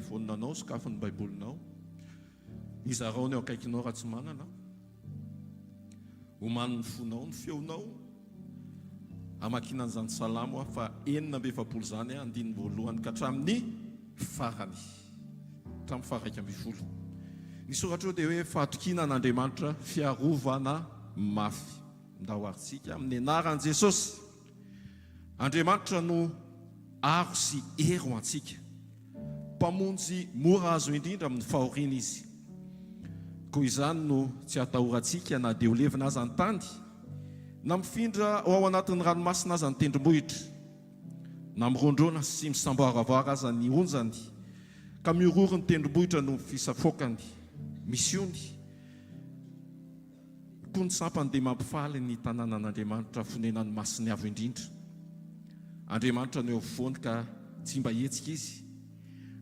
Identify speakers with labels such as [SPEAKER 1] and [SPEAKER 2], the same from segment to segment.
[SPEAKER 1] telefonanao, sokafan'ny baibolinao. Izaraony eo akaikinao raha tsy manana. Oman'ny fonao ny feonao. Amakinan'izany salamo fa 9 zany andiny voalohany ka hatramin'ny farany. Hatramin'ny faraiky amby folo. Ny soratra eo dia hoe fahatokiana an'Andriamanitra fiarovana mafy. Ndahoaritsika amin'ny anaran'i Jesosy. Andriamanitra no aro sy ero antsika. Mpamonjy mora azo indrindra amin'ny fahoriana izy. Koa izany no tsy atahorantsika na dia ho levina aza an-tany, na mifindra ao anatin'ny ranomasina aza ny tendrombohitra, na mirondrona sy misamboaravoara aza ny onjany, ka miorory ny tendrombohitra no fisafokany, misy ony. Koa ny sampany dia mampifaly ny tanànan'Andriamanitra fonenany masiny avo indrindra. Andriamanitra no eo afovoany ka tsy mba hetsika izy.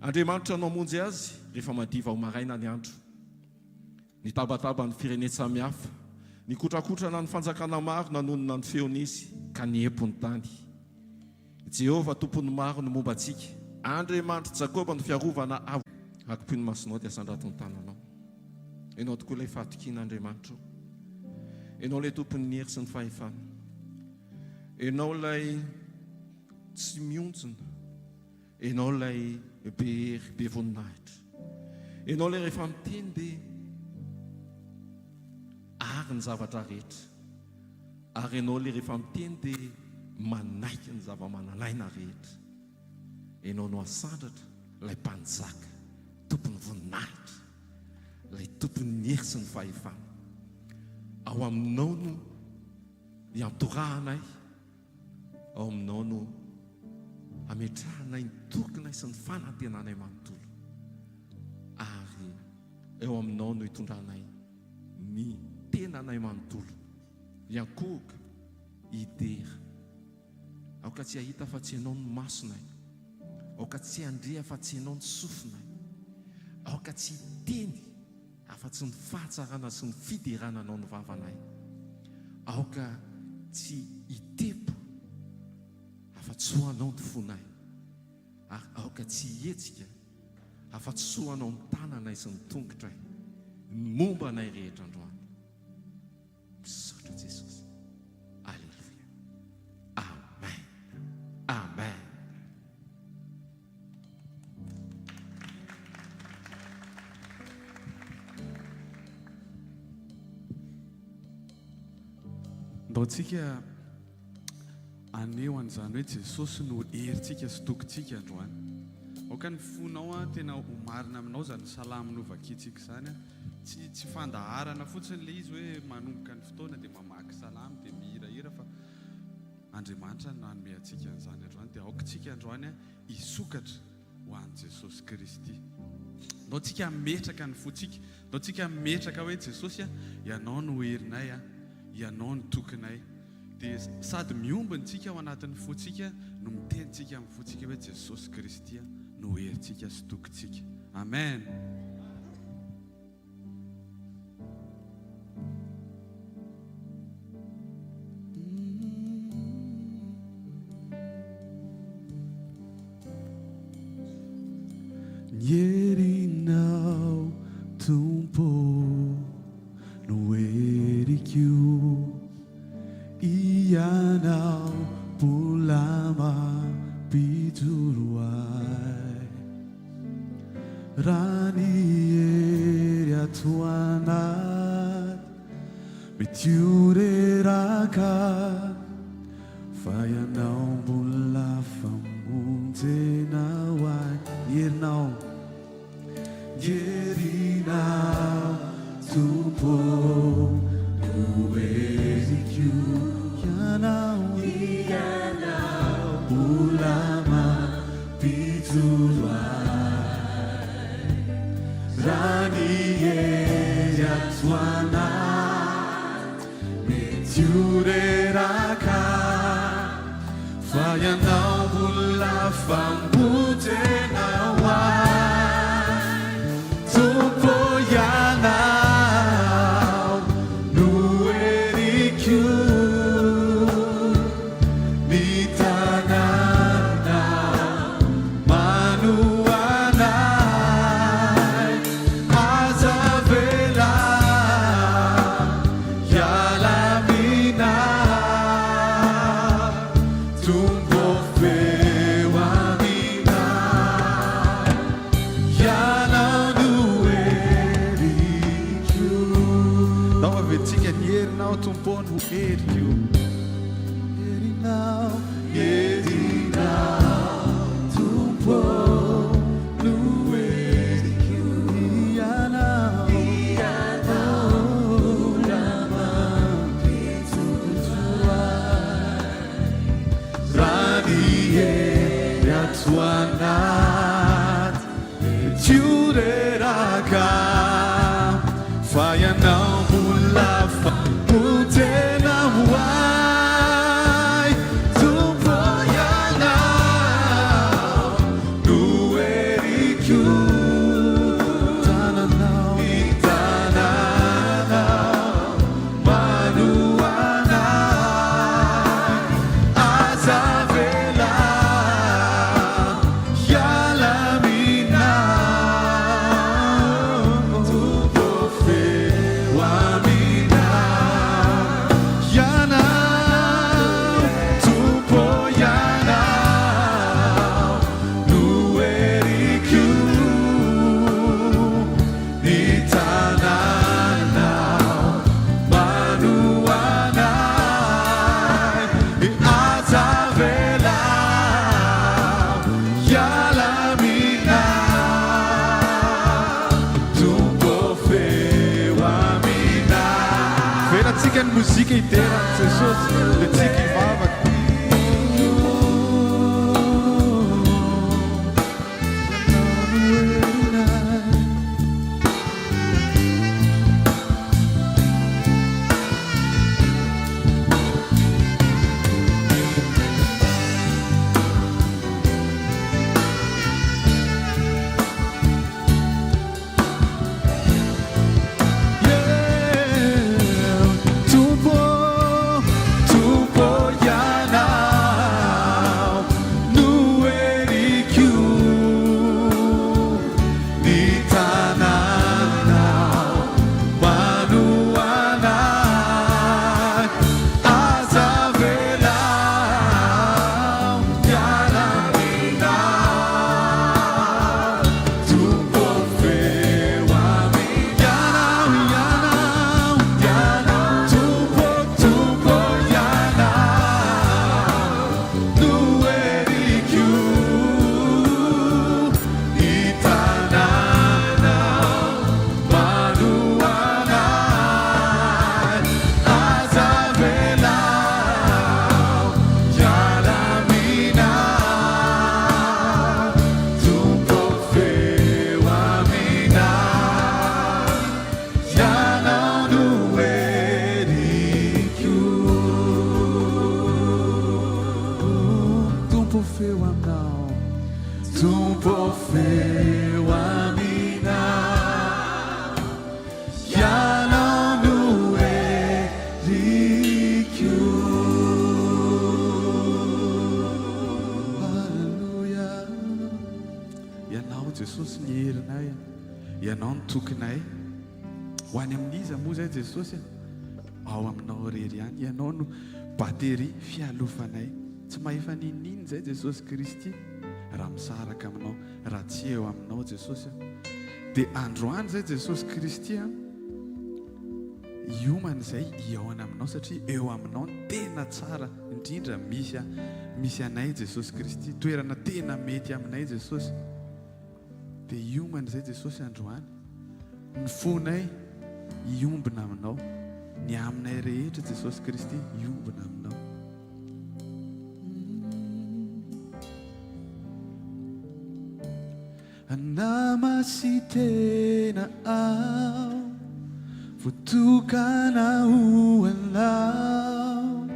[SPEAKER 1] Andriamanitra no amonjy azy rehefa madiva ao maraina ny andro. Ny tabataba ny firenena samihafa, ny kotrakotrana ny fanjakana maro nanonona ny feon'izy ka ny epony tany. Jehovah tompony maro no momba antsika. Andriamanitra Jakoba no fiarovana avo. Akopy ny masonao dia sandrato ny tananao. Enao tokoa ilay fahatokiana Andriamanitra. Enao ilay tompony ny hery sy ny fahefana. Enao ilay tsy mionjona. Enao ilay be hery, be voninahitra. Enao ilay rehefa miteny dia ary ny zavatra rehetra. Ary enao ilay rehefa miteny dia manaiky ny zava-manalaina rehetra. Enao no asandratra ilay mpanjaka, tompony voninahitra, ilay tompony ny hery sy ny fahefana. Ao aminao no iantorahanay, ao aminao no ametrahanay ny tokonay sy ny fanantenanay manontolo. Ary eo aminao no hitondranay ny tenanay manontolo, iankohoka, hidera. Aoka tsy ahita fa tsy ianao ny masonay, aoka tsy handrea fa tsy ianao ny sofinay, aoka tsy hiteny afa-tsy ny fahatsarana sy ny fiderana anao ny vavanay, aoka tsy hitepo afa-tsy ho anao ny fonay, ary aoka tsy hetsika afa-tsy ho anao ny tananay sy ny tongotray, ny momba anay rehetra androany. Misaotra Jesosy. Alleluia. Amen. Amen.
[SPEAKER 2] Ndaontsika aneo an'izany hoe Jesosy no herintsika sy tokontsika androany. Aoka ny fonao tena ho marina aminao zany salamo novakitsika zany tsy fandaharana fotsiny le izy hoe manomboka ny fotoana dia mamaky salamo dia mihirahira, fa Andriamanitra nanome antsika an'izany androany. Dia aokantsika androany hisokatra ho an'i Jesosy Kristy. Ndaontsika metraka ny fontsika, ndaontsika metraka hoe Jesosy ianao no herinay, ianao no tokonay. Dia sady miombontsika ao anatin'ny fontsika no mitenitsika amin'ny fontsika hoe Jesosy Kristy no herintsika sy tokontsika. Amen.
[SPEAKER 3] Yerinao tumpo no erikyu iyanao pulama pituruai rani eriatuanat mitiureraka fayanao mbola famonjenawai yerinao tumpo no erikyu iyanao pulama pituruai rani eriatuanat mitiureraka fayanao mbola famonjenawai tumpo yanao no erikyu ni tananao manuanao
[SPEAKER 2] Atsika ny herinao tompo no heriko
[SPEAKER 3] Herinao tompo no heriko Ianao Tuanat Tiureraka Fayanau Mulafa Mutena Wai Tupoyanau Nueriku Tananau Itananau Manuanai Azavela Música inteira, pessoas, letícia que vava. Jesosy ny herinay ianao ny tokonay ho any amin'iza moa zay Jesosy ao aminao rery ihany ianao no batery fialofanay tsy mahefa nininy zay Jesosy Kristy raha misaraka aminao raha tsy eo aminao Jesosy dia androany zay Jesosy Kristy hiomana izay hiaona aminao satria eo aminao ny tena tsara indrindra misy anay Jesosy Kristy toerana tena mety aminay Jesosy dia hiomana izay Jesosy androany ny fonay hiombina aminao ny aminay rehetra Jesosy Kristy hiombina aminao anamasi tena ao votokana ho anao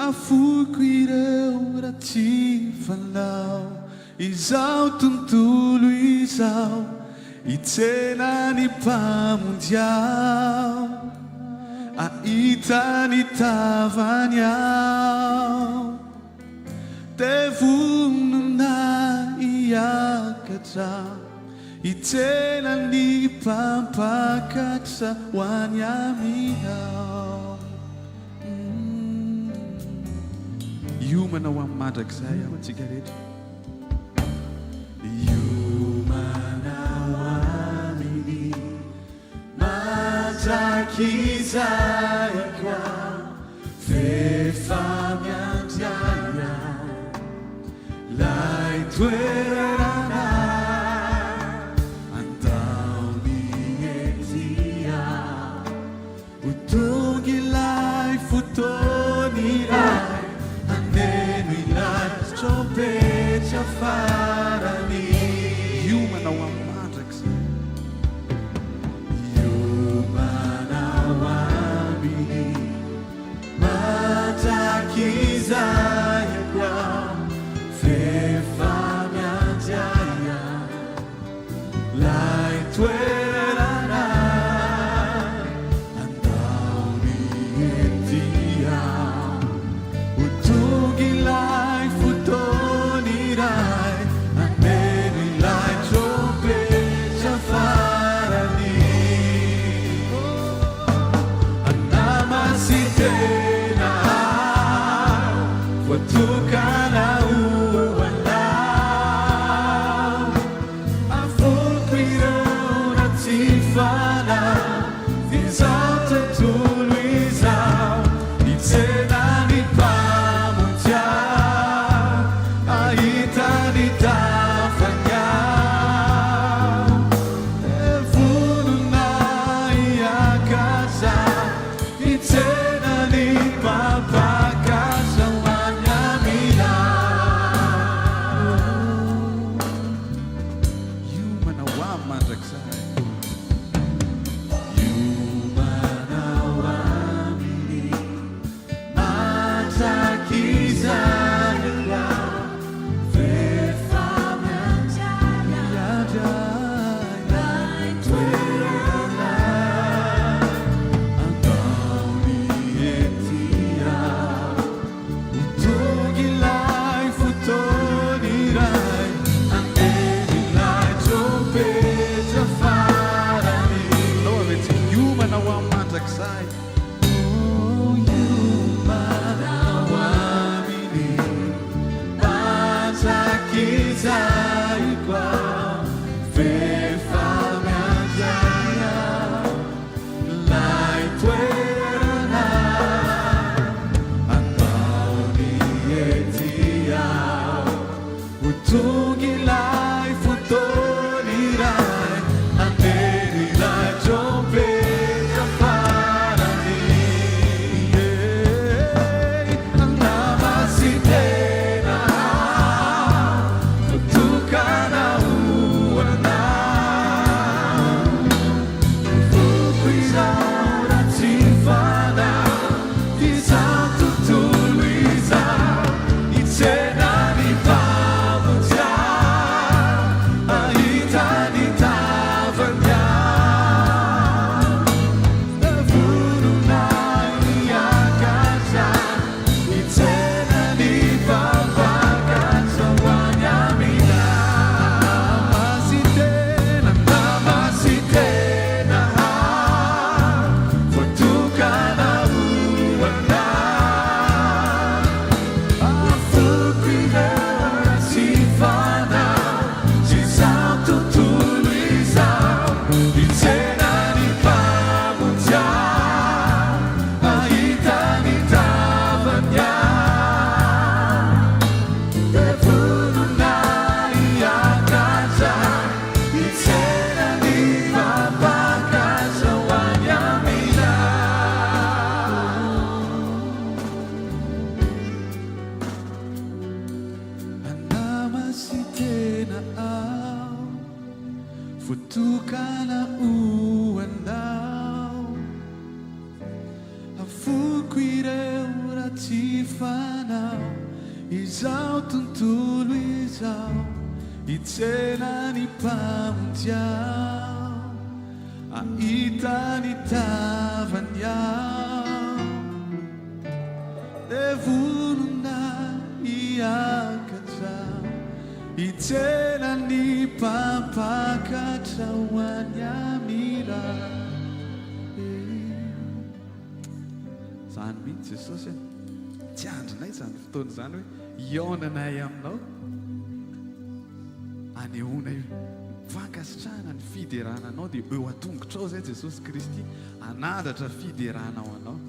[SPEAKER 3] afoko ireo raha tsy fanao izao tontolo izao itsena ny mpamonjy ao ahita ny tavany ao devonona iakatra itsena ny mpampakatra ho any aminao hiomana ho amin'ny mandrakizay ao antsika rehetra hiomana ho aminy mandrakizay matakizayka fefamianjaya lai toerana antauniezia utongi lai fotonirai andeno ilay tropetra farany io manao amandraky io manao aminy matakizayka fefamianjaya lai toerana antauniezia utongi lai fotonirai andeno ilay tropetra farany anamasitena voatokana hoanao afoko ireo ratsy fanao izao tontolo izao itsena ny mpamonjao ahita ny tafanyao evonona iakaza itsena ny mpapakasa hoanyamina io manao am mandrakizay io manao aminy matakizayka fefamianjaya lai toerana antauniezia utongi lai fotonirai andeno ilay tropetra farany nao avetsy io manao am mandrakizay io manao aminy matakizayka fefamianjaya lai toerana antauniezia utongi lai fotonirai andeno ilay tropetra farany anamasitena votokana hoanao foko izao ratsy fanao izao tontolo izao itsena ny mpamonjao ahita ny tafanyao evonona iakaza itsena ny mpapakasa hoanyamina namasitena voatokana hoanao afoko ireo ratsy fanao izao tontolo izao itsena ny mpamonjao ahita ny tafanyao evonona iakaza itsena ny mpapakasa hoanyamina anamasitena ao votokana hoanao afoko ireo ratsy fanao izao tontolo izao itsena ny mpamonjao ahita ny tafanyao evonona iakaza itsena ny mpapakatra hoanyamira zany mihitsy Jesosy tsy andrinay zany fotoana zany hoe ionanay aminao anehoana io fankasitrahana ny fiderananao dia eo atongotrao zay Jesosy Kristy anadatra fideranao anao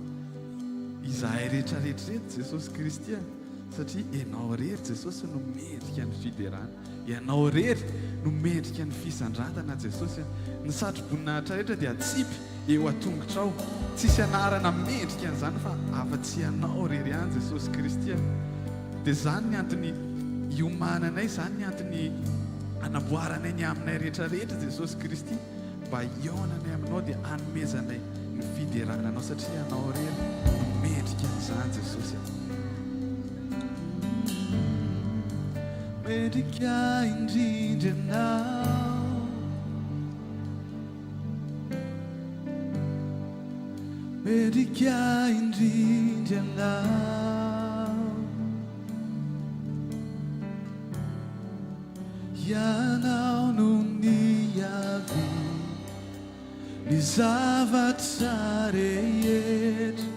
[SPEAKER 3] izahay rehetrarehetrarehetra Jesosy Kristy satria ianao rery Jesosy no mendrika ny fiderana ianao rery no mendrika ny fisandratana Jesosy ny satroboninahitra rehetra dia atsipy eo atongotrao tsisy anarana mendrika an'izany fa afa-tsy ianao rery ihany Jesosy Kristy dia zany ny antony iomananay zany ny antony anamboaranay ny aminay rehetrarehetra Jesosy Kristy mba ionanay aminao dia anomezanay ny fiderananao satria ianao rery no mendrika an'izany Jesosy mendrika indrindra anao mendrika indrindra anao ianao no niavy ny zavatra rehetra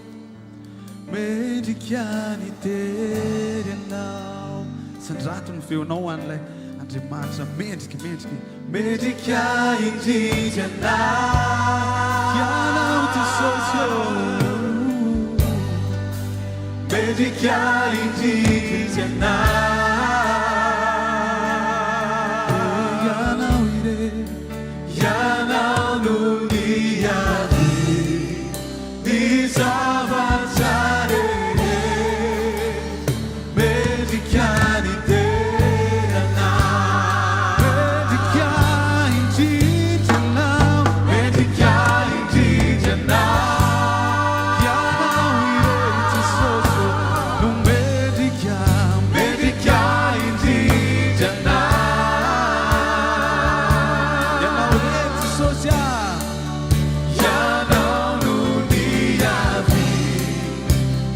[SPEAKER 3] mendrika ny tery anao sandrato ny feonao an'ilay Andriamanitra mendrika mendrika indrindra anao ianao Jesosy mendrika indrindra anao ianao ire ianao no niavy ny zavatra rehetra mendrika ny tery anao mendrika indrindra anao mendrika indrindra anao ianao ire Jesosy no mendrika indrindra anao ianao ire Jesosy ianao no niavy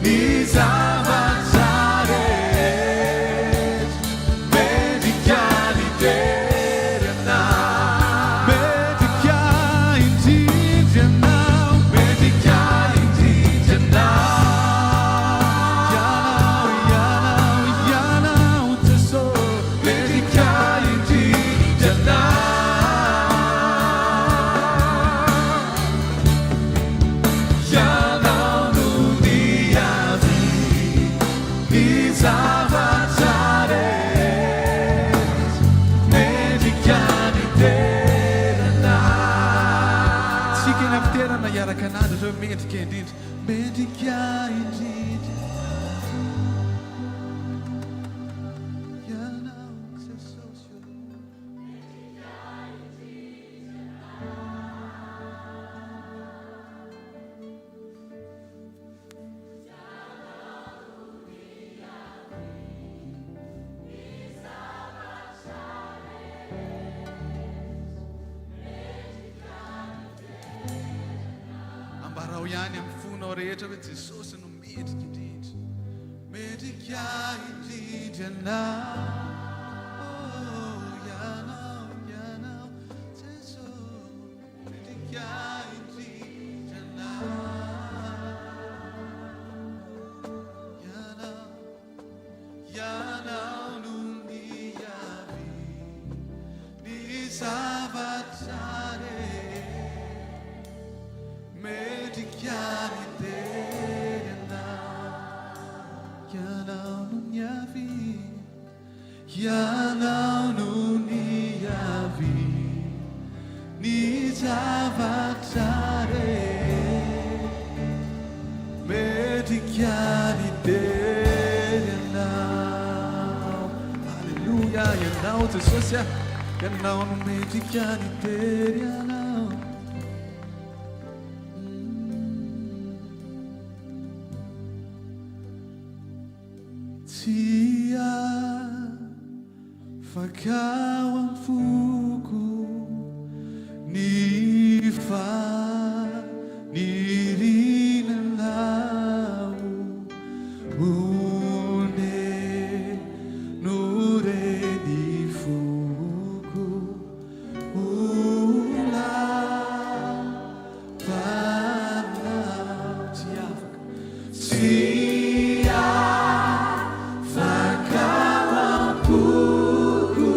[SPEAKER 3] ny zavatra rehetra mendrika ny tery anao mendrika indrindra anao mendrika indrindra anao ianao Jesosy mendrika indrindra anao ianao no niavy ny zavatra rehetra mendrika ny tery anao tsika eny am'terana iaraka an'andro zao mendrika indrindra mendrika indrindra ianao Jesosy ambarao ihany amin'ny fonao rehetra hoe Jesosy no mendrika indrindra mendrika indrindra anao ianao Jesosy mendrika indrindra anao ianao no niavy ny zavatra rehetra mendrika ny tery anao ianao no niavy ianao no niavy ny zavatra rehetra mendrika ny tery anao halleluja ianao Jesosy ianao no mendrika ny tery anao tsy afaka ao amin'ny foko ny fanirianao one no reny foko ola vanao tsy afaka tsy afaka ao amin'ny foko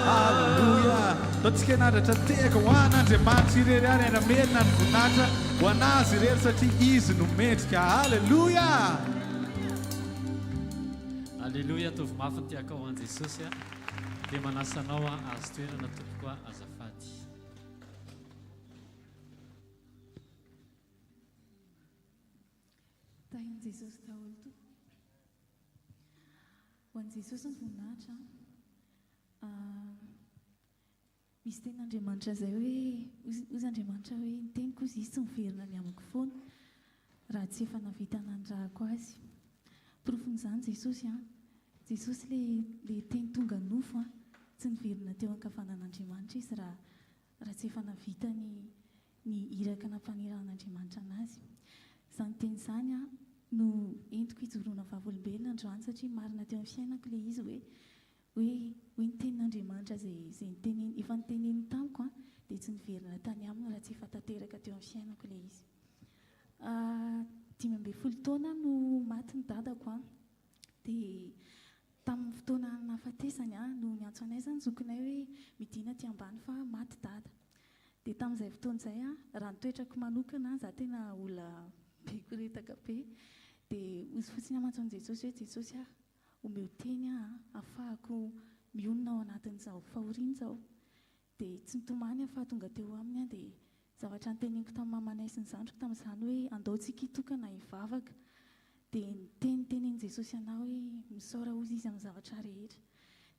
[SPEAKER 3] Halleluja. Taontsika naratra tehaka ho an'Andriamanitra irery ary anamerina ny voninahitra ho anazy irery satria izy no mendrika. Halleluja.
[SPEAKER 4] Alléluia, tovy mafy ny tiaka ho an'i Jesosy dia manasanao azo toerana tompoko azafady.
[SPEAKER 5] Tahin' Jesosy daholo to. Ho an'i Jesosy ny voninahitra misy ten'Andriamanitra izay hoe ozy Andriamanitra hoe ny teniko izy tsy miverina ny amiko foana raha tsy efa navitana ny rahako azy. Porofon'izany Jesosy Jesosy le teny tonga nofo tsy niverina teo ankavanan'Andriamanitra izy raha tsy efa navita ny iraka nampanirahan'Andriamanitra anazy. Izany teny izany no entiko hijoroana vavolombelona androany satria marina teo amin'ny fiainako ilay izy hoe ny tenin'Andriamanitra zay niteneny efa niteneny tamiko dia tsy niverina tany aminy raha tsy efa tanteraka teo amin'ny fiainako ilay izy. 15 taona no maty ny dadako dia tamin'ny fotoana nahafatesany no niantso anay zany zokinay hoe midina ty ambany fa maty dada. Dia tamin'izay fotoana izay raha ny toetrako manokana za tena olona be koretaka be dia ozy fotsiny amantso an'i Jesosy hoe Jesosy omeo teny ahafahako mionona ao anatin'izao fahoriana izao. Dia tsy nitomany fa tonga teo aminy dia zavatra nyteneniko tamin'ny mamanay sy ny zandriko tamin'izany hoe andaontsika hitokana hivavaka. Dia nitenen'i Jesosy anao hoe misaora ozy izy amin'ny zavatra rehetra.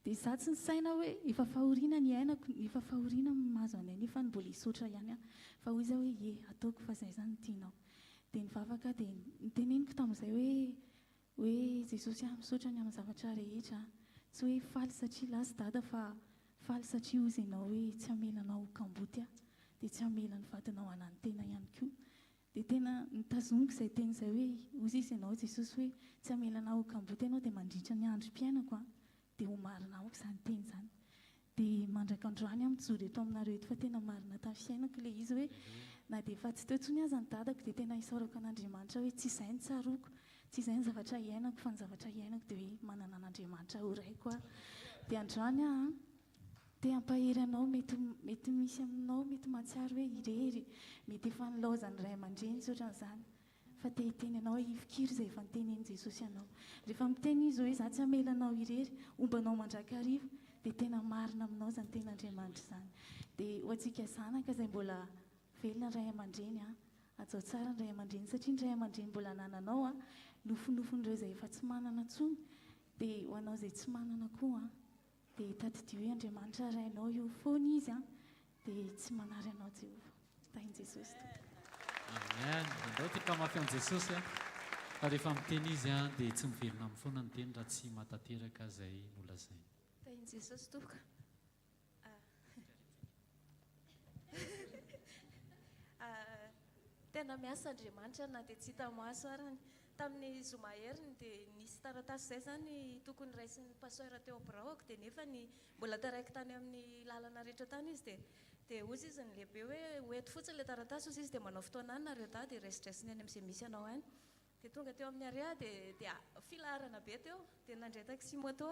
[SPEAKER 5] Dia za tsy nisaina hoe efa fahoriana ny ainako, efa fahoriana mahazo anay nefa mbola hisaotra ihany fa hoy izy hoe ataoko fa izay zany tianao. Dia nivavaka dia niteneniko tamin'izay hoe Jesosy misaotra ny amin'ny zavatra rehetra. Tsy hoe faly satria lasy dada fa faly satria ozy ianao hoe tsy hamelanao kamboty dia tsy hamela ny vadinao hanany tena ihany koa. Dia tena nitazomiko izay teny izay hoe ozy izy ianao Jesosy hoe tsy hamelanao kamboty ianao dia mandritra ny androm-piainako dia ho marina amiko izany teny izany. Dia mandraka androany mijoro eto aminareo eto fa tena marina tamin'ny fiainako ilay izy hoe na dia efa tsy teo intsony aza ny dadako dia tena hisaorako an'Andriamanitra hoe tsy izay ny tsaroako, tsy izay ny zavatra iainako fa ny zavatra iainako dia hoe manana an'Andriamanitra ho raiko dia androany te hampahery anao mety misy aminao mety mahatsiaro hoe irery mety efa nilaozany ray aman-dreny sy ohatran'izany fa te hiteny anao hifikiry izay efa nitenen'i Jesosy anao. Rehefa miteny izy hoe za tsy hamelanao irery ombanao mandrakariva dia tena marina aminao izany ten'Andriamanitra izany. Dia ho antsika zanaka izay mbola velona ray aman-dreny atao tsara ny ray aman-dreny satria ny ray aman-dreny mbola nananao nofonofon'ireo izay efa tsy manana intsony. Dia ho anao izay tsy manana koa dia tadidio hoe Andriamanitra rainao eo foana izy dia tsy manary anao Jehova. Tahin' Jesosy.
[SPEAKER 4] Amen. Andao tika mafy an' Jesosy fa rehefa miteny izy dia tsy miverina amin'ny foana ny teny raha tsy matateraka izay nolazainy.
[SPEAKER 6] Tahin' Jesosy toka. Tena miasa Andriamanitra na dia tsy hita maso arany. Tamin'ny zoma heriny dia nisy taratasy izay zany tokony raisin'ny pasoera teo Brahoaka dia nefa ny mbola taraiky tany amin'ny lalana rehetra tany izy dia ozy izy ny lehibe hoe hoeto fotsiny ilay taratasy ozy izy dia manao fotoana any nareo da dia residraisiny any amin'izay misy anao any. Dia tonga teo amin'ny area dia filaharana be teo dia nandray taxi moto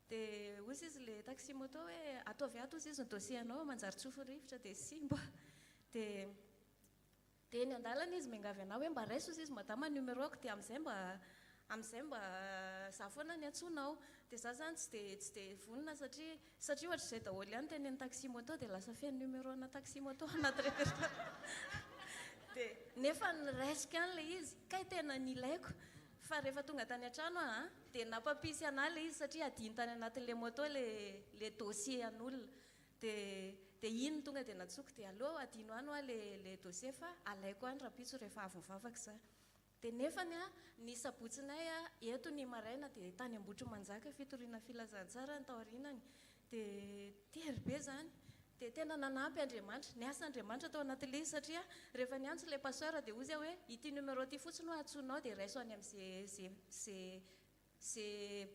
[SPEAKER 6] dia ozy izy le taxi moto hoe ataovy ato ozy izy ny dossier anao manjary tsofo rivotra dia simba dia eny an-dalana izy miangavy anao hoe mba raiso izy madama numéroako dia amin'izay mba za foana ny antsonao dia za zany tsy dia vonona satria ohatra izay daholo ihany tenen'ny taxi moto dia lasa feno numéro ana taxi moto anaty repertoire dia nefa niraisika any ilay izy kay tena nilaiko fa rehefa tonga tany an-trano dia nampapisy anahy ilay izy satria adiny tany anatin'ilay moto le dossier an'olona dia iny tonga dia natsoko dia allo adino any le dossier fa alaiko any rapitso rehefa avy mivavaka za dia nefany ny sabotsinay eto ny maraina dia tany Ambotro Manjaka fitoriana filazantsara ny taorinany dia tery be zany dia tena nanampy Andriamanitra ny asa Andriamanitra tao anatin'ilay izy satria rehefa niantso ilay pasoera dia ozy hoe ity numéro ty fotsiny ho atsonao dia raiso any amin'izay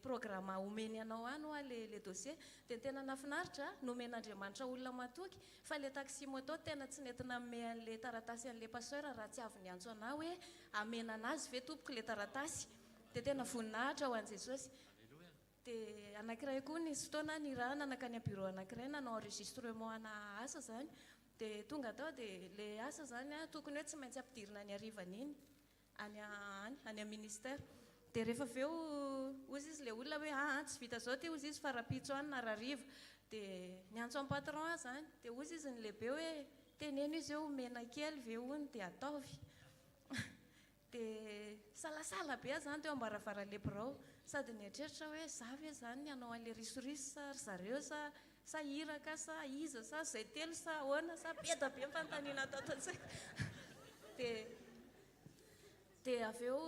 [SPEAKER 6] programme omeny anao any hoa le dossier dia tena nafinaritra nomen'Andriamanitra olona matoky fa le taxi moto tena tsy nentina ame an'le taratasy an'le pasoera raha tsy avy niantso anah hoe amena anazy ve tompoko le taratasy dia tena voninahitra ho an'i Jesosy. dia anankiray koa nisy fotoana ny raha nanakany bureau anankiray nanao enregistrement ana asa zany dia tonga tao dia le asa zany tokony hoe tsy maintsy ampidirina ny arivan'iny any a ministère dia rehefa avy eo ozy izy le olona hoe tsy vita zao ty ozy izy farapitso any na rariva dia niantso amin'ny patron zany dia ozy izy ny lehibe hoe teneno izy eo mena kely ve ony dia ataovy dia salasala be zany teo ambaravara-le birao sady nieritreritra hoe za ve zany hanao an'le risorisy sa ry zareo sa iraka sa iza sa zay telo sa ahoana sa beda be nyfanontaniana atao tan-tsaiko dia avy eo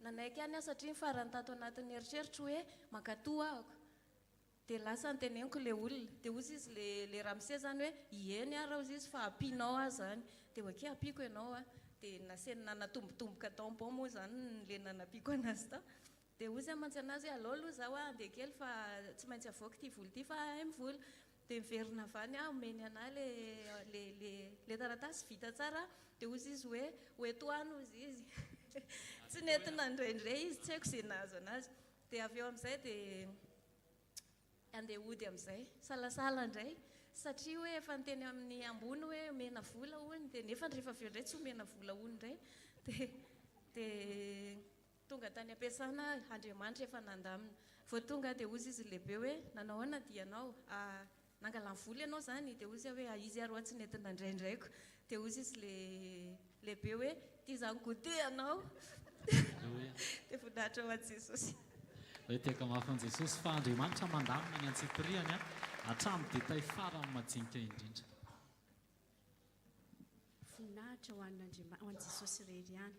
[SPEAKER 6] nanaiky any satria farany tato anatin'ny eritreritra hoe makatoa ahako dia lasa nyteneniko le olona dia ozy izy le ramose zany hoe ieny raha ozy izy fa apianao ahy zany dia hoake apiako ianao dia naseny nanatombotomboka tao am-pao moa zany le nanapiako anazy tao dia ozy amantsy anazy hoe alao aloha zaho andeha kely fa tsy maintsy avoaka ty voly ty fa ay mivola dia miverina avany omeny anahy le taratasy vita tsara dia ozy izy hoe toany ozy izy tsy nentina ndraindray izy tsy haiko izay nahazo anazy dia avy eo amin'izay dia andeha hody amin'izay salasala indray satria hoe efa niteny amin'ny ambony hoe omena vola hony dia nefa rehefa avy eo indray tsy omena vola hony indray dia tonga tany ampiasana Andriamanitra efa nandamina vao tonga dia ozy izy lehibe hoe nanao ahoana dianao nangalany vola ianao zany dia ozy hoe izy aroa tsy nentina ndraindraiko dia ozy izy lehibe hoe ty zany goûté ianao dia voninahitra ho an'i Jesosy
[SPEAKER 4] hoe tiaka mahafan'i Jesosy fa Andriamanitra mandamina ny antsipiriany hatramin'ny detay farany majinika indrindra
[SPEAKER 7] voninahitra ho an'i Jesosy rery ihany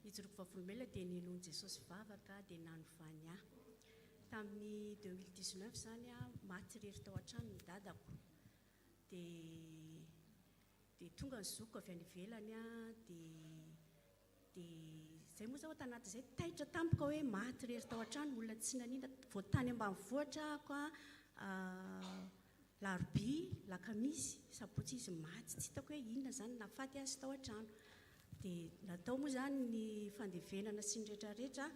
[SPEAKER 7] hijoroko vavolombelona dia nenohon'i Jesosy vavaka dia nanovany ahy tamin'ny 2019 zany maty rery tao an-trano ny dadako dia tonga ny zoko avy any ivelany dia zay moa zao tanaty izay taitra tampoka hoe maty rery tao an-trano olona tsy nanina vao tany ambanivohitra ako larobi lakamisy sabotsy izy maty tsy hitako hoe inona zany nafaty azy tao an-trano dia natao moa zany ny fandevenana sy ny rehetrarehetra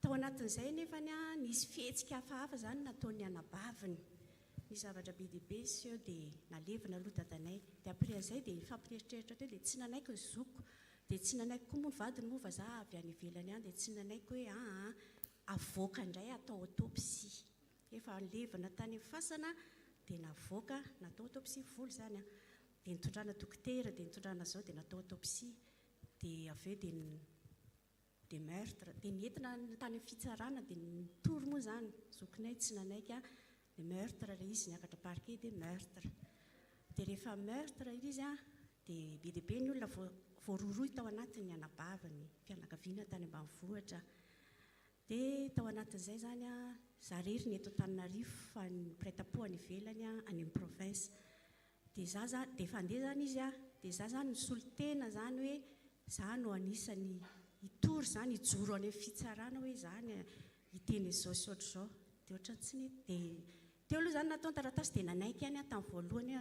[SPEAKER 7] tao anatin'izay nefany nisy fihetsika hafahafa zany nataony anabaviny ny zavatra be diaibe sy eo dia nalevina aloha dadanay dia après an'izay dia nifampirieritreritra teo dia tsy nanaiko ny zoko dia tsy nanaiko koa moa ny vadiny moa fa za avy any ivelany any dia tsy nanaiko hoe avoaka indray atao autopsie efa nlevina tany amin'ny fasana dia navoaka natao autopsie voly zany dia nitondrana dokotera dia nitondrana zao dia natao autopsie dia avy eo dia meurtre dia nientina tany amin'ny fitsarana dia nitory moa zany zokinay tsy nanaiky dia meurtre ilay izy niakatra parquet dia meurtre dia rehefa meurtre izy dia be dia be ny olona voaroroy tao anatin'ny anabavany fianakaviana tany ambanivohitra dia tao anatin'izay zany za rery ny eto Antananarivo fa ny prêt-à-pot any ivelany any amin'ny province dia dia fandeha zany izy dia za zany nisolo tena zany hoe za no anisany hitory zany hijoro any amin'ny fitsarana hoe zany hiteny izao sy ohatr'izao dia ohatrany tsy nety dia teo aloha zany natao ny taratasy dia nanaiky any tamin'ny voalohany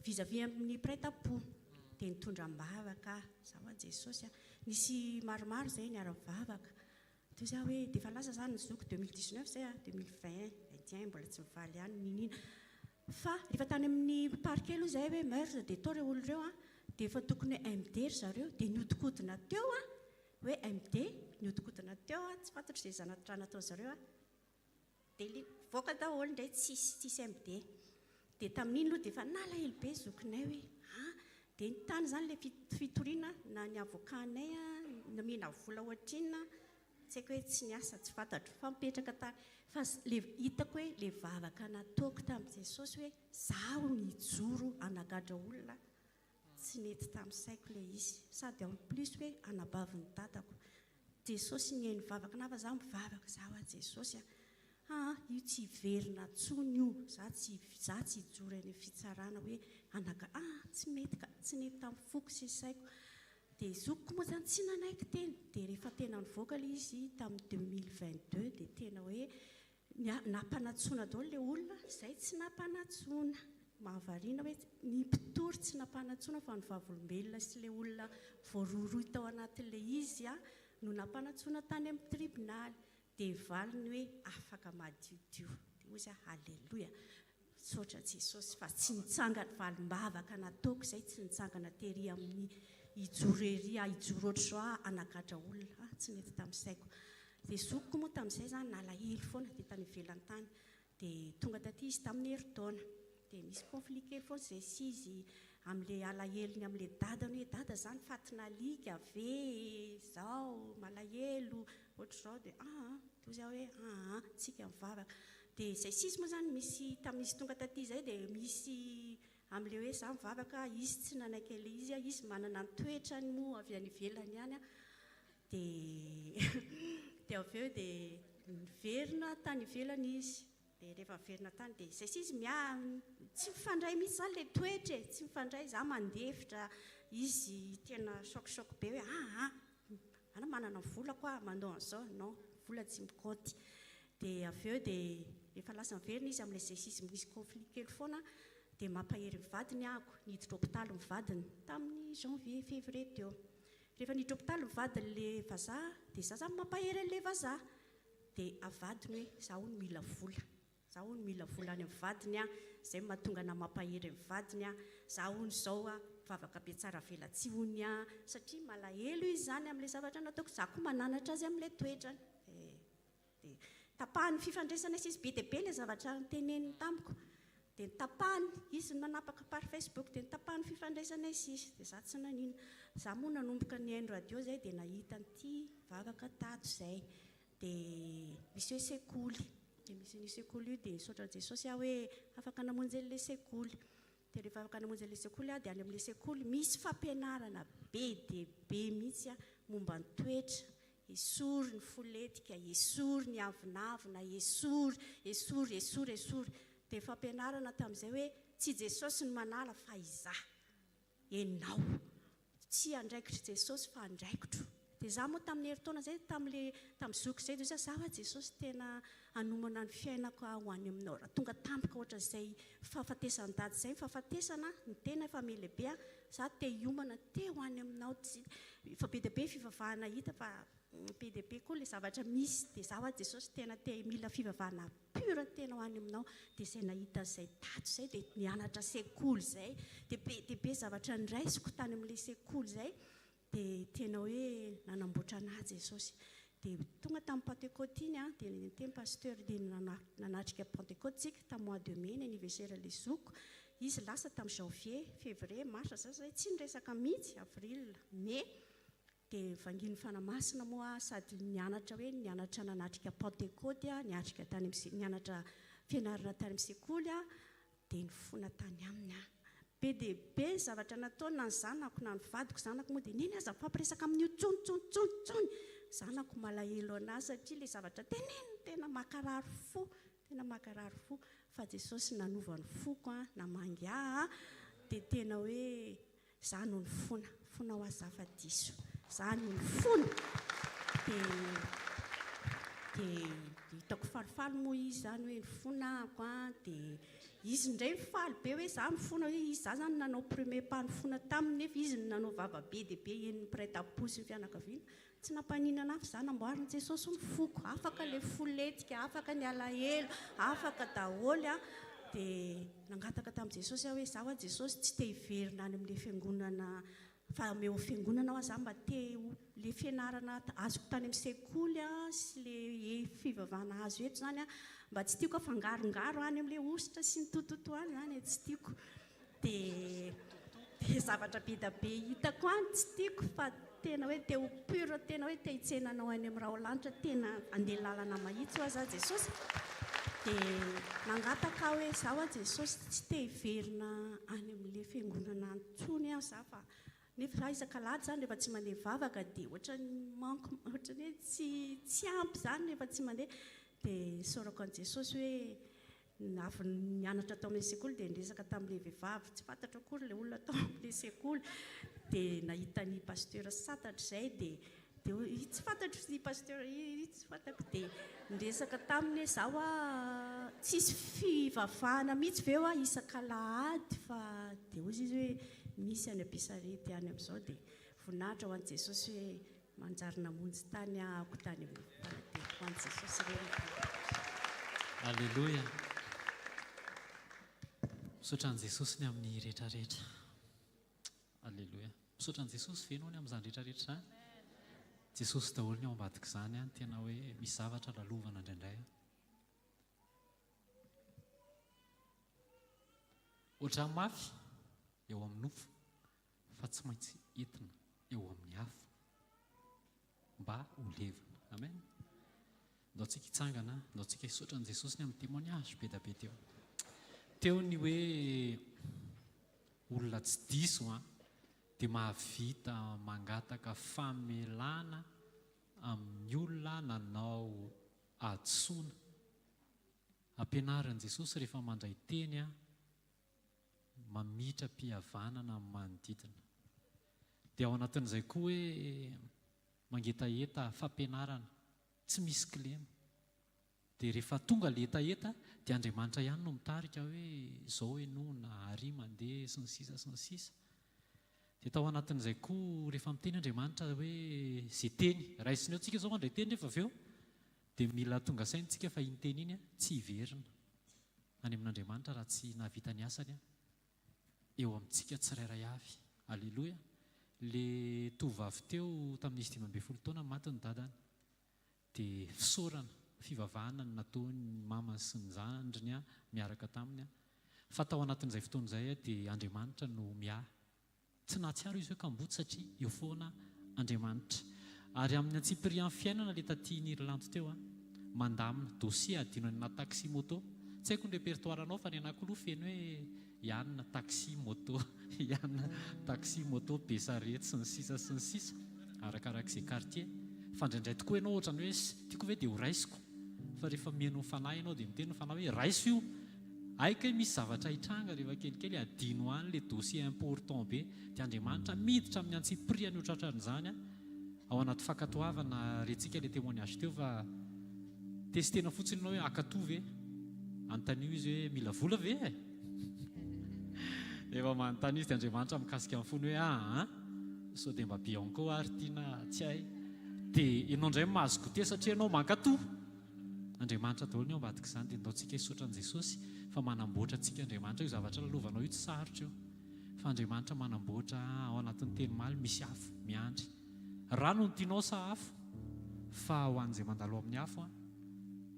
[SPEAKER 7] vis-à-vis amin'ny prêt-à-pot dia nitondram-bavaka za hoa Jesosy nisy maromaro zay niara-mivavaka toy za hoe dia efa lasa zany ny zoko 2019 zay 2021 mbola tsy mivaly ihany ninina fa rehefa tany amin'ny parquet aloha zay hoe meurtre dia tao ireo olo ireo dia efa tokony hoe MD ry zareo dia niodikodina teo hoe MD niodikodina teo tsy fantatro izay zanatra natao zareo dia voaka daholo indray tsisy MD dia tamin'iny aloha dia efa nalahelo be zokinay hoe dia nitany zany ilay fitoriana na ny avokanay namena vola ohatrinona tsy haiko hoe tsy niasa tsy fantatro fa mipetraka tany fa le hitako hoe le vavaka nataoko tamin'i Jesosy hoe zaho nijoro anagadra olona tsy nety tamin'ny saiko ilay izy sady en plus hoe anabaviny dadako Jesosy nihainy vavaka na fa za mivavaka za hoa Jesosy io tsy hiverina tsony io za tsy hijoro any fitsarana hoe tsy mety ka tsy nety tamin'ny foko sy saiko dia zokiko moa zany tsy nanaiky teny dia rehefa tena nivoaka ilay izy tamin'ny 2022 dia tena hoe nampanatsoana daholo ilay olona izay tsy nampanatsoana mahavariana hoe ny mpitory tsy nampanatsoana fa ny vavolombelona sy ilay olona voaroroy tao anatin'ilay izy no nampanatsoana tany amin'ny tribonaly dia valiny hoe afaka madiodio. Dia ozy halleloia, saotra Jesosy fa tsy nitsangana valim-bavaka nataoko izay, tsy nitsangana tery amin'ny hijoreria hijoro ohatr'izao anagatra olona, tsy mety tamin'izaiko. Dia zokiko moa tamin'izay zany nalahelo foana dia tany ivelany tany, dia tonga taty izy tamin'ny herintaona, dia misy conflit kely foana izay sy izy amin'ilay alahelony amin'ilay dadany hoe dada zany fatinalika ve izao malahelo ohatr'izao. Dia toy izaho hoe tsika mivavaka. Dia izay sisy moa zany misy tamin'izy tonga taty izay dia misy amin'ilay hoe za mivavaka, izy tsy nanaiky ilay izy manana ny toetrany moa avy any ivelany ihany. Dia avy eo dia miverina tany ivelany izy. Dia rehefa miverina tany dia izay sisy tsy mifandray mihitsy zany ilay toetra, tsy mifandray. Za mandefitra, izy tena sokosoko be hoe ana manana vola koa mandao an'izao. Non, vola tsy mikaoty. Dia avy eo dia rehefa lasa miverina izy amin'ilay izay sisy misy conflit kely foana, dia mampahery mivadiny ahako, niditra hôpitaly mivadiny tamin'ny janvier février teo. Rehefa niditra hôpitaly mivadiny ilay vazaha, dia za zany mampahery an'ilay vazaha. Dia avadiny hoe za hono mila vola, za hono mila vola any amin'ny vadiny izay mahatonga na mampahery mivadiny za hono izao vavaka be tsara vela tsy hony satria malahelo izy zany amin'ilay zavatra nataoko. Za koa mananatra azy amin'ilay toetrany. Dia tapahany fifandraisana izy be dia be ilay zavatra teneniny tamiko. Dia nitapahany izy manapaka par Facebook, dia nitapahany fifandraisana izy. Dia za tsy nanino. Za moa nanomboka ny haino radio zay dia nahita an'ity vavaka tato izay. Dia misy hoe sekoly. Dia misy ny sekoly io dia saotra Jesosy hoe afaka namonjy an'ilay sekoly. Dia rehefa afaka namonjy an'ilay sekoly dia any amin'ilay sekoly misy fampianarana be dia be mihitsy momba ny toetra. Esory ny foletika, esory ny avinavina, esory. Dia fampianarana tamin'izay hoe tsy Jesosy ny manala fa izaho, enao. Tsy andraikitry Jesosy fa andraikitro. Dia za moa tamin'ny herintaona izay, tamin'ny zoky izay, dia za Jesosy tena hanomana ny fiainako ho any aminao. Raha tonga tampoka ohatr'izay fahafatesany dady izay, fahafatesana ny tena efa melehibe, za te hiomana, te ho any aminao. Fa be dia be fivavahana hita fa be dia be koa ilay zavatra misy. Dia za Jesosy tena te mila fivavahana pura tena ho any aminao. Dia izay nahita izay tato izay dia nianatra sekoly izay. Dia be dia be zavatra niraisiko tany amin'ilay sekoly izay. Dia tena hoe nanamboatra anahy Jesosy. Dia tonga tamin'ny Pentecôte iny dia niteny pasteur dia nanatrika Pentecôte tsika tamin'ny mois de mai ny anniversaire ilay zoko. Izy lasa tamin'ny janvier, février, mars zay tsy niresaka mihitsy, avril, mai. Dia vanginy fanamasina moa sady nianatra nanatrika Pentecôte, nianatra fianarana tany amin'ny sekoly dia nifona tany aminy. Be dia be zavatra nataony na ny zanako na ny vadiko. Zanako moa dia neny aza fampiresaka amin'io tsony. Zanako malahelo anazy satria ilay zavatra teneny tena makarary fo. Fa Jesosy nanova ny foko namangy dia tena hoe za no nifona ho azava-diso. Za no nifona. Dia hitako falifaly moa izy zany hoe nifonako dia izy indray mifaly be hoe za mifona, hoe izy za zany nanao premier pas nifona taminy, nefa izy nanao vava be dia be eniny mpiray taposy ny fianakaviana. Tsy nampaninana ahy fa za namboarina Jesosy nifoko. Afaka ilay foletika, afaka ny alahelo, afaka daholo. Dia nangataka tamin'i Jesosy hoe za Jesosy tsy te hiverina any amin'ilay fiangonana, fa omeo fiangonana za mba te le fianarana azoko tany amin'ny sekoly sy le fivavahana azo eto zany mba tsy tiako afangarongaro any amin'ilay ositra sy ny tototo any zany tsy tiako. Dia zavatra be da be hitako any tsy tiako, fa tena hoe te ho pure, tena hoe te hitsenanao any amin'ny raha lanitra, tena andeha lalana mahitsy ho za Jesosy. Dia nangataka hoe za Jesosy tsy te hiverina any amin'ilay fiangonana antsony za fa nefa raha isak'alahady zany rehefa tsy mandeha mivavaka dia ohatrany hoe tsy ampy zany rehefa tsy mandeha. Dia saorako an' Jesosy hoe avy nianatra tao amin'ilay sekoly dia niresaka tamin'ilay vehivavy tsy fantatra akory ilay olona tao amin'ilay sekoly. Dia nahita ny pasteur satatra izay dia tsy fantatro ny pasteur tsy fantako. Dia niresaka taminy zaho tsisy fivavahana mihitsy ve isak'alahady fa dia ozy izy hoe misy any Abisarety any amin'izao. Dia voninahitra ho an'i Jesosy hoe manjary namonjy tany ahako tany amin'ny fanateny. ho an' jesosy rehetra.
[SPEAKER 4] Alleloia. Misaotra an' Jesosy ny amin'ny rehetrarehetra. Alleloia. Misaotra an' Jesosy ve ianao ny amin'izany rehetrarehetra izany? Jesosy daholo ny ao ambadika izany a, tena hoe misy zavatra lalovana indraindray. Ohatran'ny mafy eo amin'ny nofo fa tsy maintsy entina eo amin'ny afo mba ho levona. Amen. Ndao tsika hitsangana, ndao tsika hisaotra an' Jesosy ny amin'ny témoignage be da be teo. Teo ny hoe olona tsy diso dia mahavita mangataka famelana amin'ny olona nanao adsoina. Ampianarin' Jesosy rehefa mandray teny mamitra mpihavanana amin'ny manodidina. Dia ao anatin'izay koa hoe mangetaeta fampianarana tsy misy kilema. Dia rehefa tonga le etaeta dia Andriamanitra ihany no mitarika hoe izao ianao na ary mandeha sy ny sisa sy ny sisa. Dia tao anatin'izay koa rehefa miteny Andriamanitra hoe izay teny raisiny eo tsika izao mandray teny rehefa avy eo dia mila tonga saintsika fa iny teny iny tsy hiverina any amin'Andriamanitra raha tsy nahavita ny asany eo amintsika tsirairay avy. Alleloia. Le tovavy teo tamin'izy 12 taona maty ny dadany dia fisaorana fivavahana ny nataony mamany sy ny zandriny miaraka taminy. Fa tao anatin'izay fotoana izay dia Andriamanitra no miahy. Tsy nahatsiaro izy hoe kamboty satria eo foana Andriamanitra. Ary amin'ny antsipirian'ny fiainana le taty Irlandy teo mandamina dossier adino na taxi moto. Tsy haiko ny repertoiranao fa ny anankiloha feno hoe Yann taxi moto, Yann taxi moto Besarety sy ny sisa sy ny sisa arakarak'izay quartier. Fa indraindray tokoa ianao ohatrany hoe tiako ve dia ho raisiko. Fa rehefa mihaino fanahy ianao dia miteny fanahy hoe raiso io. Aika misy zavatra hitranga rehefa kelikely adino any le dossier important be dia Andriamanitra miditra amin'ny antsipiriany ho tratran'izany ao anaty fankatoavana rentsika le témoignage teo fa testena fotsiny ianao hoe akato ve anontanio izy hoe mila vola ve efa manontany izy dia Andriamanitra mikasika amin'ny fony hoe sao dia mba Bianco ary tiana tsy hay dia ianao indray mahazo goûter satria ianao mankato. Andriamanitra daholo ny ao ambadika izany dia ndaontsika hisaotra an' Jesosy fa manamboatra antsika Andriamanitra io zavatra lalovanao io tsy sarotra io fa Andriamanitra manamboatra ao anatin'ny teny maly misy afo miandry. Rano no tianao sa afo fa ho an'izay mandalo amin'ny afo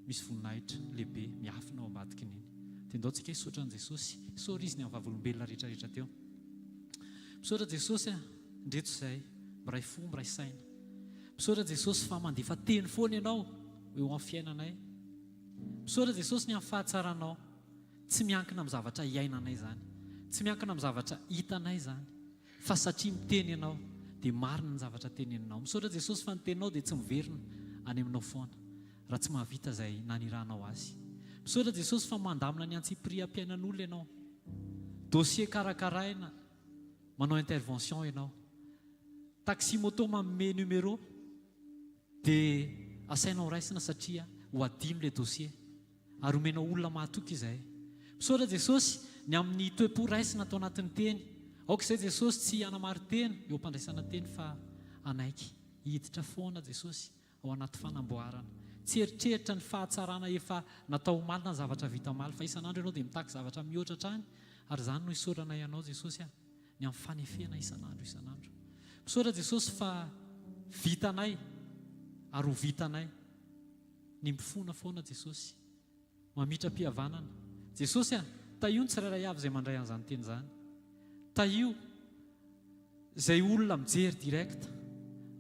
[SPEAKER 4] misy voninahitra lehibe miafina ao ambadika niny. Dia ndaontsika hisaotra an' Jesosy soriziny amin'ny vavolombelona rehetrarehetra teo. Misaotra Jesosy ndreto izay miray fo miray saina. Misaotra Jesosy fa mandefa teny foana ianao eo amin'ny fiainanay. Misaotra Jesosy ny amin'ny fahatsaranao tsy miankina amin'ny zavatra iainanay izany, tsy miankina amin'ny zavatra hitanay izany fa satria miteny ianao dia marina ny zavatra teneninao. Misaotra Jesosy fa ny teninao dia tsy miverina any aminao foana raha tsy mahavita izay naniranao azy. Misaotra Jesosy fa mandamina ny antsipiriam-piainan'olona ianao, dossier karakaraina, manao intervention ianao, taxi moto manome numéro dia asainao raisina satria ho adino le dossier ary omenao olona mahatoky izay. Misaotra Jesosy ny amin'ny toe-po raisina atao anatin'ny teny. Aoka izay Jesosy tsy hanamary teny eo ampandraisana teny fa anaiky hiditra foana Jesosy ao anaty fanamboarana. Tsy eritreritra ny fahatsarana efa natao malina ny zavatra vita maly fa isan'andro ianao dia mitaky zavatra mihoatra hatrany ary izany no hisaorana ianao Jesosy ny amin'ny fanefena isan'andro isan'andro. Misaotra Jesosy fa vitanay ary ho vitanay ny mifona foana Jesosy mamitra mpihavanana. Jesosy taio ny tsirairay avy izay mandray an'izany teny izany. Taio izay olona mijery direct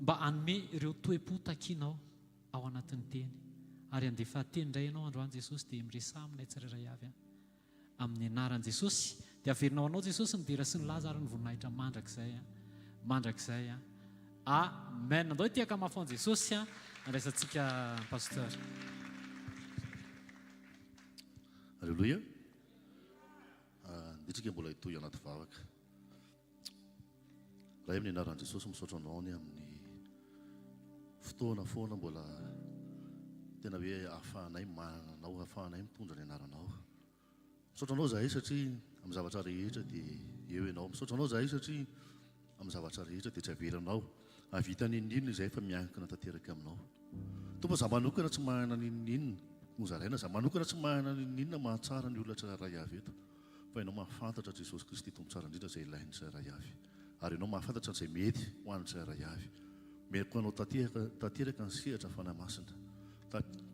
[SPEAKER 4] mba hanome ireo toe-po takianao ao anatin'ny teny ary andefa teny indray ianao androany Jesosy dia miresaha aminay tsirairay avy amin'ny anaran'i Jesosy dia averinao anao Jesosy ny dera sy ny laza ary ny voninahitra mandrakizay amen. Andao tiaka mafy an' Jesosy andraisantsika pasteur.
[SPEAKER 8] Alleluia. Nditsika mbola hitohy anaty vavaka raha amin'ny anaran'i Jesosy misaotra anao ny amin'ny fotoana foana mbola tena hoe ahafahanay mananao, ahafahanay mitondra ny anaranao. Misaotra anao zahay satria amin'ny zavatra rehetra dia eo ianao. Misaotra anao zahay satria amin'ny zavatra rehetra dia tsy avelanao. Havita n'inona izay fa miankina tanteraka aminao. tomba za manokana tsy mahana ninninna mozaraina za manokana tsy mahana ninninna mahatsara ny olona tsiraray avy eto fa ianao mahafantatra Jesosy Kristy tombo tsara indrindra izay ilainy tsiraray avy ary ianao mahafantatra izay mety ho an'ny tsiraray avy meko anao tanteraka ny sehatra fanahy masina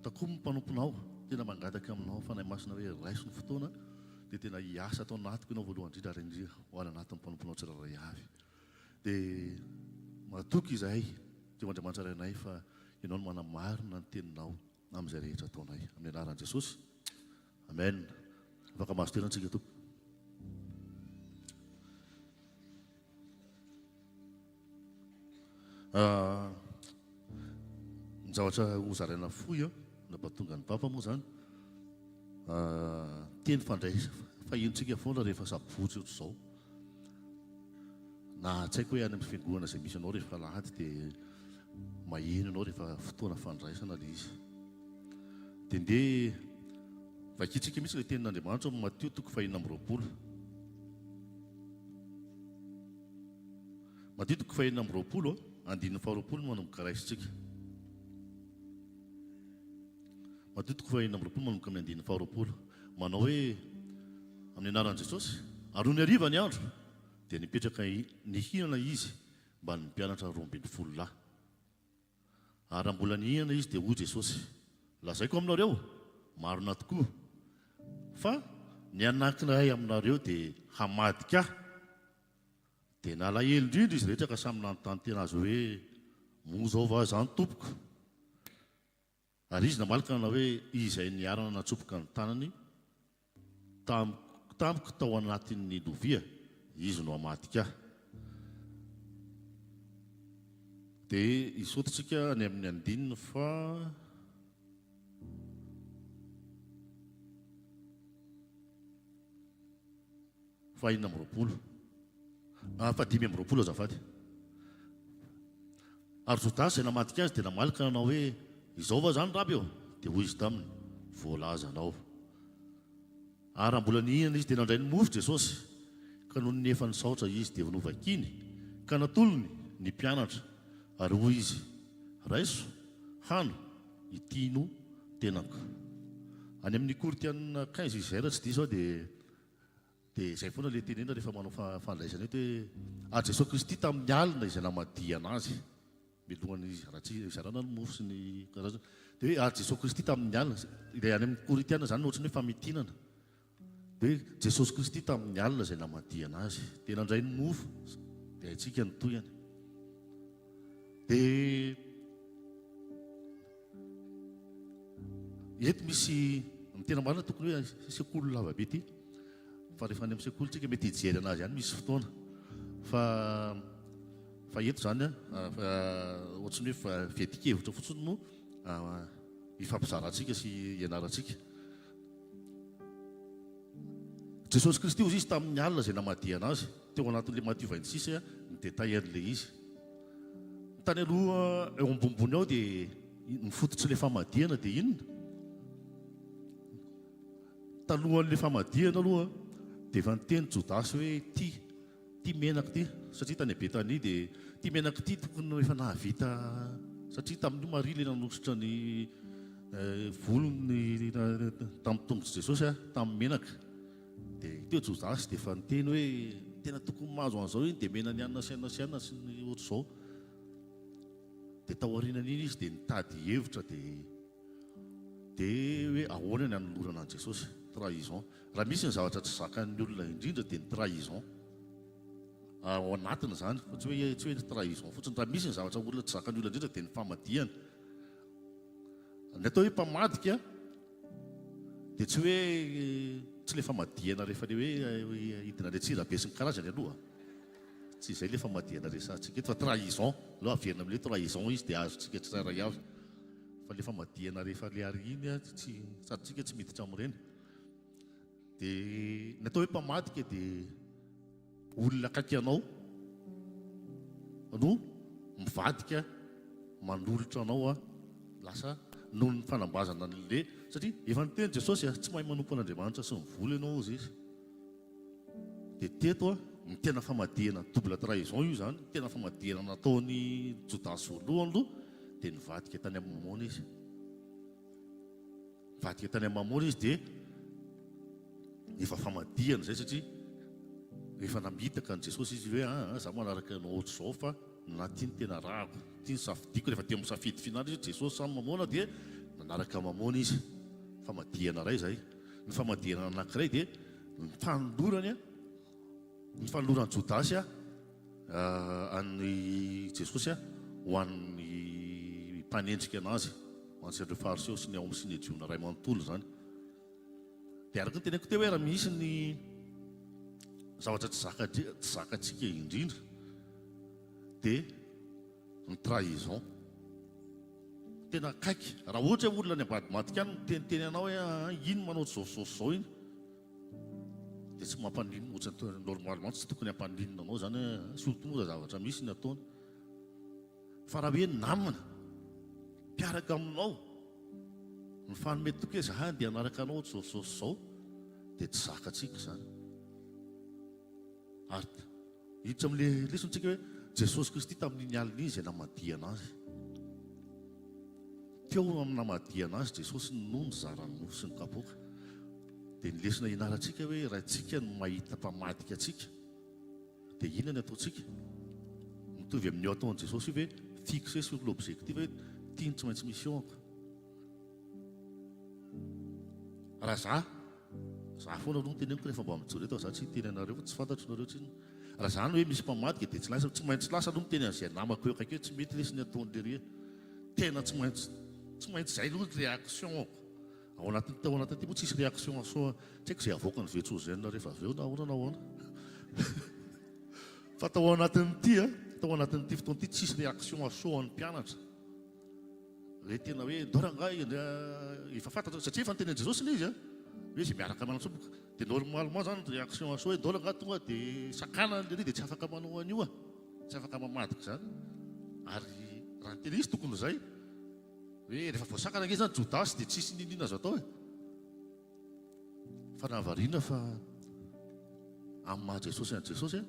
[SPEAKER 8] takomo ny mpanomponao tena mangataka aminao fanahy masina hoe raiso ny fotoana dia tena hiasa atao anatiko ianao voalohany indrindra ary indrindra ho any anatin'ny mpanomponao tsiraray avy dia matoky izahay teo Andriamanitra rainay fa ianao no manamarina ny teninao amin'izay rehetra ataonay amin'ny anaran'i Jesosy amen. Afaka mahazo tena antsika tompoko. Ny zavatra hozaraina foy na mpatonga ny papa moa zany teny fandraisa fahinontsika foana rehefa sabotsy ohatr'izao na tsy haiko hoe any amin'ny fiangonana izay misy anao rehefa lahady dia maheno ianao rehefa fotoana fandraisana ilay izy dia ndeha vakitsika misy ilay tenin'Andriamanitra amin'ny Matteo 5:20 Matteo 5:20 andininy 4 no manomboka raisitsika Matteo 5:20 manomboka amin'ny andininy 4 manao hoe amin'ny anaran'i Jesosy ary ny hariva ny andro dia nipetraka nihinana izy mba ny mpianatra 12 ary mbola nihinana izy dia hoy Jesosy lazaiko aminareo marina tokoa fa ny anankiray aminareo dia hamadika dia nalahelo indrindra izy rehetra ka samy nanontany tena azy hoe moa zao va zany tompoko ary izy namalaka na hoe izay niarana natsopoka ny tanany tamiko tao anatin'ny lovia izy no hamadika dia isotintsika ny amin'ny andininy fa 5:20 azafady ary Jodasy izay namadika azy dia namalaka nanao hoe izao va zany raby eo dia hoy izy taminy voalaza anao ary mbola nihinana izy dia nandray ny mofo Jesosy ka noho ny efa nisaotra izy dia novakiny ka natolony ny mpianatra ary hoy izy raiso hano itino tenako any amin'ny Korinthiana 15 izay raha tsy diso aho dia izay foana ilay tenena rehefa manao fandraisana eto hoe ary Jesosy Kristy tamin'ny alina izay namadiana azy milohany izy raha tsy izarana ny mofo sy ny karazana dia hoe ary Jesosy Kristy tamin'ny alina ilay any amin'ny Korinthiana zany ohatrany hoe famitinana dia hoe Jesosy Kristy tamin'ny alina izay namadiana azy dia nandray ny mofo dia haitsika ny toyany dia eto misy ny tena marina tokony hoe sekoly lavabe ty fa rehefa any amin'ny sekoly tsika mety hijery anazy ihany misy fotoana fa eto zany ohatrany hoe vedikevitra fotsiny no ifampizarantsika sy ianarantsika Jesosy Kristy ozy izy tamin'ny alina izay namadiana azy teo anatin'ilay Matteo 26 ny détail an'ilay izy tany aloha eo ambonimbony ao dia mifototsy ilay famadiana dia inona talohan'ilay famadiana aloha dia efa niteny Jodasy hoe ty menaka ty satria tany Betania dia ty menaka ty tokony efa nahavita satria tamin'io Maria ilay nanositra ny volony tamin'ny tongotra Jesosy tamin'ny menaka dia teo Jodasy dia efa niteny hoe tena tokony mahazo an'izao iny dia mena ny anona sy anona sy anona sy ny ohatr'izao dia taorianan'iny izy dia nitady hevitra dia hoe ahoana ny anolorana an'i Jesosy trahison raha misy ny zavatra tsy zakan'ny olona indrindra dia ny trahison ao anatiny zany fa tsy hoe trahison fotsiny raha misy ny zavatra olona tsy zakan'ny olona indrindra dia ny famadiana ny atao hoe mpamadika dia tsy hoe tsy le famadiana rehefa le hoe hidina le tsirabe sy ny karazany aloha tsy izay le famadiana resantsika eto fa trahison aloha averina amin'ilay trahison izy dia azotsika tsiraray avy fa le famadiana rehefa le ariny sady tsika tsy miditra amin'ireny dia ny atao hoe mpamadika dia olona akaiky anao no mivadika manolotra anao lasa noho ny fanambazana n'le satria efa niteny Jesosy tsy mahay manompo an'Andriamanitra sy mivola ianao izy dia teto ny tena famadihana double trahison io zany tena famadihana nataony Jodasy voalohany aloha dia nivadika tany amin'ny mamona izy. Nivadika tany amin'ny mamona izy dia efa famadihana zay satria efa namitaka an' Jesosy izy hoe za manaraka anao ohatr' izao fa na tia ny tena rako tia ny safidiko rehefa tia misafidy fihinana izy Jesosy samy mamona dia nanaraka mamona izy. Famadihana ray zay. Ny famadihana anankiray dia ny fanolorany Jodasy an'ny Jesosy ho an'ny mpanendrika anazy ho an'ireo fariseo sy ny aomby sy ny jiona ray manontolo zany. Dia araka ny teneko teo hoe raha misy ny zavatra tsy zakatsika indrindra dia ny trahison. Tena kaiky raha ohatra hoe olona ny ambadimadika any miteniteny anao hoe ino manao zao iny dia tsy mampaninona ohatrany normalement tsy tokony hampaninona anao zany hoe surtout moa zavatra misy ny ataony. Fa raha hoe namana mpiaraka aminao ny fanome tokoe zany dia anaraka anao zao dia tsy zakatsika zany. Ary hiditra amin'le lesontsika hoe Jesosy Kristy tamin'iny alina iny izay namadiana azy. Teo amin'ny namadiana azy Jesosy no nizarany mofo sy ny kapoaka. Dia ny lesona ianarantsika hoe raha tsika no mahita mpamadika atsika dia inona ny ataontsika? Mitovy amin'ny eo ataon'i Jesosy hoe fixé sur l'objectif hoe tiany tsy maintsy misy eo ako. Raha za foana aloha teneniko rehefa mba mijoro eto za tsy teny anareo fa tsy fantatro nareo tsiny. Raha zany hoe misy mpamadika dia tsy maintsy lasa aloha miteny an'izay namako eo akaiky hoe tsy mety lesy ny ataon'le ria. Tena tsy maintsy zay aloha réaction ako. Ao anatin'ny tao anatin'ny ty moa tsisy réaction asoa tsy haiko izay avoaka ny vetsozenina rehefa avy eo na ahoana. Fa tao anatin'ity fotoan'ity tsisy réaction asoa an'ny mpianatra. Hoe tena hoe dorangay efa fantatra satria efa nyteny Jesosy ilay izy hoe izay miaraka manatsoboka dia normalement zany réaction asoa hoe doranga tonga dia sakana le dia tsy afaka manao an'io tsy afaka mamadika zany. Ary raha ny tena izy tokony izay hoe rehefa voasakana nge zany Jodasy dia tsisy ninina azo atao fa nahavariana fa amin'ny maha Jesosy an' Jesosy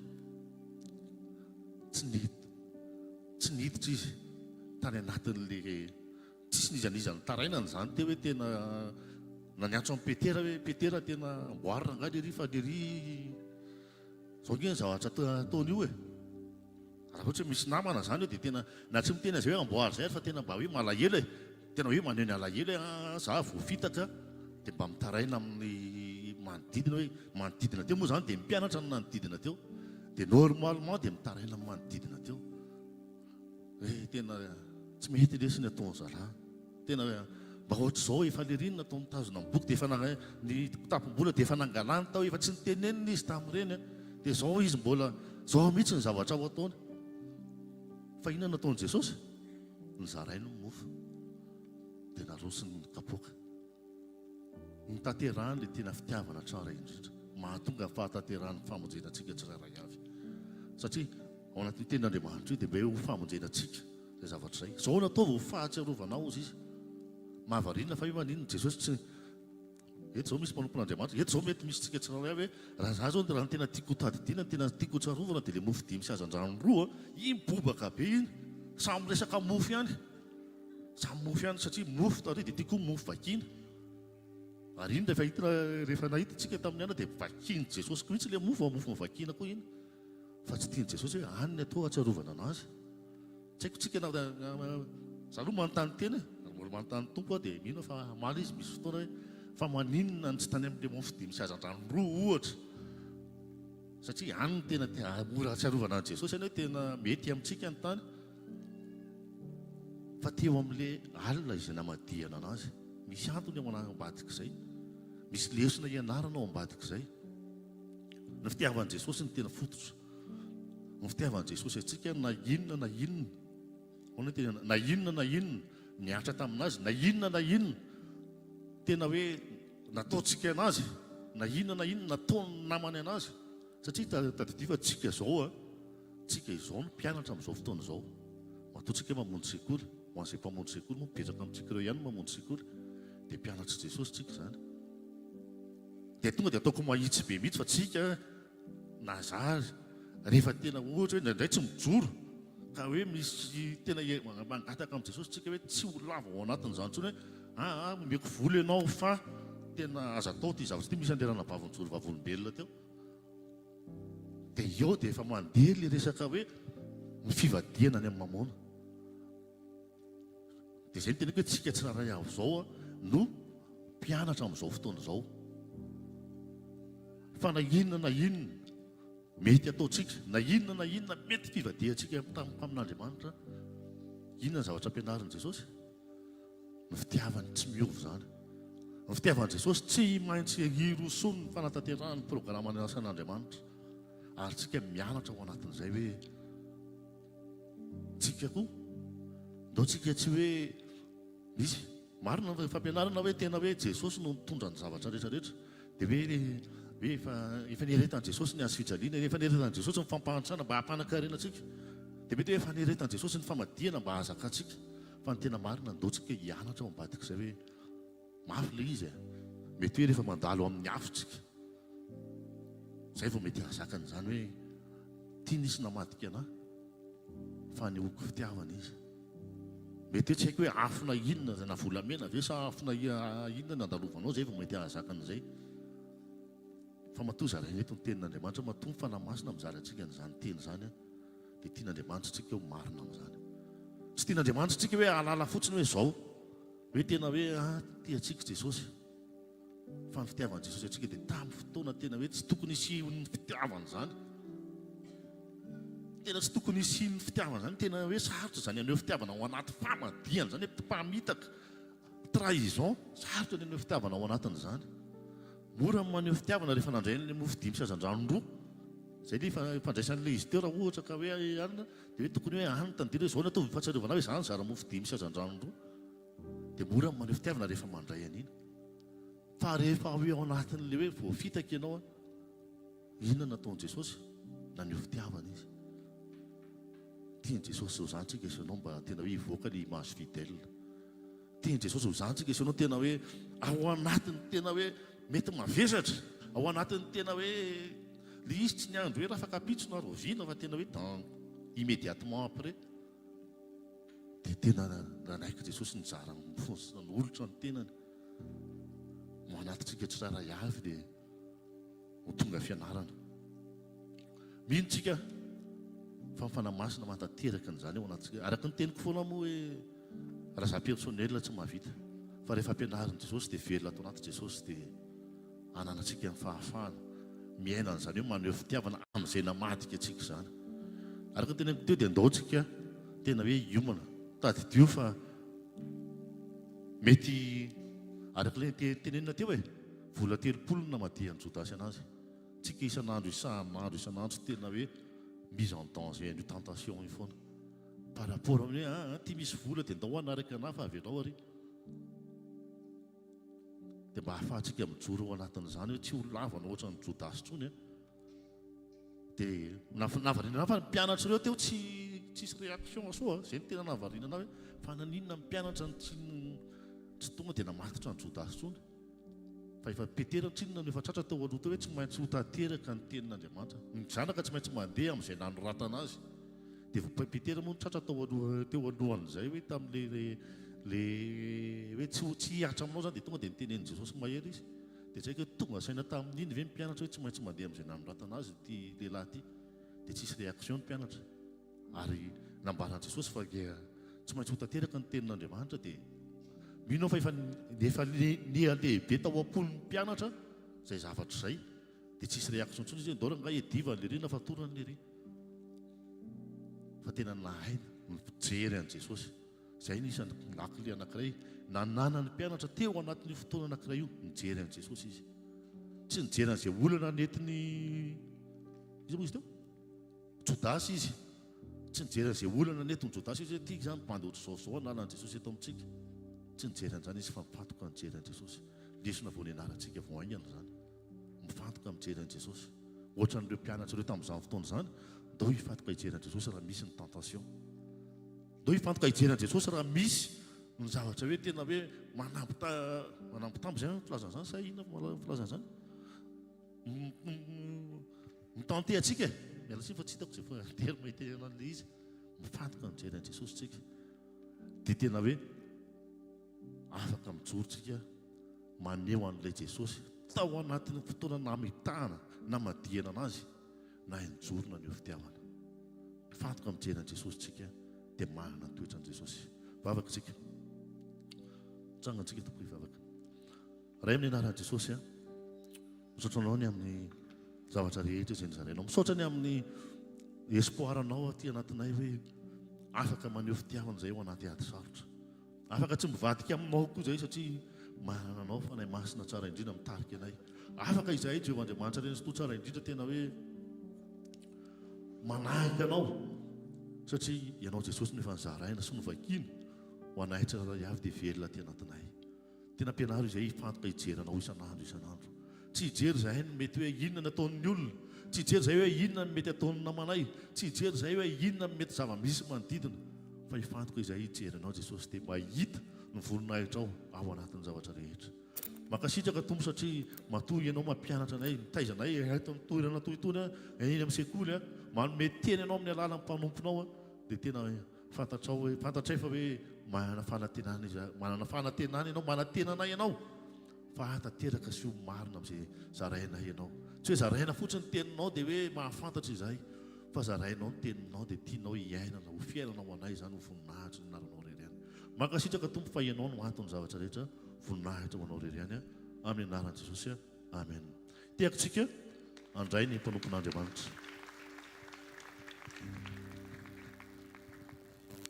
[SPEAKER 8] tsy niditra izy tany anatin'le tsisy nizanizany tarainany zany teo hoe tena naniantso amin'ny Petera hoe Petera tena amboarina nga lery fa lery zao nge ny zavatra ataony io raha ohatra hoe misy namana zany hoe dia tena na tsy miteny azy hoe amboary zay fa tena mba hoe malahelo tena hoe maneho ny alahelo hoe za voafitaka dia mba mitaraina amin'ny manodidina hoe manodidina teo moa zany dia mpianatra ny nanodidina teo dia normalement dia mitaraina amin'ny manodidina teo hoe tena tsy mety lesy ny ataony zalahy. Tena mba ohatra izao efa lerinina atao mitazona amin'ny boky dia efa ny tapom-bola dia efa nangalany tao efa tsy nitenenina izy tamin'ireny dia zao izy mbola zao mihitsy ny zavatra ao ataony. Fa inona nataon'i Jesosy? Nizarainy ny mofo dia narosiny ny kapoaka. Ny tanterahany le tena fitiavana tsara indrindra mahatonga ny fahatanterahany famonjenantsika tsirairay avy satria ao anatin'ny tenin'Andriamanitra io dia mba ho famonjenantsika zay zavatra izay. Zao natao vao fahatsiarovanao izy mahavariana fa io maninona Jesosy tsy eto zao misy mpanompon'Andriamanitra eto zao mety misy tsika tsirairay hoe raha za zao raha ny tena tiako tadidiana ny tena tiako tsarovana dia le mofo dimy sy azan-drano roa iny bobaka be iny samy resaka mofo ihany satria mofo tary dia tiako mofo vakina. Ary iny rehefa nahitatsika tamin'ny ana dia vakiny Jesosy ko mihitsy le mofo mavakina koa iny fa tsy tiany Jesosy hoe any ny atao atsarovana anazy. Tsy haiko tsika za aloha manontany teny mbola manontany tompo dia mino fa maly izy misy fotoana hoe fa maninona ny tsy tany amin'le mofo dimy sy azan-drano roa ohatra satria any ny tena mora atsiarovana an' Jesosy any hoe tena mety amintsika ny tany fa teo amin'le alina izay namadihana anazy. Misy antony ao ambadika izay, misy lesona ianarana ao ambadika izay. Ny fitiavan'i Jesosy ny tena fototra. Ny fitiavan'i Jesosy atsika na inona niatra taminazy, na inona tena hoe nataontsika anazy, na inona nataony namany anazy. Satria tadidiva tsika izao no mpianatra amin'izao fotoana izao. Matoantsika mamonjy sekoly, ho an'izay mpamonjy sekoly moa mipetraka amintsika ireo ihany mamonjy sekoly dia mpianatra Jesosy tsika zany. Dia tonga dia ataoko mahitsy be mihitsy fa tsika na zary rehefa tena ohatra hoe indray tsy mijoro ka hoe misy tena mangataka amin'i Jesosy tsika hoe tsy ho lava ao anatin'izany intsony hoe omeko vola ianao fa tena aza atao ty zavatra ty misy anderana vavonjoro vavolombelona teo dia eo dia efa mandeha le resaka hoe ny fivadiana any amin'ny mamona dia zay ny tena hoe tsika tsiraray avy izao no mpianatra amin'izao fotoana izao fa na inona mety ataotsika na inona mety fivadiantsika amin'Andriamanitra inona ny zavatra ampianarin'i Jesosy ny fitiavany tsy miova zany ny fitiavan'i Jesosy tsy maintsy hirosony ny fanatanterahany programany asan'Andriamanitra ary tsika mianatra ao anatin'izay hoe tsika koa ndao tsika tsy hoe misy marina fampianarana hoe tena hoe Jesosy no mitondra ny zavatra rehetrarehetra dia hoe efa nieretan'i Jesosy ny azo fijaliana efa nieretan'i Jesosy ny fampahantrana mba hampanan-karena atsika dia mety hoe efa nieretan'i Jesosy ny famadihana mba hazaka atsika fa ny tena marina ndao tsika hianatra ao ambadik'izay hoe mafy le izy mety hoe rehefa mandalo amin'ny afotsika zay vao mety hazakany izany hoe tia nisy namadika anahy fa ny oko fitiavana izy mety hoe tsy haiko hoe afona inona na volamena ve sa afona inona nandalovanao zay vao mety hahazakan'izay fa matoa zara eto ny tenin'Andriamanitra matoa ny fanamasina mizara antsika n'izany teny zany dia tian'Andriamanitra tsika ho marina amin'izany tsy tian'Andriamanitra tsika hoe alala fotsiny hoe zao hoe tena hoe tiantsika Jesosy fa ny fitiavan'i Jesosy atsika dia tamin'ny fotoana tena hoe tsy tokony isihiny fitiavana izany tena tsy tokony isihiny fitiavana izany tena hoe sarotra zany aneo fitiavana ao anaty famadihana zany hoe mpamitaka trahison sarotra ny aneo fitiavana ao anatin'izany mora maneho fitiavana rehefa nandray ny mofo dimy sy azan-drano roa zay le fandraisan'ilay izy teo raha ohatra ka hoe anina dia hoe tokony hoe any tandira hoe zao ny atao fahatsiarovana hoe zany zara mofo dimy sy azan-drano roa dia mora maneho fitiavana rehefa mandray an'iny fa rehefa hoe ao anatin'le hoe voafitaka ianao inona nataon'i Jesosy naneho fitiavana izy tian'i Jesosy ho zantsika isanao mba tena hoe hivoaka ny image fidèle tian'i Jesosy ho zantsika isanao tena hoe ao anatiny tena hoe mety mavesatra ao anatin'ny tena hoe le izy tsy ny andro hoe raha fakapitsona ary oviana fa tena hoe dans immédiatement après dia tena nanaika Jesosy nizara nyolotra ny tenany mo anatintsika tsiraray avy dia ho tonga fianarana mihitsika fa mifanamasina mantanteraka n'izany ao anatintsika araka ny teniko foana moa hoe raha za personnel tsy mahavita fa rehefa ampianarin'i Jesosy dia velona atao anaty Jesosy dia ananatsika ny fahafahana miaina n'izany hoe maneho fitiavana amin'izay namadika atsika izany araka ny teneniko teo dia andaontsika tena hoe hiomana tadidio fa mety araka le tenenina teo hoe vola 3 namadihan'i Jodasy anazy tsika isan'andro tena hoe mise en danger ny tentation io foana par rapport amin'ny hoe ty misy vola dia ndao anaraka anahy fa avy anao ary dia mba hahafahantsika mijoro ao anatin'izany hoe tsy ho lavana ohatra ny Jodasy tsony dia nahavariana fa mpianatra ireo teo tsisy réaction soa zay ny tena nahavariana na hoe fa naninona mpianatra tsy tonga dia namatotra ny Jodasy tsony fa efa Petera tsinona no efa tratra tao aloha teo hoe tsy maintsy ho tanteraka ny tenin'Andriamanitra ny zanaka tsy maintsy mandeha amin'izay nanoratana azy dia Petera moa tratra teo alohan'izay hoe tamin'le hoe tsy hiatra aminao zany dia tonga dia nitenen'i Jesosy mahery izy dia tsy haiko hoe tonga saina tamin'iny ve mpianatra hoe tsy maintsy mandeha amin'izay nanoratana azy ty lehilahy ty dia tsisy réaction ny mpianatra ary nambaran'i Jesosy fa tsy maintsy ho tanteraka ny tenin'Andriamanitra dia mino fa efa nialehibe tao am-polony mpianatra zay zavatra izay dia tsisy réaction ntsony izy ndao nga edivany le rina fa torany le rina fa tena nahaina mijery an'i Jesosy zay ny isan'ny lakile anankiray nanana ny mpianatra teo anatin'ny fotoana anankiray io nijery an'i Jesosy izy tsy nijery an'izay olana netiny izy moa izy teo Jodasy izy tsy nijery an'izay olana netiny Jodasy izy hoe tiaka zany mpandy ohatr' zao analan'i Jesosy eto amintsika tsy nijery an'izany izy fa mifantoka nijery an'i Jesosy lesona vao nianarantsika vao aingana zany mifantoka mijery an'i Jesosy ohatra n'ireo mpianatra ireo tamin'izany fotoana izany ndao hifantoka hijery an'i Jesosy raha misy ny tentation ndao hifantoka hijery an'i Jesosy raha misy ny zavatra hoe tena hoe manambitamby zay filazan'izany sa ina filazan'izany mitante atsika miala tsiny fa tsy hitako zay fa terme itenan'le izy mifantoka mijery an'i Jesosy tsika dia tena hoe afaka mijoro tsika maneho an'ilay Jesosy tao anatin'ny fotoana namitahana na madihana anazy na injorona ny fitiavana. Mifantoka mijery an'i Jesosy tsika dia manana ny toetra an'i Jesosy. Vavaka tsika tsangantsika tokoa ivavaka ray amin'ny anaran'i Jesosy a misaotranao ny amin'ny zavatra rehetra izay nizarainao, misaotra ny amin'ny espoiranao aty anatinay hoe afaka maneho fitiavana izay ao anaty ady sarotra, afaka tsy mivadika aminao koa izay satria manana anao fa nay masina tsara indrindra mitarika anay, afaka izay Jehovah Andriamanitra reny sotoa tsara indrindra tena hoe manahaka anao satria ianao Jesosy no efa nizaraina sy novakiana ho anay tsara avy dia velona aty anatinay. Tena ampianaro izay hifantoka hijeranao isanandro. Tsy hijery zahay no mety hoe inona no ataon'ny olona, tsy hijery zay hoe inona no mety ataon'ny namanay, tsy hijery zay hoe inona no mety zava-misy manodidina, fa hifantoka izay hijeranao Jesosy dia mahita ny voninahitra ao anatin'ny zavatra rehetra. Makasitraka Tompo satria matoa ianao mampianatra anay, mitaizanay eto amin'ny toerana toy-tony eny amin'ny sekoly manome teny ianao amin'ny alalan'ny mpanomponao dia tena fantatrao hoe fantatray fa hoe manana fanantenana ianao, manantenanay ianao fa hatateraka sy ho marina amin'izay zarainay ianao. Tsy hoe zaraina fotsiny ny teninao dia hoe mahafantatra izahay, fa zarainao ny teninao dia tianao hiainana ho fiainana ho anay izany ho voninahitra ny anaranao reriany. Makasitraka Tompo fa ianao no antony zavatra rehetra voninahitra ho anao reriany amin'ny anaran'i Jesosy. Amen. Tiako tsika andray ny mpanompon'Andriamanitra.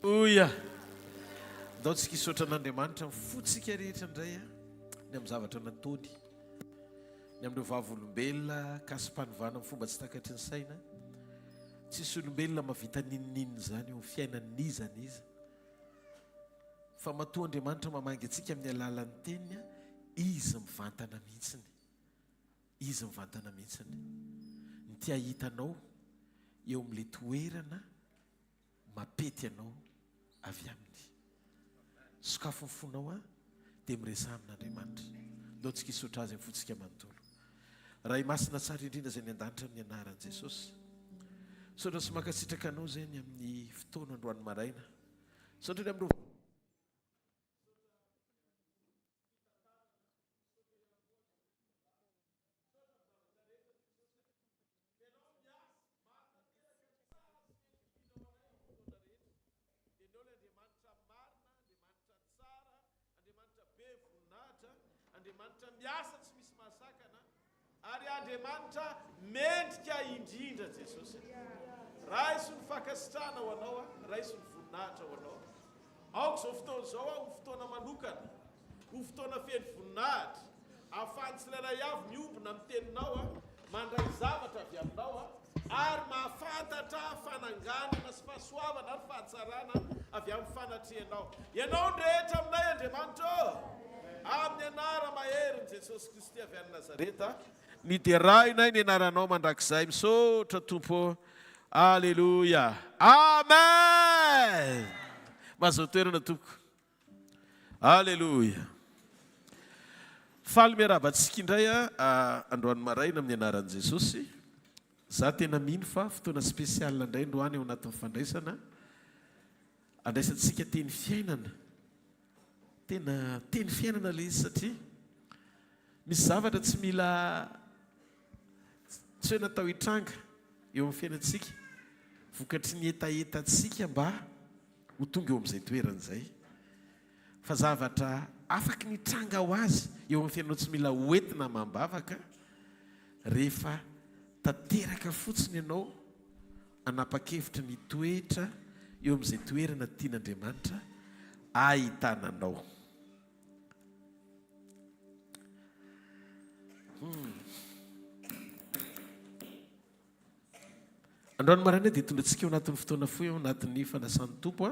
[SPEAKER 9] Oya ndao tsika hisaotra an'Andriamanitra mifotsika rehetra indray ny amin'ny zavatra nataony ny amin'ireo vavolombelona kasy-panovana amin'ny fomba tsy takatry ny saina. Tsisy olombelona mavita nininina zany eo fiainan'ny iza n'iza, fa matoa Andriamanitra mamangy antsika amin'ny alalan'ny teniny izy mivantana mihitsiny, izy mivantana mihitsiny ny tia hitanao eo amin'ilay toerana mapety anao avy aminy. Sokafo ny fonao dia miresa amin'Andriamanitra. Ndao tsika hisaotra azy mifotsika manontolo. Raha masina tsara indrindra izay ny an-danitra amin'ny anaran'i Jesosy. Saotra sy mankasitraka anao zany amin'ny fotoana androany maraina. Saotra ny amin'ireo
[SPEAKER 10] Andriamanitra miasa tsy misy mahasakana ary Andriamanitra mendrika indrindra Jesosy. Raha iso ny fankasitrahana ho anao, raha iso ny voninahitra ho anao. Aoko izao fotoana izao ho fotoana manokana, ho fotoana feno voninahitra, ahafahan'ny tsirairay avy miombona amin'ny teninao mandray zavatra avy aminao ary mahafantatra fananganana sy fahasoavana ary fahatsarana avy amin'ny fanatrianao. Ianao ny rehetra aminay Andriamanitra amin'ny anara maherin'i Jesosy Kristy avy any Nazareta, niterahina ny anaranao mandrakizay. Misaotra Tompo. Alleluia. Amen. Mahazo toerana toko. Alleluia. Faly miarabantsika indray androany maraina amin'ny anaran'i Jesosy. Za tena mino fa fotoana spesiala indray androany ao anatin'ny fandraisana. Andraisantsika teny fiainana. Tena teny fiainana ilay izy satria misy zavatra tsy mila tsy hoe natao hitranga eo amin'ny fiainantsika, vokatry ny etaetatsika mba ho tonga eo amin'izay toerana izay, fa zavatra afaka nitranga ho azy eo amin'ny fiainanao tsy mila hoentina mambavaka rehefa tanteraka fotsiny ianao anapa-kevitra ny toetra eo amin'izay toerana tian'Andriamanitra ahitananao. Androany maraina dia tondratsika eo anatin'ny fotoana fohy ao anatin'ny fanasan'ny Tompo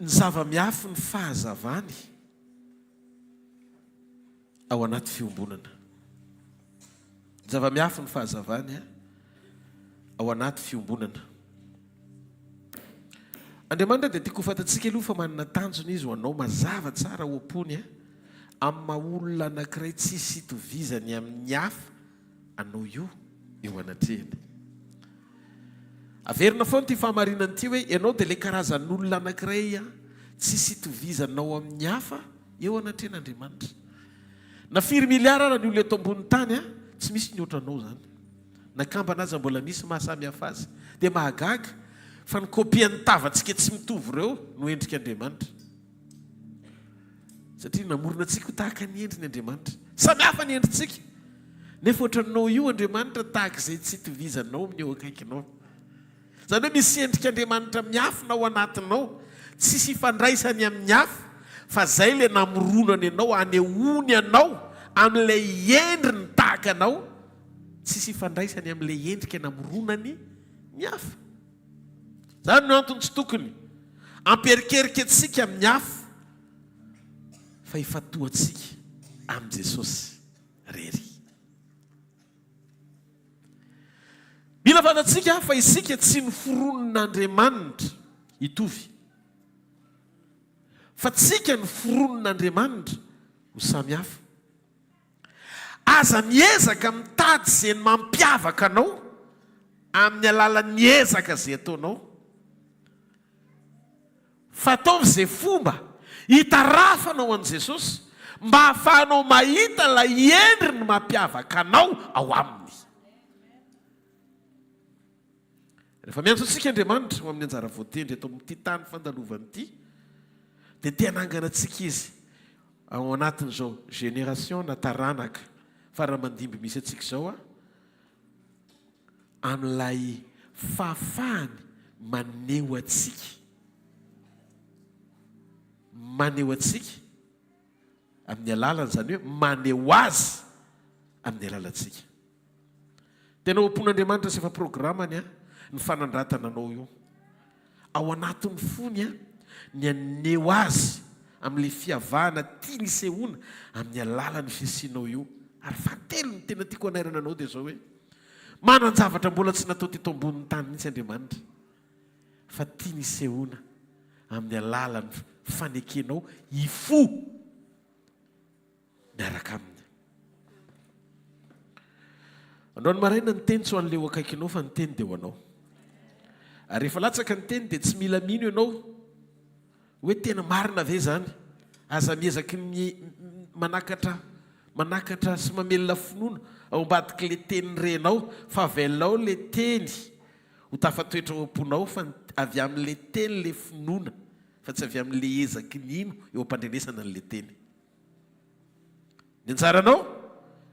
[SPEAKER 10] ny zava-miafy ny fahazavany ao anaty fiombonana. Zava-miafy ny fahazavany ao anaty fiombonana. Andriamanitra dia tiako ho fantatsika aloha fa manana tanjona izy ho anao mazava tsara ho ampony amin'ny maha-olona anankiray tsisy hitovizany amin'ny hafa anao io eo anatrehany.
[SPEAKER 9] averina foana ty fahamarinany ty hoe ianao dia le karazan'olona anankiray tsisy itovizanao amin'ny hafa eo anatren'Andriamanitra. Na firy miliara ara ny olona eto ambony tany tsy misy ny ohatranao zany. Nakambana azy mbola misy mahasamy hafa azy. Dia mahagaga fa ny kopian'ny tavantsika tsy mitovy ireo no endrika Andriamanitra. Satria namorona antsika ho tahaka ny endriny Andriamanitra. Samy hafa ny endritsika. Nefa ohatranao io Andriamanitra tahaka izay tsy itovizanao amin'ny eo akaikinao. Zany hoe misy endrika Andriamanitra miafina ao anatinao, tsisy ifandraisany amin'ny hafa, fa zay le namoronany ianao, anehoany ianao amin'ilay endriny tahaka anao, tsisy ifandraisany amin'ilay endrika namoronany ny hafa. Zany no antony tsy tokony amperikerika antsika amin'ny hafa, fa ifatoantsika amin'i Jesosy rery. Mila fantatsika fa isika tsy noforonon'Andriamanitra hitovy, fa tsika noforonon'Andriamanitra ho samy hafa. Aza miezaka mitady izay mampiavaka anao amin'ny alalan'ny ezaka izay ataonao, fa ataovy izay fomba hitarafanao an'i Jesosy mba hahafahanao mahita ilay endriny mampiavaka anao ao aminy. Rehefa miantso antsika Andriamanitra ho amin'ny anjara voatendry eto amin'ity tany fandalovany ity, dia te-hanangana antsika izy ao anatin'izao génération na taranaka faramandimby misy antsika izao amin'ilay fahafahany maneho antsika, maneho antsika amin'ny alalany, zany hoe maneho azy amin'ny alalantsika. Tena ompon'Andriamanitra sy efa programany ny fanandratana anao io ao anatin'ny fony ny aneho azy amin'ilay fiavahana tiany sehoana amin'ny alalan'ny fiasinao io. Ary fahatelo ny tena tiako anairana anao dia zao hoe manan-javatra mbola tsy natao teto ambonin'ny tany mihitsy Andriamanitra, fa tiany sehoana amin'ny alalan'ny fanekenao ifo miaraka aminy. Androany maraina ny teny tsy ho an'ilay ho akaikinao, fa ny teny dia ho anao. Ary rehefa latsaka ny teny dia tsy mila mino ianao hoe tena marina ve zany. Aza miezaky manakatra sy mamelona finoana ao ambadiky le teny renao, fa avelinao le teny ho tafatoetra ao am-ponao, fa avy amin'le teny le finoana, fa tsy avy amin'le ezaky ny ino eo am-pandrenesana n'le teny. Ny anjaranao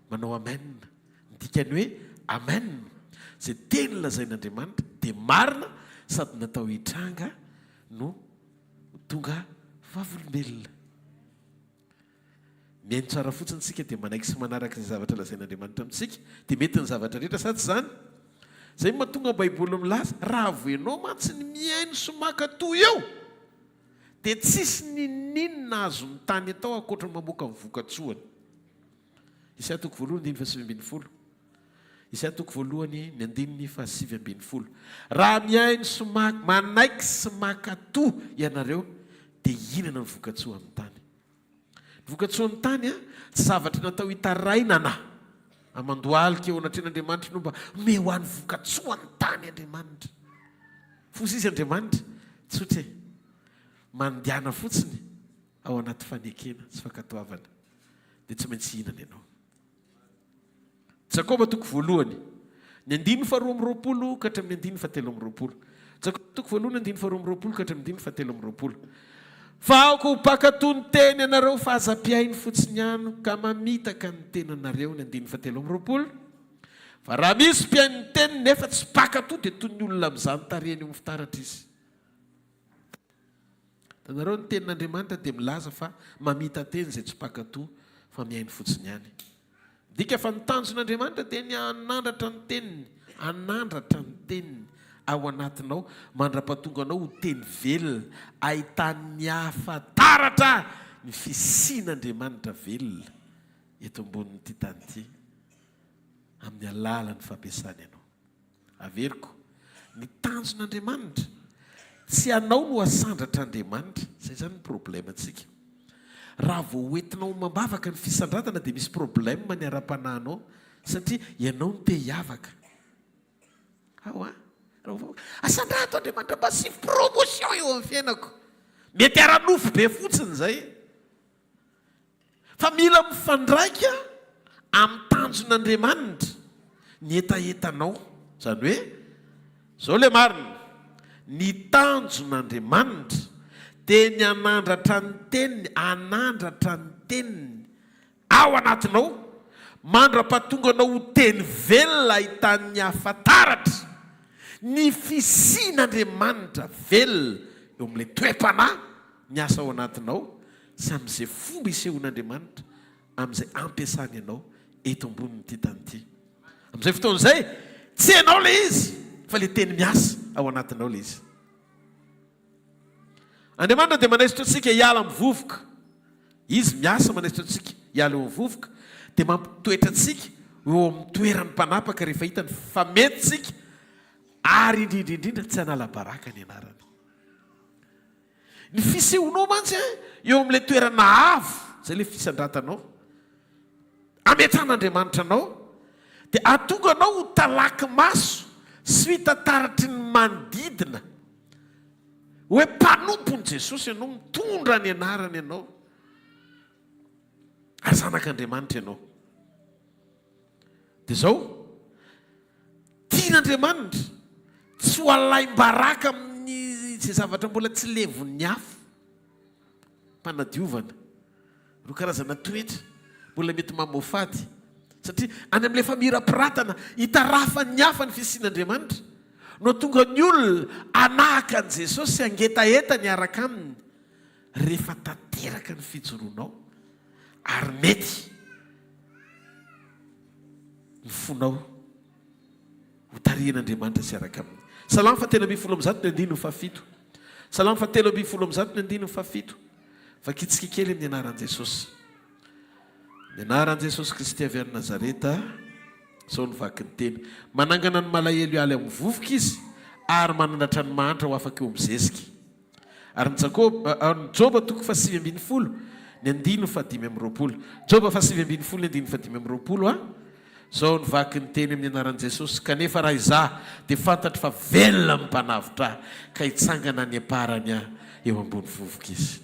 [SPEAKER 9] manao amen, ny dikany hoe amen. Zay teny lazain'Andriamanitra dia marina sady natao hitranga no tonga vavolombelona. Miaino tsara fotsiny tsika dia manaiky sy manaraka izay zavatra lazain'Andriamanitra amintsika, dia mety ny zavatra rehetra sa tsy zany. Zay mahatonga Baiboly milaza raha voenao mantsy ny miaino sy maka-toa eo dia tsisy ninina azo ny tany atao ankoatra mamoaka ny vokatsoany. Isaia toko voalohany 7:20. Isaia toko voalohany 7:20. Raha miaino sy manaiky sy maka-toa ianareo dia inana ny vokatsoa amin'ny tany. Ny vokatsoa amin'ny tany tsy zavatra natao hitarainana amandohalika eo anatren'Andriamanitra no mba meo an'ny vokatsoa ny tany Andriamanitra. Fosy izy Andriamanitra tsotra mandiana fotsiny ao anaty fanekena sy fankatoavana, dia tsy maintsy hinana ianao. Jakoba toko voalohany 9:2 ka hatramin'ny 9:7. Jakoba toko voalohany 9:2 ka hatramin'ny 9:7. Fa aoko mpakatoa ny teny ianareo fa aza mpiainy fotsiny ihany ka mamitaka ny teny anareo. Ny 9:7. Fa raha misy mpiainy ny teny nefa tsy mpakatoa dia toy ny olona amin'izany tarehany eo fitaratra izy. Tanareo ny tenin'Andriamanitra dia milaza fa mamita teny izay tsy mpakatoa fa miainy fotsiny ihany. Dika fa ny tanjon'Andriamanitra dia ny anandratra ny teniny, anandratra ny teniny ao anatinao, mandra-pahatonga anao ho teny velona, ahitany hafantaratra ny fisian'Andriamanitra velona eto ambonin'ity tany ity amin'ny alalan'ny fampiasany ianao. Averiko, ny tanjon'Andriamanitra tsy anao no asandratra Andriamanitra, izay zany ny problemantsika. Raha vao hoentinao mambavaka ny fisandratana dia misy problema ny ara-panahinao, satria ianao no te hiavaka. Ao asandrato Andriamanitra mba sy promotion eo amin'ny fiainako. Mety ara-nofo be fotsiny zay. Fa mila mifandraika amin'ny tanjon'Andriamanitra ny etaetanao. Zany hoe, zao le marina, ny tanjon'Andriamanitra teny anandratra ny teniny, anandratra ny teniny ao anatinao, mandra-pahatonga anao ho teny velona ahitany hafantaratra ny fisian'Andriamanitra velona eo amin'ilay toe-panahy ny asa ao anatinao sy amin'izay fomba isehon'Andriamanitra amin'izay ampiasany ianao eto ambonin'ity tany ity. Amin'izay fotoan'izay tsy ianao le izy fa le teny miasa ao anatinao le izy. Andriamanitra dia manaisitra antsika hiala amin'ny vovoka. Izy miasa manaisitra antsika hiala eo amin'ny vovoka dia mampitoetra antsika eo amin'ny toeran'ny mpanapaka rehefa hitany fa mety tsika ary indrindrindrindra tsy hanala baraka ny anarany. Ny fisehonao mantsy eo amin'ilay toerana avo izay le fisandratanao ametrahan'Andriamanitra anao dia atonga anao ho talaky maso sy hitantaratry ny manodidina hoe mpanompon'i Jesosy ianao, mitondra ny anarany ianao ary zanak'Andriamanitra ianao. Dia izao tian'Andriamanitra tsy ho alaim-baraka amin'ny izay zavatra mbola tsy levon'ny afo. Mpanadiovana, ro karazana toetra mbola mety mamofady satria any amin'ilay famirapiratana hitarafan'ny hafa ny fisian'Andriamanitra no tonga ny olona anahaka an' Jesosy sy angetaeta ny araka aminy rehefa tanteraka ny fijoroanao ary mety ny fonao ho tarihan'Andriamanitra sy araka aminy. Salamo fahatelo amby folo amby zato ny andino ny fahafito. Salamo fahatelo amby folo amby zato ny andino ny fahafito. Vakitsika kely amin'ny anaran'i Jesosy. Ny anaran'i Jesosy Kristy avy any Nazareta, izao ny vaky ny teny. Manangana ny malahelo hiala amin'ny vovoka izy ary manandratra ny mantra ho afaka eo amin'ny zezika. Ary ny Joba toko fa 8:20 ny andino fa 5:20. Joba fa 8:20 ny andino fa 5:20 Zao ny vaky ny teny amin'ny anaran'i Jesosy. Kanefa raha izaho dia fantatra fa velona ny mpanavitra ka hitsangana ny aparany eo ambony vovoka izy.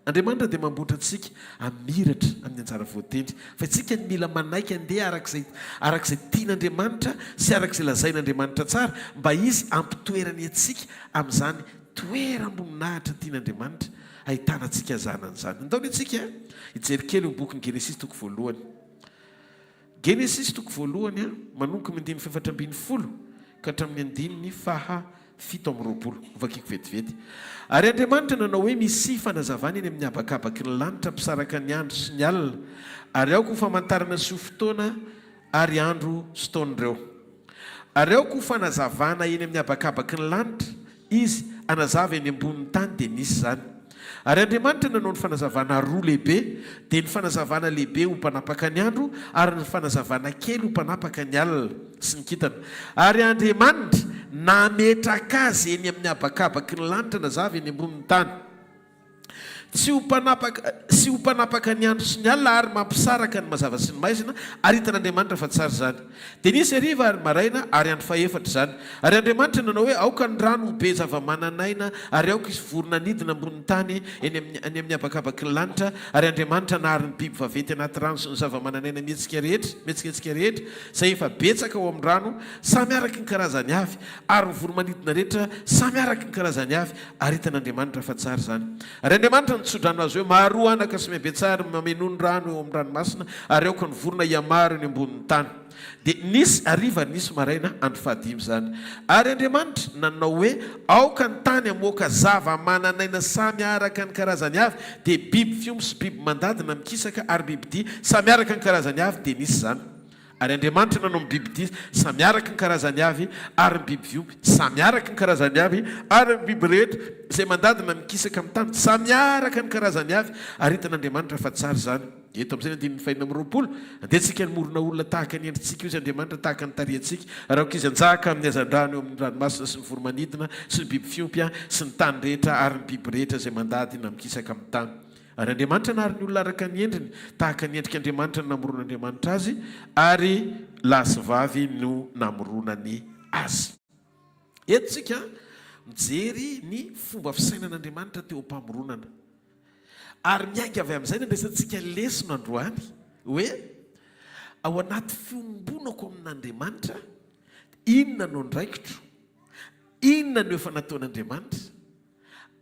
[SPEAKER 9] Andriamanitra dia mamboatra antsika amiratra amin'ny anjara voatendry fa itsika ny mila manaiky andeha arak'izay tian'Andriamanitra sy arak'izay lazain'Andriamanitra tsara mba izy ampitoerany antsika amin'izany toeram-boninahitra tian'Andriamanitra ahitana antsika zanan'izany. Ndaony antsika hijery kely eo boky ny Genesis toko voalohany. Genesis toko voalohany manomboka amin'ny andiny 7:20 ka hatramin'ny andiny 7:20 vakiko vetivety. Ary Andriamanitra nanao hoe misy fanazavana eny amin'ny habakabaky ny lanitra mpisaraka ny andro sy ny alina ary aoko ho famantarana sy ho fotoana ary andro sy taon'ireo. Ary aoko ho fanazavana eny amin'ny habakabaky ny lanitra izy anazava eny ambonin'ny tany dia nisy zany. Ary Andriamanitra nanao ny fanazavana roa lehibe, dia ny fanazavana lehibe ho mpanapaka ny andro ary ny fanazavana kely ho mpanapaka ny alina sy ny kintana. Ary Andriamanitra nametraka azy eny amin'ny habakabaky ny lanitra nazava eny ambonin'ny tany. Tsy ho mpanapaka ny andro sy ny alina ary mampisaraka ny mazava sy ny maizina ary hitan'Andriamanitra fa tsara zany. Dia nisy hariva ary maraina ary andro faefatra zany. Ary Andriamanitra nanao hoe aoka ny rano ho be zava-mananaina ary aoka izy vorona nidina ambonin'ny tany eny amin'ny habakabaky ny lanitra. Ary Andriamanitra nahary ny biby vaventy anaty rano sy ny zava-mananaina mihetsika rehetra izay efa betsaka ao amin'ny rano samy araka ny karazany avy ary ny voromanidina rehetra samy araka ny karazany avy ary hitan'Andriamanitra fa tsara zany. Ary Andriamanitra tsodrano azy hoe maro anaka sy mebe tsara mamenono rano eo amin'ny ranomasina ary aoka ny vorona iamaro eny ambonin'ny tany. Dia nisy hariva nisy maraina andro 5 zany. Ary Andriamanitra nanao hoe aoka ny tany amoaka zava-mananaina samy araka ny karazany avy dia biby fiomy sy biby mandadina mikisaka ary bibidia samy araka ny karazany avy dia nisy zany. Ary Andriamanitra nanao ny bibidia samy araka ny karazany avy ary ny biby fiompy samy araka ny karazany avy ary ny biby rehetra izay mandadina mikisaka amin'ny tany samy araka ny karazany avy ary hitan'Andriamanitra fa tsara zany. Eto amin'izay andininy 4:20 andehantsika nimorona olona tahaka ny endritsika io izy Andriamanitra tahaka ny tariantsika ary aoka izy anjaka amin'ny hazan-drano eo amin'ny ranomasina sy ny voromanidina sy ny biby fiompy sy ny tany rehetra ary ny biby rehetra izay mandadina mikisaka amin'ny tany. Ary Andriamanitra nahary ny olona araka ny endriny tahaka ny endrika Andriamanitra no namoron'Andriamanitra azy ary lahy sy vavy no namoronany azy. Etsika mijery ny fomba fisainan'Andriamanitra teo ampamoronana. Ary miainga avy amin'izay ny andraisantsika lesona androany hoe ao anaty fiombonako amin'Andriamanitra, inona no ndraikitro, inona no efa nataon'Andriamanitra,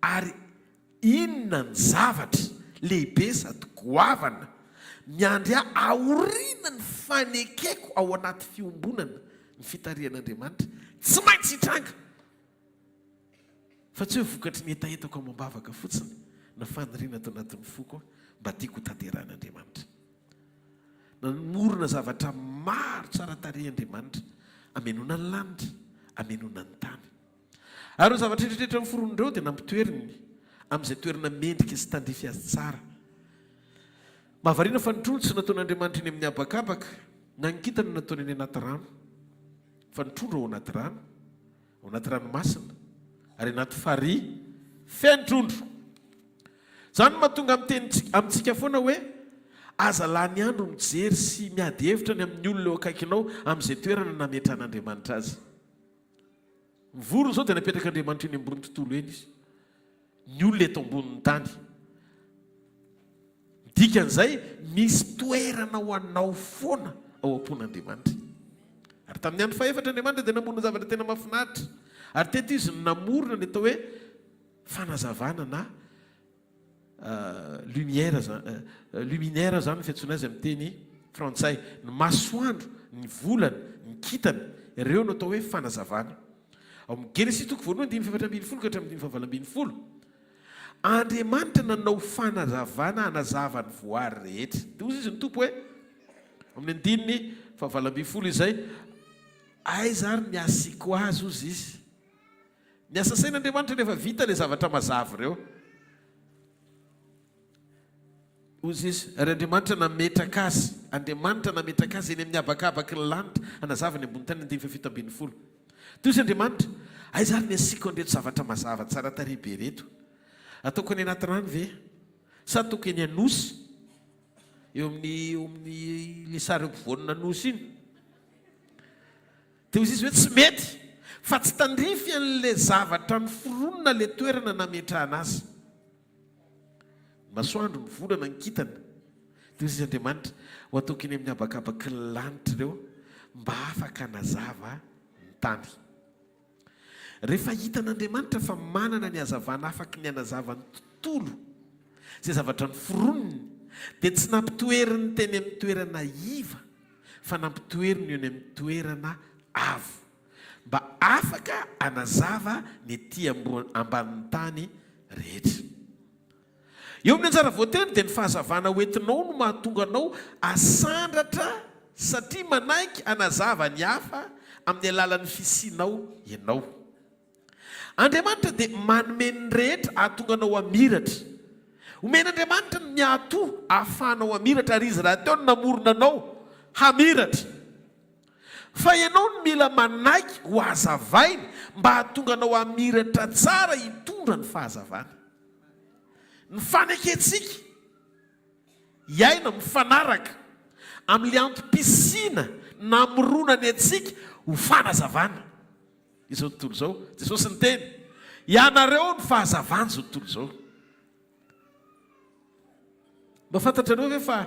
[SPEAKER 9] ary inona ny zavatra lehibe sady goavana miandry aoriana ny fanekeko ao anaty fiombonana ny fitarihan'Andriamanitra, tsy maintsy hitranga fa tsy hoe vokatry ny etaetako amam-bavaka fotsiny na faniriana ato anatin'ny foko mba tiako tanteran'Andriamanitra. Namorona zavatra maro tsara tarehan'Andriamanitra amenona ny lanitra, amenona ny tany. Ary zavatra rehetrarehetra amin'ny foronindreo dia nampitoeriny amin'izay toerana mendrika sy tandrify azy tsara. Mahavariana fa ny trondro tsy nataon'Andriamanitra eny amin'ny habakabaka, na ny kintana nataony eny anaty rano, fa ny trondro ao anaty ranomasina, ary anaty farihy feno trondro. Izany mahatonga amintsika foana hoe aza lany andro mijery sy miady hevitra ny amin'ny olona eo akaikinao amin'izay toerana nametran'Andriamanitra azy. Ny vorona izao dia napetraka Andriamanitra eny ambony tontolo eny izy, ny olona eto ambonin'ny tany. Dikan'izay misy toerana ho anao foana ao am-pon'Andriamanitra. Ary tamin'ny andro faefatra Andriamanitra dia namorona zavatra tena mahafinaritra. Ary teto izy namorona ny atao hoe fanazavana na luminaire zany fiantsoana azy amin'ny teny frantsay. Ny masoandro, ny volana, ny kintana, ireo no atao hoe fanazavana. Ao amin'ny Genesis toko voalohany 4:20 ka hatramin'ny 7:20. Andriamanitra nanao fanazavana hanazava ny voary rehetra. Dia ozy izy ny tompo hoe amin'ny 7:20 izay, aiza ary ny asiko azy ozy izy. Miasa sain'Andriamanitra rehefa vita ilay zavatra mazava ireo. Ozy izy, ary Andriamanitra nametraka azy, Andriamanitra nametraka azy eny amin'ny habakabaky ny lanitra hanazava ny ambony tany 7:20. Toy izy Andriamanitra, aiza ary ny asiko an'ireto zavatra mazava tsara tarehy be reto. Ataoko any anaty rano ve? Sa ataoko eny anosy? Eo amin'ny le sary ampovoanina nosy iny. Dia ozy izy hoe tsy mety, fa tsy tandrify an'le zavatra ny foronina le toerana nametrahana azy. Masoandro, ny volana, ny kintana. Dia ozy izy Andriamanitra, ho ataoko eny amin'ny habakabaky ny lanitra ireo mba afaka hanazava ny tany. Rehefa hitan'Andriamanitra fa manana ny hazavana afaka ny hanazava ny tontolo, izay zavatra ny foroniny, dia tsy nampitoeriny teny amin'ny toerana iva, fa nampitoeriny eny amin'ny toerana avo, mba afaka hanazava ny ety ambanin'ny tany rehetra. Eo amin'ny anjara voatery dia ny fahazavana hoentinao no mahatonga anao asandratra satria manaiky hanazava ny hafa amin'ny alalan'ny fisianao ianao. Andriamanitra dia manome ny rehetra ahatonga anao hamiratra. Omen'Andriamanitra ny miato ahafahanao hamiratra, ary izy raha teo no namorona anao hamiratra. Fa ianao no mila manaiky ho hazavaina mba hahatonga anao hamiratra tsara hitondra ny fahazavana. Ny faneketsika iaina mifanaraka amin'le antom-pisina namorona ny antsika ho fanazavana. Izao tontolo izao, Jesosy ny teny, ianareo ny fahazavana izao tontolo izao. Mba fantatrareo ve fa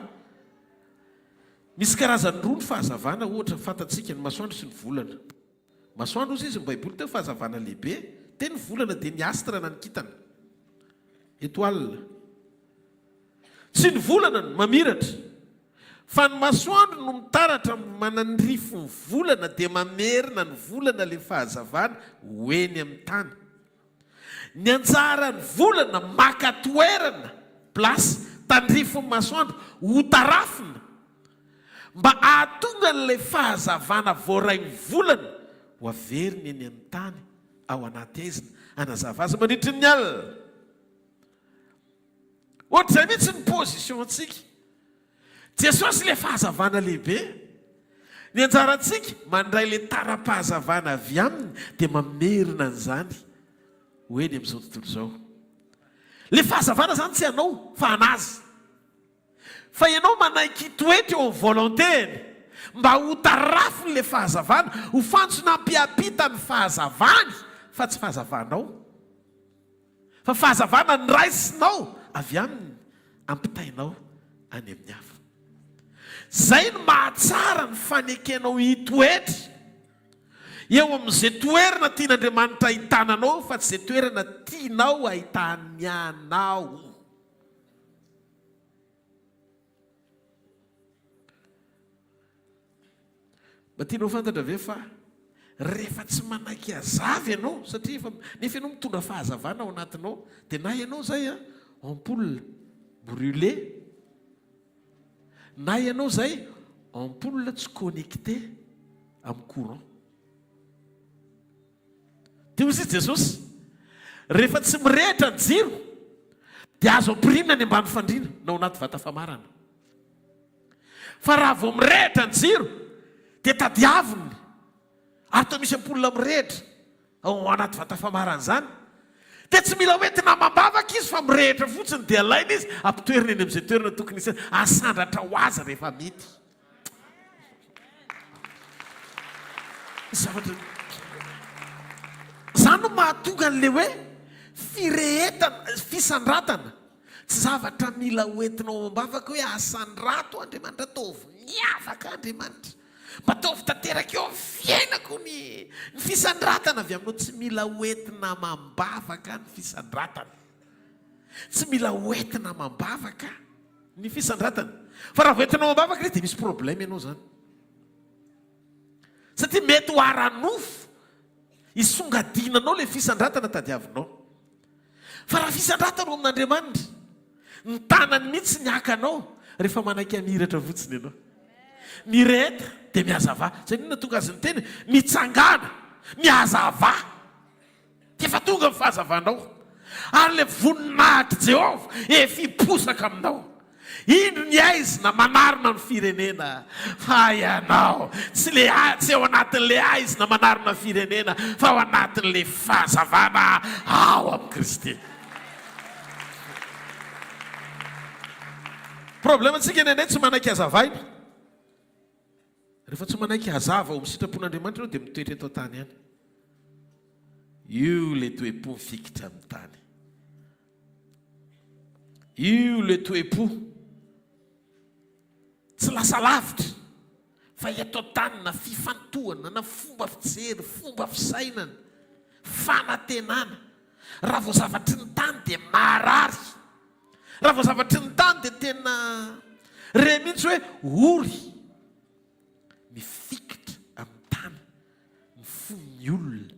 [SPEAKER 9] misy karazany roa ny fahazavana, ohatra fantatsika ny masoandro sy ny volana. Masoandro ozy izy ny Baiboly teo fahazavana lehibe, teny volana dia ny astra na ny kintana, étoile. Tsy ny volana ny mamiratra, fa ny masoandro no mitaratra manandrifo ny volana dia mamerina ny volana le fahazavana hoeny amin'ny tany. Ny anjara ny volana maka toerana plasy tandrifo ny masoandro ho tarafina mba ahatonga n'ilay fahazavana voarainy volana ho averiny eny amin'ny tany ao anaty aizina hanazava azy mandritry ny alina. Ohatr'izay mihitsy ny position antsika. Jesosy ilay fahazavana lehibe, ny anjarantsika mandray ilay tara-pahazavana avy aminy dia mamerina an'izany hoeny amin'izao tontolo izao. Ilay fahazavana zany tsy ianao fa anazy, fa ianao manaiky toetra eo amin'ny volontény mba ho tarafiny le fahazavana ho fantsona ampiapita ny fahazavany fa tsy fahazavanao fa fahazavana ny raisinao avy aminy ampitainao any amin'ny hafa. Zay no mahatsara ny fanekenao hitoetry eo amin'izay toerana tian'Andriamanitra ahitananao fa tsy izay toerana tianao ahitany anao. Mba tianao fantatra ve fa rehefa tsy manaiky azavy ianao satria nefa ianao mitondra fahazavana ao anatinao dia na ianao zay ampoule brûlé na ianao zay ampoule tsy connecté amin'ny courant. Teo izy Jesosy rehefa tsy mirehitra ny jiro dia azo ampirimina ny ambany fandriana na ao anaty vata famarana. Fa raha vao mirehitra ny jiro dia tadiaviny ary toa misy ampoule mirehitra ao anaty vata famarana zany dia tsy mila hoentina mambavaka izy fa mirehitra fotsiny dia alaina izy ampitoerina eny amin'izay toerana tokony isy asandratra ho azy rehefa mety. Zavatra zany no mahatonga an'le hoe firehetana fisandratana tsy zavatra mila hoentinao mambavaka hoe asandrato Andriamanitra ataovy miavaka Andriamanitra mba ataovy tanteraka eo fiainako ny fisandratana avy aminao. Tsy mila hoentina mambavaka ny fisandratana, tsy mila hoentina mambavaka ny fisandratana. Fa raha hoentinao mambavaka re dia misy problème ianao zany satria mety ho aranofo isongadinanao le fisandratana tadiavinao. Fa raha fisandratana amin'Andriamanitra ny tanany mihitsy ny hakanao rehefa manaiky aniratra fotsiny ianao. Mirehitra dia miazava zay nina tonga azy ny teny mitsangana miazava dia efa tonga ny fahazavanao ary le voninahitry Jehova efa hiposaka aminao. Indro ny aizina manarina ny firenena fa ianao tsy eo anatin'le aizina manarina ny firenena fa ao anatin'le fahazavana ao amin'ny Kristy. Problème antsika nenay tsy manaiky hazavaina. Rehefa tsy manaiky hazava ao amin'ny sitrapon'Andriamanitra ianao dia mitoetra eto tany any. Io le toe-po mifikitra amin'ny tany. Io le toe-po tsy lasa lavitra fa eto tany na fifantohana na fomba fijery, fomba fisainana, fanantenana. Raha vao zavatry ny tany dia marary. Raha vao zavatry ny tany dia tena re mihitsy hoe ory mifikitra amin'ny tany ny fon'ny olona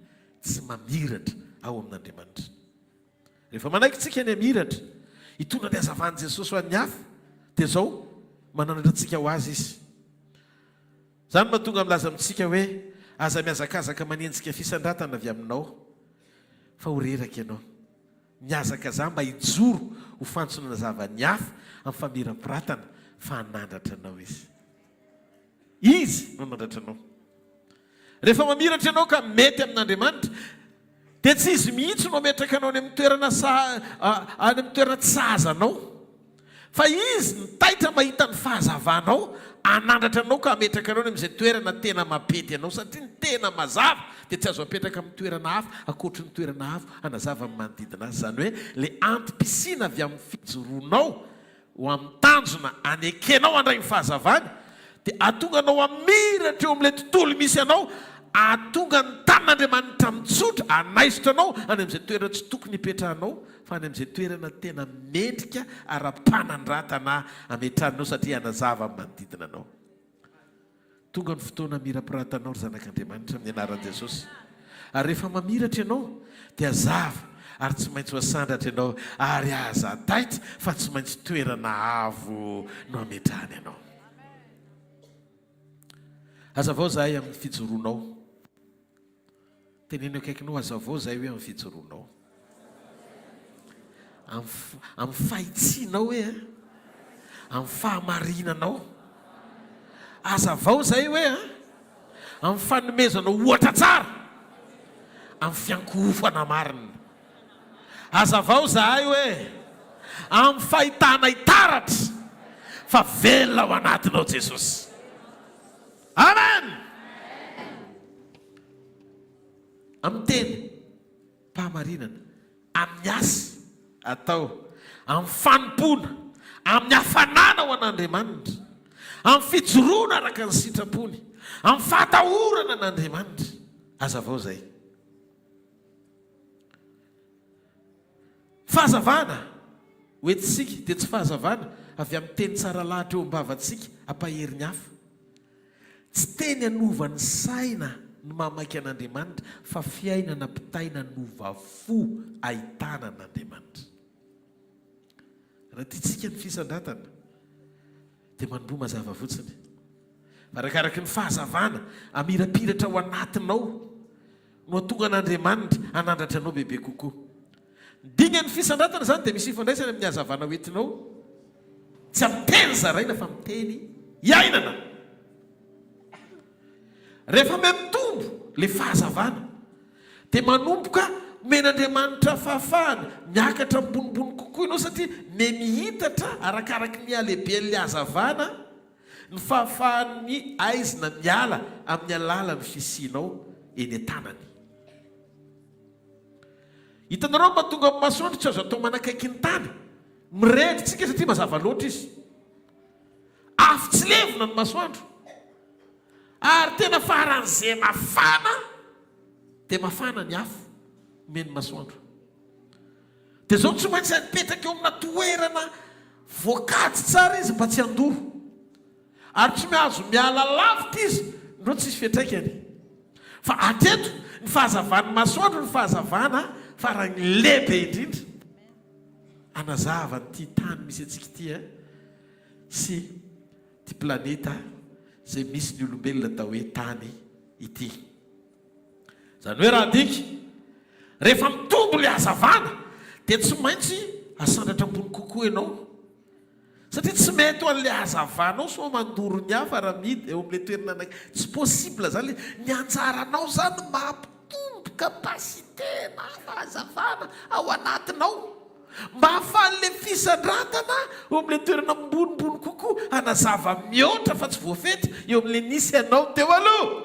[SPEAKER 9] tsy mamiratra ao amin'Andriamanitra. Rehefa manaiky tsika ny amiratra hitondra ny hazavan'i Jesosy ho an'ny hafa dia zao mananatra antsika ho azy izy. Zany mahatonga milaza amintsika hoe aza miazakazaka manenjika fisandratana avy aminao fa ho reraka ianao. Miazaka za mba hijoro ho fantsona zavany hafa amin'ny famiram-piratana fa hanandratra anao izy. Izy manandratra anao. Rehefa mamiratra ianao ka mety amin'Andriamanitra dia tsy izy mihitsy no ametraka anao any amin'ny toerana any amin'ny toerana tsy sahazanao fa izy nitaitra mahita ny fahazavanao anandratra anao ka ametraka anao amin'izay toerana tena mapety anao satria ny tena mazava dia tsy azo apetraka amin'ny toerana hafa akoatry ny toerana hafa anazava amin'ny manodidina azy. Zany hoe le antom-pisina avy amin'ny fijoroanao ho amin'ny tanjona anekenao handray ny fahazavana dia atonga anao amiratra eo amin'ilay tontolo misy anao, atonga ny tanan'Andriamanitra mitsotra anaisitra anao any amin'izay toerana tsy tokony hipetrahanao fa any amin'izay toerana tena mendrika ara-panandratana ametranao satria anazava amin'ny manodidina anao. Tonga ny fotoana mira-piratanao ry zanak'Andriamanitra amin'ny anaran'i Jesosy. Ary rehefa mamiratra ianao dia zava ary tsy maintsy ho asandatra ianao ary aza taitra fa tsy maintsy toerana avo no ametrahany ianao. Azavao zahay amin'ny fijoroanao. Tenenao akaikinao azavao zahay hoe amin'ny fijoroanao. Amin'ny fahitsianao hoe amin'ny fahamarinanao. Azavao zahay hoe amin'ny fanomezanao ohatra tsara amin'ny fiankohofana marina. Azavao zahay hoe amin'ny fahitana hitaratra fa velona ao anatinao Jesosy. amen. Amin'ny teny mpahamarinana, amin'ny asa atao, amin'ny fanompona, amin'ny hafanana ho an'Andriamanitra, amin'ny fijoroana araka ny sitrapony, amin'ny fahatahorana an'Andriamanitra. Aza vao zay. Fahazavana hoentsika dia tsy fahazavana avy amin'ny teny tsara lahatra eo am-bavantsika ampahery ny hafa. Tsy teny anovany saina no mamaky an'Andriamanitra, fa fiainana mpitaina nova fo ahitana an'Andriamanitra. Raha tiantsika ny fisandratana dia manomboa mazava fotsiny. Arakaraka ny fahazavana amirapiratra ao anatinao no atonga an'Andriamanitra anandratra anao bebe kokoa. Dinga ny fisandratana zany dia misy ifandraisana amin'ny hazavana hoentinao, tsy amin'ny teny zaraina fa amin'ny teny iainana. Rehefa mitombo le fahazavana dia manomboka men'Andriamanitra fahafahana miakatra ambonimbony kokoa ianao, satria mihitatra arakaraky ny alehibe le hazavana ny fahafahany aizina miala amin'ny alalan'ny fisianao eny an-tanany. Hitanareo mahatonga amin'ny masoandro tsy azo atao manakaiky ny tany, miredritsika satria mazava loatra izy. Afo tsy levona ny masoandro, ary tena faran'izay mafana dia mafana ny afo meny masoandro. Dia zao tsy maintsy mipetraka eo amina toerana voakajy tsara izy mba tsy handoro, ary tsy miazo miala lavitra izy ndro tsisy fiantraikany. Fa atreto ny fahazavany masoandro, ny fahazavana farany lehibe indrindra anazava ty tany misy antsika ity sy ty planeta zay misy ny olombelona atao hoe tany ity. Zany hoe raha diky rehefa mitombo le hazavana dia tsy maintsy asandratra ambony kokoa ianao, satria tsy mety ho an'le hazavanao so mandoro ny hafa raha midy eo amin'le toerana anay. Tsy possible zany, ny anjaranao zany mampitombo kapasité na fahazavana ao anatinao mba hahafahan'le fisandratana eo amin'le toerana ambonimbony kokoa anazava mihoatra fa tsy voafety eo amin'le nisy ianao teo aloha.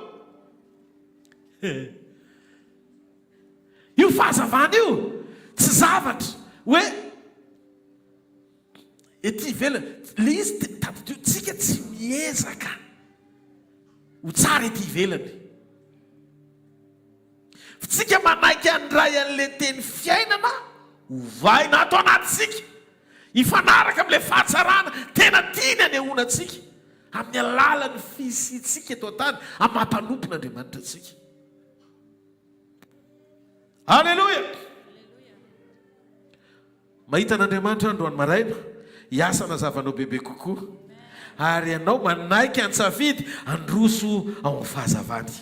[SPEAKER 9] Io fahazavana io tsy zavatra hoe ety ivelany, le izy taditio tsika tsy miezaka ho tsara ety ivelany, fitsika manaiky andray an'le teny fiainana hovaina ato anatsika hifanaraka amin'le fahatsarana tena tiany anehoanantsika amin'ny alalan'ny fisitsika eto an-tany amin'ny mampanompon'Andriamanitra antsika. Alleluia. Mahita an'Andriamanitra androany maraina hiasa nazavanao bebe kokoa, ary ianao manaiky antsafidy androso ao amin'ny fahazavany.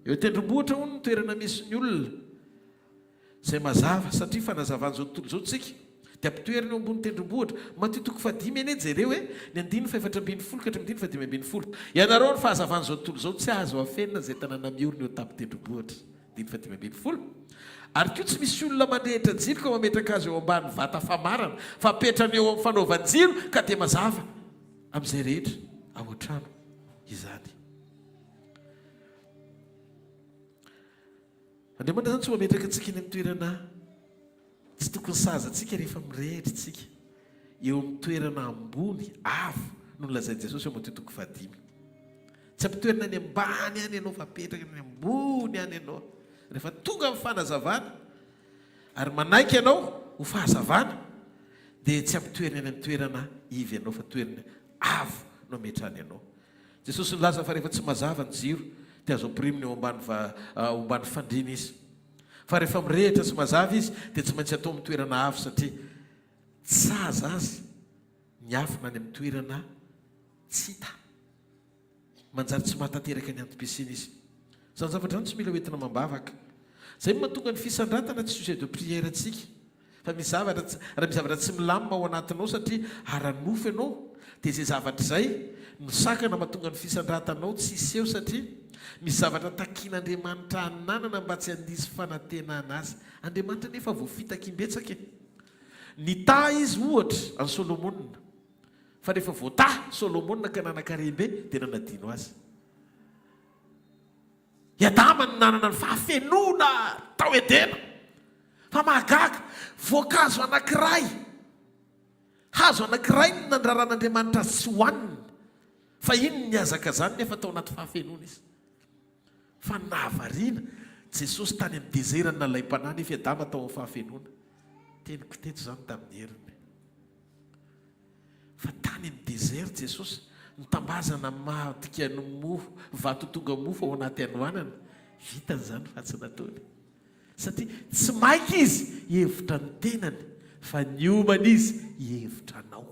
[SPEAKER 9] Eo tendrombohitra hono ny toerana misy ny olona izay mazava, satria fanazavany zao tontolo zao tsika dia ampitoerana eo ambony tendrombohitra. Matio 5 eny jereo hoe ny 470 ka 520. Ianareo ny fahazavany zao tontolo zao tsy azo afenina zay tanàna miorina eo tamin'ny tendrombohitra 520. Ary koa tsy misy olona mandrehitra jiro ka mametraka azy eo ambany vata famarana, fa petrany eo amin'ny fanaovan-jiro ka dia mazava amin'izay rehetra ao an-trano izany. Andriamanitra zany tsy mametraka antsika eny amin'ny toerana tsy tokony saza antsika rehefa mirehitra tsika eo amin'ny toerana ambony avo no nolazain'i Jesosy eo Mateo 5. Tsy ampitoerana any ambany any ianao fa apetraka any ambony any ianao. Rehefa tonga amin'ny fanazavana ary manaiky ianao ho fahazavana dia tsy ampitoerana any amin'ny toerana ivy ianao fa toerana avo no ametrany ianao. Jesosy nilaza fa rehefa tsy mazava ny jiro dia azo ampirimina eo ambany fandriana izy, fa rehefa mirehitra tsy mazava izy dia tsy maintsy atao amin'ny toerana avo, satria tsaza azy ny afona any amin'ny toerana tsy hita, manjary tsy mahatateraka ny antom-piasiana izy. Zany zavatra zany tsy mila hoentina mambavaka. Zay mahatonga ny fisandratana tsy sujet de prière antsika, fa misy zavatra raha misy zavatra tsy milamina ao anatinao satria haranofo ianao dia izay zavatra izay misakana mahatonga ny fisandratanao tsy iseho, satria misy zavatra takian'Andriamanitra hananana mba tsy handisy fanantenana azy. Andriamanitra nefa voafitaky imbetsaka. Nita izy ohatra any Solomonina fa rehefa voata Solomona ka nanan-karembe dia nanadino azy. I Adama no nanana ny fahafenoana tao edena fa mahagaga voankazo anankiray, hazo anankiray no nandraran'Andriamanitra sy hohaniny fa iny ny azaka zany nefa tao anaty fahafenoana izy. Fa nahavariana Jesosy tany amin'ny dezera nalay mpanana nefa Adama tao amin'ny fahafenoana. Teniko teto zany tamin'ny heriny. Fa tany amin'ny dezera Jesosy nitambazana madika ny mofo, vato tonga mofo ao anaty anoanana. Vitany zany fa tsy nataony. Satria tsy maika izy hevitra ny tenany fa ny omana izy hevitra anao.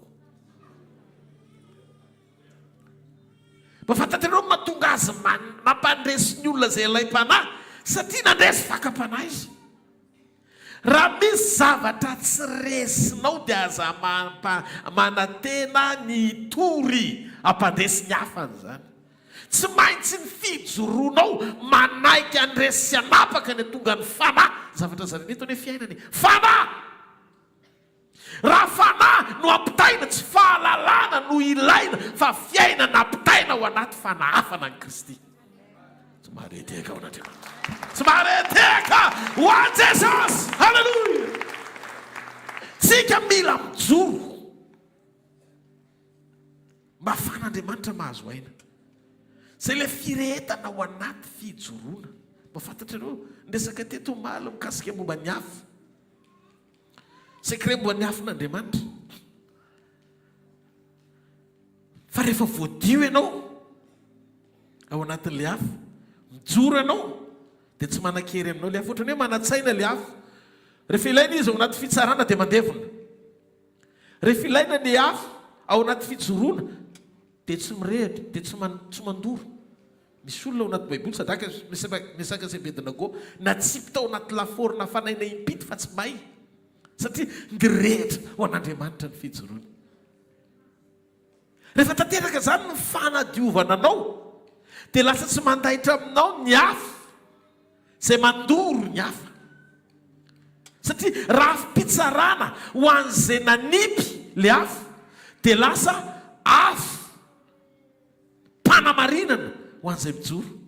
[SPEAKER 9] Mba fantatrareo mahatonga azy mampandresy ny olona izay ilay mpanahy satria nandresy fakam-panahy izy. Raha misy zavatra tsy resinao dia aza manantena ny tory ampandresy ny hafany zany. Tsy maintsy ny fijoroanao manaiky andresy sy anapaka ny tonga ny fanahy. Zavatra zarenito ny fiainany fanahy. Raha fanahy no ampitaina tsy fahalalana no ilaina fa fiainana ampitaina ho anaty fanahafana ny Kristy. Tsy mahareteka ao an'Andriamanitra. Tsy mahareteka ho an Jesosy. Halleluja. Tsika mila mijoro mba ahafahan'Andriamanitra mahazo aina. Zay le firetana ao anaty fijoroana. Mba fantatrareo ndresaka teto omaly mikasika momba ny afo. Sekre momba ny afon'Andriamanitra. Fa rehefa voadio ianao ao anatin'le afo, mijoro ianao dia tsy manan-kery aminao le afo. Ohatrany hoe manan-tsaina le afo. Rehefa ilaina izy ao anaty fitsarana dia mandevona. Rehefa ilaina le afo ao anaty fijoroana dia tsy mirehitra, dia tsy mandoro. Misy olona ao anaty baiboly sadaka misaka Abednego natsipy tao anaty laforina fanaina impity fa tsy may. Satria ndirehitra ho an'Andriamanitra ny fijoroana. Rehefa tanteraka zany ny fanadiovana anao dia lasa tsy mandahitra aminao ny afo izay mandoro ny hafa. Satria raha afim-pitsarana ho an'izay nanipy le afo dia lasa afo panamarinana ho an'izay mijoro.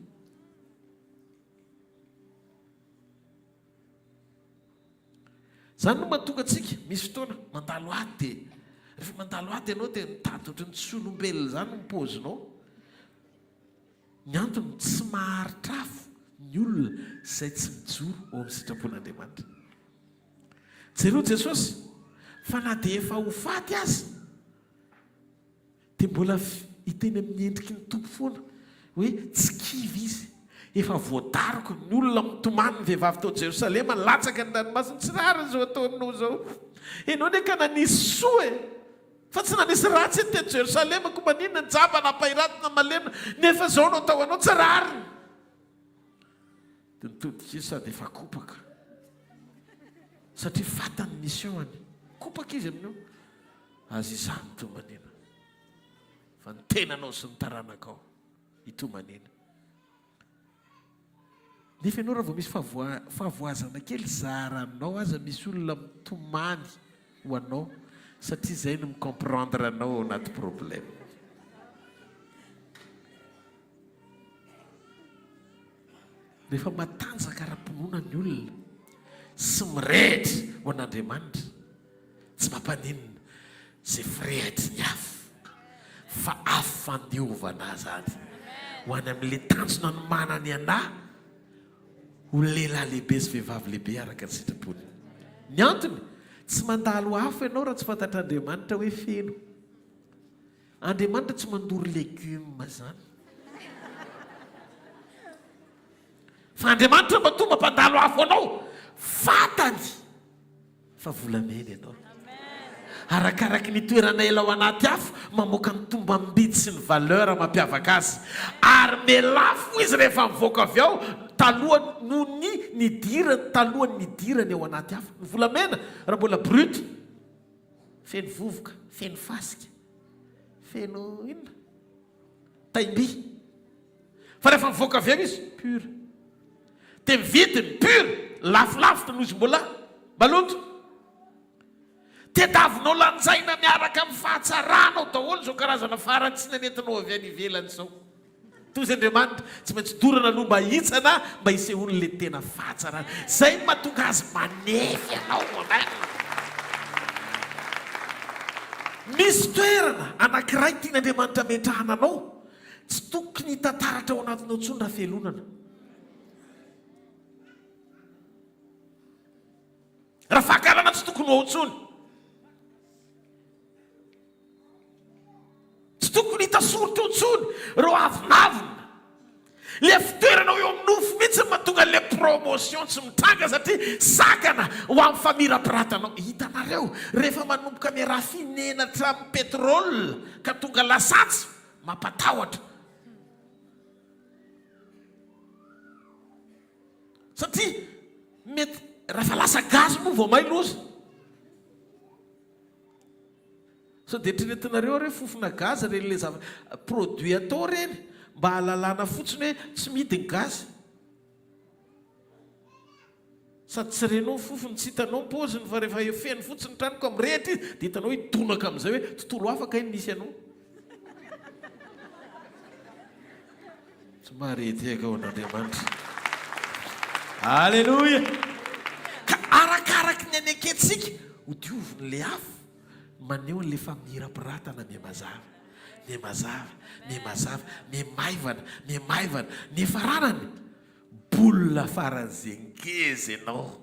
[SPEAKER 9] Zany no mahatonga antsika misy fotoana mandalo ady dia rehefa mandalo ady ianao dia mitady ohatran'ny tsy olombelona zany ny paozinao. Ny antony tsy maharitra afo ny olona izay tsy mijoro ao amin'ny sitrapon'Andriamanitra. Jereo Jesosy fa na dia efa ho faty azy dia mbola hiteny amin'ny endriky ny tompo foana hoe tsy kivy izy. Efa voadariko ny olona mitomany ny vehivavy tao Jerosalema latsaka ny ranomasina. Tsy rary zao ataonao zao. Ianao ne ka nanisy soa fa tsy nanisy ratsy teto Jerosalema ko maninona ny jaba nampahiratina malena nefa zao no atao anao tsy rary. Dia nitodika izy sady efa kopaka satria fatany mission-any. Kopaka izy amin'io. Azy izany tomanina fa ny tenanao sy ny taranakao itomanina. Nefa ianao raha vao misy fahavoazana kely zaranao aza misy olona mitomany ho anao satria izay no micomprendre anao anaty problème. Rehefa matanjaka ara-pinoana ny olona sy mirehitra ho an'Andriamanitra tsy mampanenina izay firehitry ny afo fa afo fandiovana zany ho any amin'le tanjona no manany anahy ho lehilahy lehibe sy vehivavy lehibe araka ny sitrapony. Ny antony tsy mandalo afo ianao raha tsy fantatr'Andriamanitra hoe feno. Andriamanitra tsy mandoro legioma zany. Fa Andriamanitra mato mampandalo afo anao fatany fa volamena ianao. Arakaraky ny toerana ela ao anaty afo mamoaka ny tombam-bidy sy ny valeur mampiavaka azy. Ary melafo izy rehefa mivoaka avy ao taloha noho ny nidirany talohany nidirany ao anaty afo. Ny volamena raha mbola brut feno vovoka, feno fasika, feno inona taimby. Fa rehefa mivoaka avy ao izy pur. Dia vidiny pur lafolafo noho izy mbola baloto. tediavinao lanjaina miaraka amin'ny fahatsarana daholo zao karazana farany tsy nanentinao avy any ivelany zao. Toy izy Andriamanitra tsy maintsy dorana no mba hitsana mba hisehoany le tena fahatsarana. Zay mahatonga azy manefy anao amaina. Misy toerana anankiray tian'Andriamanitra metrahana anao, tsy tokony tantaratra ao anatinao intsony raha felonana. Raha fahakarana tsy tokony ao intsony. Tsy tokony hita soritra intsony reo avinavina. Le fitoerana eo amin'ny nofo mihitsy mahatonga le promotion tsy mitranga satria sakana ho amin'ny famirapiratana. Hitanareo rehefa manomboka ame rafinenatra amin'ny petrôle ka tonga lasatsy mampatahotra. Satria mety raha lasa gazy moa vao may loza. So dia tretretinareo re fofona gazy reny le produit atao reny mba halalana fotsiny hoe tsy midiny gazy. Sady tsy renao fofony tsy hitanao paoziny fa rehefa efeny fotsiny tranoko amin'ny rehetra izy dia hitanao hitonaka amin'izay hoe tontolo afaka iny nisy anao. Tsy marety eka ao an'Andriamanitra. Alleluia. Ka arakaraky ny aneketsika ho dioviny le afo maneho an'le famirapiratana miamazava. Miamazava, miamaivana, nefa ranany bola faran'izay ngeza ianao.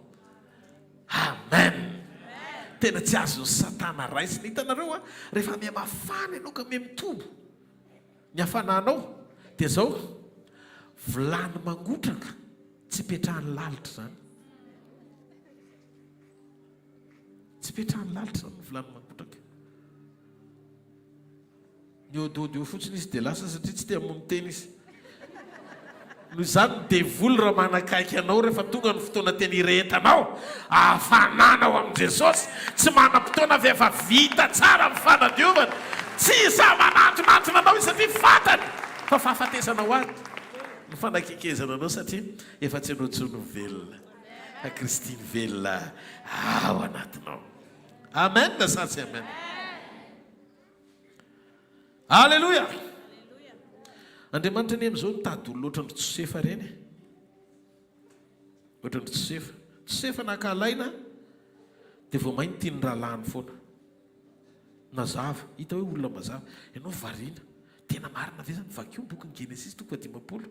[SPEAKER 9] Amen. Tena tsy azo satana raisiny. Hitanareo a rehefa miamafana ianao ka miamitombo ny hafananao dia zao vilany mangotraka tsy petrahany lalitra zany. Tsy petrahany lalitra zany vilany mangotraka. Niodio fotsiny izy dia lasa satria tsy tia hamono tena izy. Noho izany devoly raha manakaiky anao rehefa tonga ny fotoana tena irehetanao hafanana ao amin'i Jesosy. Tsy manam-potoana avy efa vita tsara amin'ny fanadiovana. Tsy sa manatonatona anao izy satria fantany fa fahafatesana ho azy ny fanakekezana anao satria efa tsy anao tsony velona. Fa Kristy velona ao anatinao. Amen na satsy amen. Alleluia. Andriamanitra ny amin'izao mitady olona ohatran'ny Josefa reny. Ohatran'ny Josefa. Josefa nakalaina dia vao mainy tiany rahalahiny foana. Mazava, hita hoe olona mazava. Ianao variana. Tena marina ve zany vakio bokin'ny Genesis 15.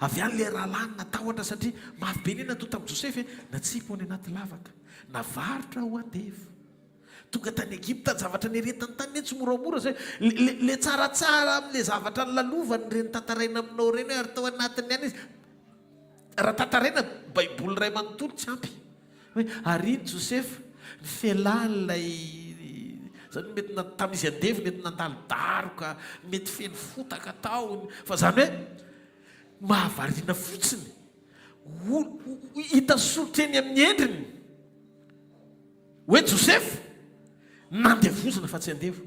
[SPEAKER 9] Avy any le rahalahiny natahotra satria mafy be ny natao tamin'i Josefa natsipo any anaty lavaka. Navarotra ho andevy. Tonga tany Egypta ny zavatra neretany tany tsy moramora zay le tsaratsara amin'le zavatra nylalovany reny tantaraina aminao reny ary tao anatiny any izy. Raha tantaraina baiboly ray manontolo tsy ampy hoe ary Josefa ny felan'ilay zany mety tamin'izy andevy mety nandalo daroka mety feno fotaka tao fa zany hoe mahavariana fotsiny hita soritra eny amin'ny endriny hoe Josefa nandevozana fa tsy andevo.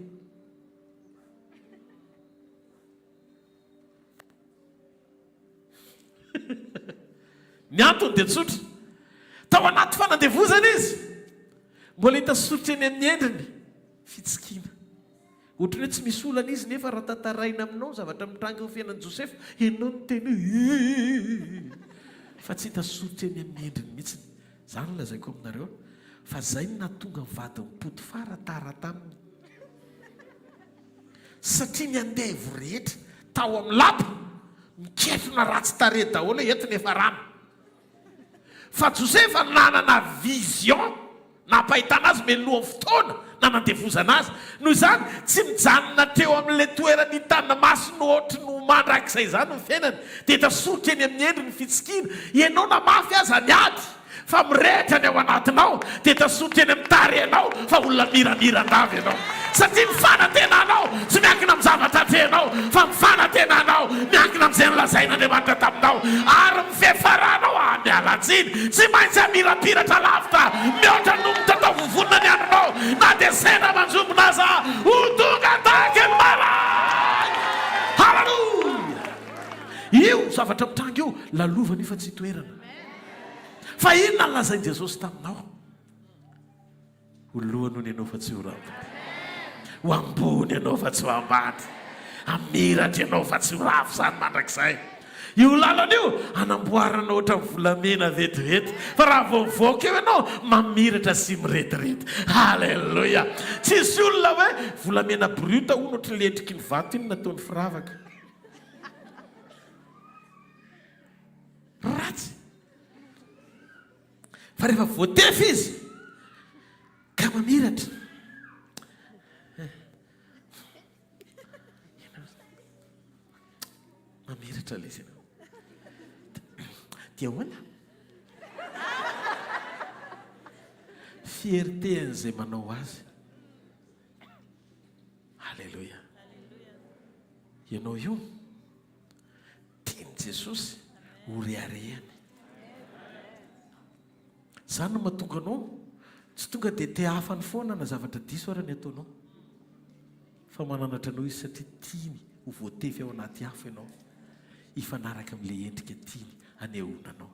[SPEAKER 9] Ny antony dia tsotra. Tao anaty fanandevozana izy mbola hita soritra eny amin'ny endriny fitsikina. Ohatry hoe tsy misy olana izy nefa raha tantaraina aminao zavatra mitrangy ny fiainan'i Josefa ianao ny teny fa tsy hita soritra eny amin'ny endriny mihitsy. Zany lazaiko aminareo fa zay no nahatonga ny vadin'i Potifara tara taminy. Satria ny andevo rehetra tao amin'ny lapa miketrona ratsy tarehy daholo entiny efa rano. Fa Josefa nanana vision nampahitana azy melohan'ny fotoana na nandevozana azy. Noho izany tsy mijanona teo amin'ilay toerana hitana masina ohatry no mandrakizay zany ny fiainany dia hita soritra eny amin'ny endriny fitsikina. Ianao na mafy aza ny ady fa mirehitra ny ao anatinao dia hita soritra eny amin'ny tarehinao fa olona miramira-ndavy ianao. Satria mifanantenanao tsy miankina amin'ny zavatra tenao fa mifanantenanao miankina amin'izay nolazain'Andriamanitra taminao ary mifefaranao mialatsiny tsy maintsy hamirapiratra lavitra mihoatra nomotra tao vovonina ny andronao na dia sena manjombona aza ho tonga tahaka ny maray. Halleluia. Io zavatra mitrangy io lalovana io fa tsy toerana. Fa inona ny lazain'i Jesosy taminao? olohany ny ianao fa tsy ho rambony, ho ambony ianao fa tsy ho ambady, amiratra ianao fa tsy ho rafo zany mandrakizay. Io lalana io anamboarana ohatra ny volamena vetivety, fa raha vao mivoaka eo ianao mamiratra sy miretirety. Halleloja. Tsisy olona hoe volamena bruta hono ohatra ny lendriky ny vato iny nataony firavaka. Ratsy. Fa rehefa voatefy izy ka mamiratra, mamiratra le izy ianao. Dia hoana fierté an'izay manao azy. Halleloja. Ianao io tiany Jesosy ho reharehany. Zany no mahatonga anao tsy tonga dia te hafany foana na zavatra diso ary ny ataonao, fa mananatra anao izy satria tiany ho voatefy ao anaty afo ianao, hifanaraka amin'ilay endrika tiany anehoana anao.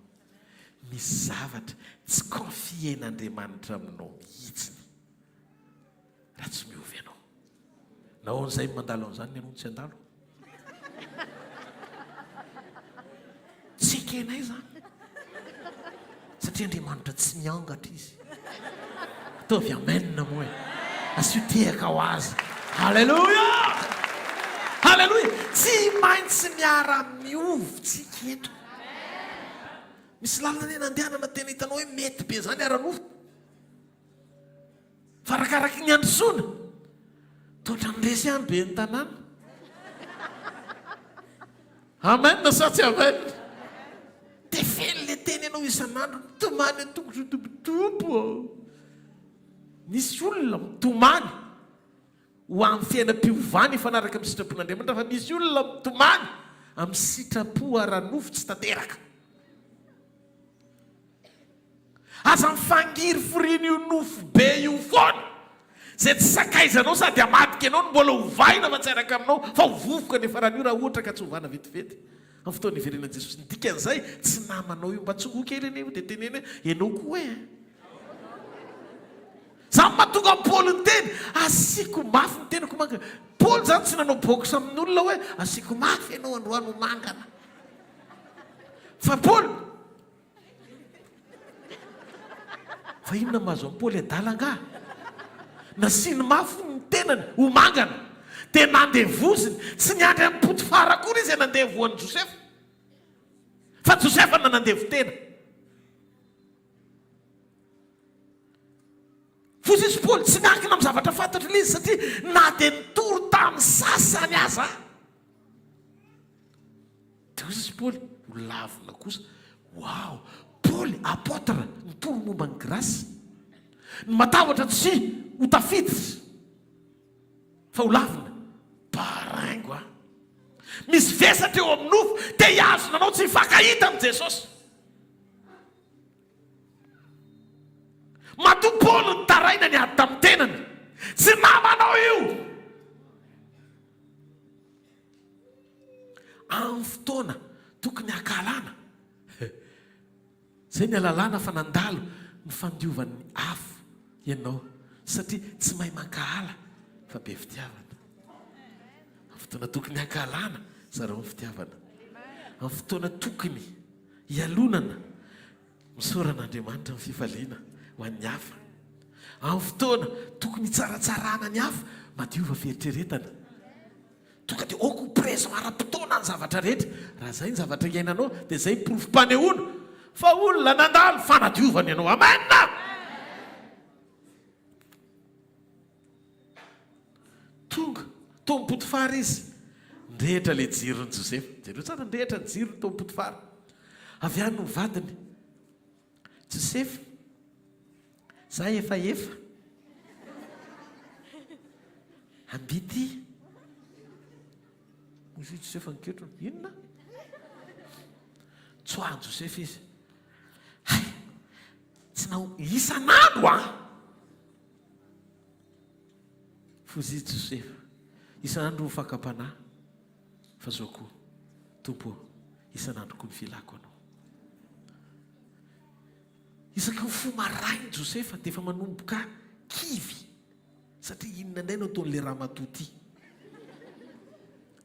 [SPEAKER 9] Misy zavatra tsy konfien'Andriamanitra aminao mihitsiny raha tsy miovy ianao. Nahoan'izay mandalo an'izany ny anao tsy andalo? Tsy ekenay zany satria Andriamanitra tsy miangatra izy. Ataovy amenna moa e, asiotehaka ho azy. Halleluja. Halleluja. Tsy maintsy miara-miovy tsika eto. Misy lalana ny nandehanana tena hitanao hoe mety be zany ara-nofo, fa arakaraky ny androsoana totra nresy any be ny tanàna. Amen na sa tsy amen? Dia fely le teny ianao isan'andro mitomany an-tongotra tombotombo. Misy olona mitomany ho amin'ny fiainam-piovany ifanaraka amin'ny sitrapon'Andriamanitra, fa misy olona mitomany amin'ny sitrapo ara-nofo tsy tanteraka. Aza mifangiry firiany io nofo be io foana, zay tsy sakaizanao sady amadika anao no mbola hovaina fa tsy araka aminao, fa hovovoka ny farany io raha ohatra ka tsy hovana vetivety. Amin'ny fotoana iverenan'i Jesosy. Ny dikan'izay tsy namanao io mba tsongo kely eny io dia teneny ianao koa hoe zany mahatonga Paoly ny teny asiako mafy ny tenako mangana. Paoly zany tsy nanao bokosa amin'olona hoe asiako mafy ianao androany ho mangana, fa Paoly fa inona mahazo amin'ny Paoly adalanga nasiny mafy ny tenany ho mangana, dia nandevoziny tsy niandry amin'ny Potifara kory izy nandevoan'i Josefa, fa Josefa na nandevo tena. Fosy izy Paoly tsy miankina amin'ny zavatra fantatra ilay izy satria na dia nitory tamin'ny sasany aza. Dia hozy izy Paoly ho lavina kosa. Wow, Paoly apôtra nitory momba ny grasy, ny matahotra tsy ho tafiditra fa ho lavina. Paraingo a misy vesatra eo amin'ny nofo dia hiazona anao tsy hifankahita amin'ny Jesosy. Matoa Paoly ny taraina ny ady tamin'ny tenany, tsy namanao io. Amin'ny fotoana tokony hakalana, zay ny alalana fa nandalo ny fandiovan'ny afo ianao, satria tsy mahay mankahala fa be fitiavana. Amin'ny fotoana tokony hakalana zareo ny fitiavana. Amin'ny fotoana tokony hialonana misoran'Andriamanitra ny fifaliana ho an'ny hafa. Amin'ny fotoana tokony tsaratsarana ny hafa madiova fieritreretana. Tonga dia oko présent ara-potoana ny zavatra rehetra. Raha zay ny zavatra iainanao dia zay profim-panehoana fa olona nandalo fanadiovana ianao. Amen. Tonga tao amin'ny Potifara izy, ndrehitra le jiron'i Josefa. Jereo tsara ndrehitra ny jirony tao amin'ny Potifara. Avy any no vadiny, Josefa, za efa ambity. Mozy Josefa niketrony, inona? Tsoahany Josefa izy. Hay, tsy nao isan'andro a. Fozy Josefa, isan'andro ho fakapanahy, fa zao koa tompo, isan'andro koa ny filako anao. Isaky ny fo marainy Josefa dia efa manomboka kivy satria inona indray no ataon'le raha matoty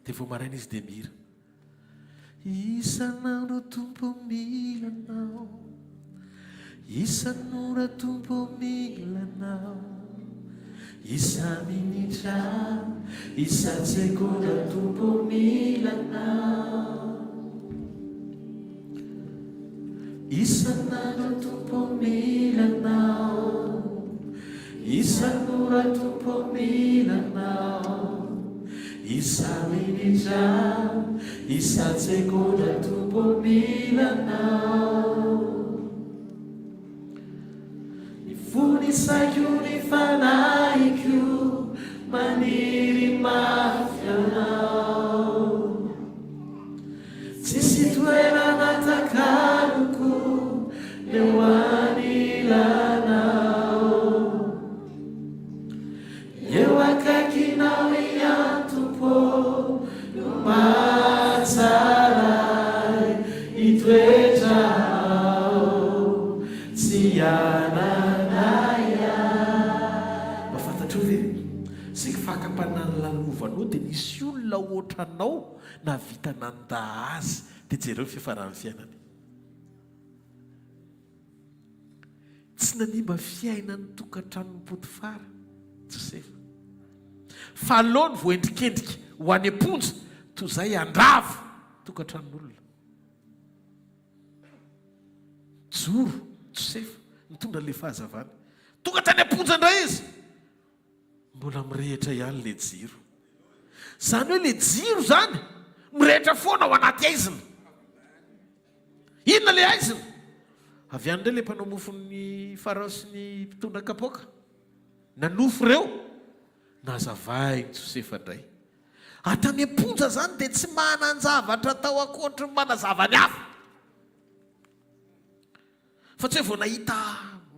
[SPEAKER 9] dia vao maraina izy dia mihira isanao no tompo milanao isanao no tompo milanao isa minitra isa-tsekonda tompo milanao isanao no tompo milanao isanao no tompo milanao isa minitra isa-tsekonda tompo milanao funisaiko ny fanaiko maniry mafy anao tsisy toerana takaloko eo anilanao eo akaikinao iantompo no matsaray itoetrao tsy fakam-panany lalovanao dia nisy olona ohatranao na vita nanda azy dia jereo fiafarany fiainany tsy nanimba fiainany tokantranon Potifara Josefa fa alohany voendrikendrika ho any amponja toy izay andravo tokantranon'olona joro Josefa mitondra le fahazavana tokantrany amponja indray izy mbola mirehitra ihany le jiro zany hoe le jiro zany mirehitra foana ao anaty aizina inona le aizina avy any indray le mpanao mofon'ny farao sy ny mpitondra kapoaka nanofo ireo nazavainy Josefa indray atany amponja zany dia tsy manan-javatra tao akoatry manazava ny hafa fa tsy hoe vao nahita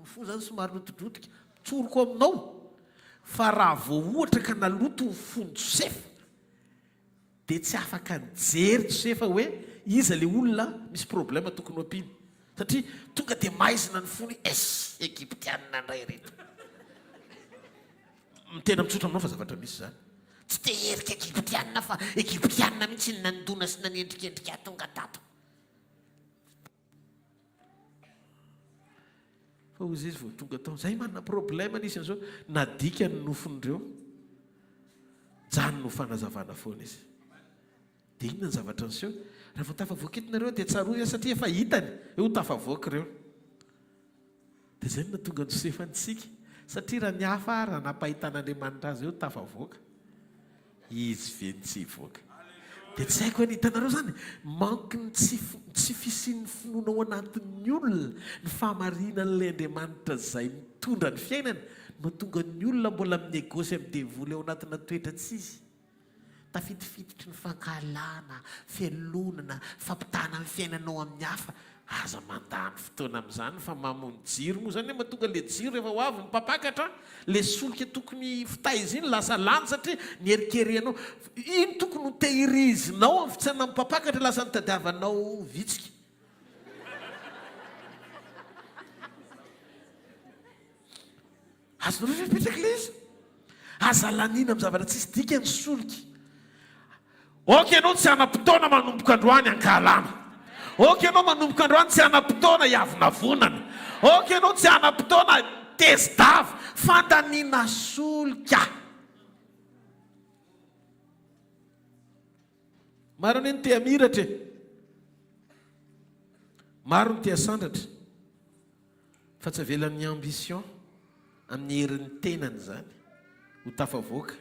[SPEAKER 9] fo zany somary rotodrotika tsoroko aminao fa raha vao ohatra ka naloto ny fony Josefa dia tsy afaka nijery Josefa hoe iza le olona misy problema tokony ho ampiny satria tonga dia maizina ny fony Egiptianina indray reto mitena mitsotra aminao fa zavatra misy zany tsy te herika Egiptianina fa Egiptianina mihitsy ny nandona sy nanendrikendrika tonga tato fa ozy izy vao tonga tao zay manana problema nisy an'izao nadika ny nofondreo jany no fanazavana foana izy dia inona ny zavatra niseho raha vao tafavoaka itinareo dia tsaroa satria efa hitany eo tafavoaka ireo dia zay no natonga ny Josefa nitsika satria raha ny hafa raha nampahitan'Andriamanitra azy eo tafavoaka izy ve tsy hivoaka dia tsy haiko hoe hitanareo zany manky ny tsy fisian'ny finoana ao anatin'ny olona ny fahamarinan'ilay Andriamanitra zay mitondra ny fiainana no tonga ny olona mbola minegosy amin'ny devoly ao anatina toetra tsy izy tafitifititry ny fankalana fialonana fampitana amin'ny fiainanao amin'ny hafa aza mandany fotoana amin'izany fa mamony jiro moa zany mahatonga le jiro rehefa ho avy mipapakatra le solika tokony fitaizy iny lasa lany satria ny erikerenao iny tokony ho tehirizinao amin'ny fitsana mipapakatra lasa nitadiavanao vitsika azonareo fipetraka le izy aza lanina amin'ny zavatra tsisy dika ny solika oka ianao tsy anam-potoana manomboka androany ankalana oka ianao manomboka androany tsy anam-potoana hiavonavonana oka ianao tsy anam-potoana tesidava fandaniana solika maro ny te hamiratra maro ny te hasandratra fa tsy avelan'ny ambition amin'ny herin'ny tenany zany ho tafavoaka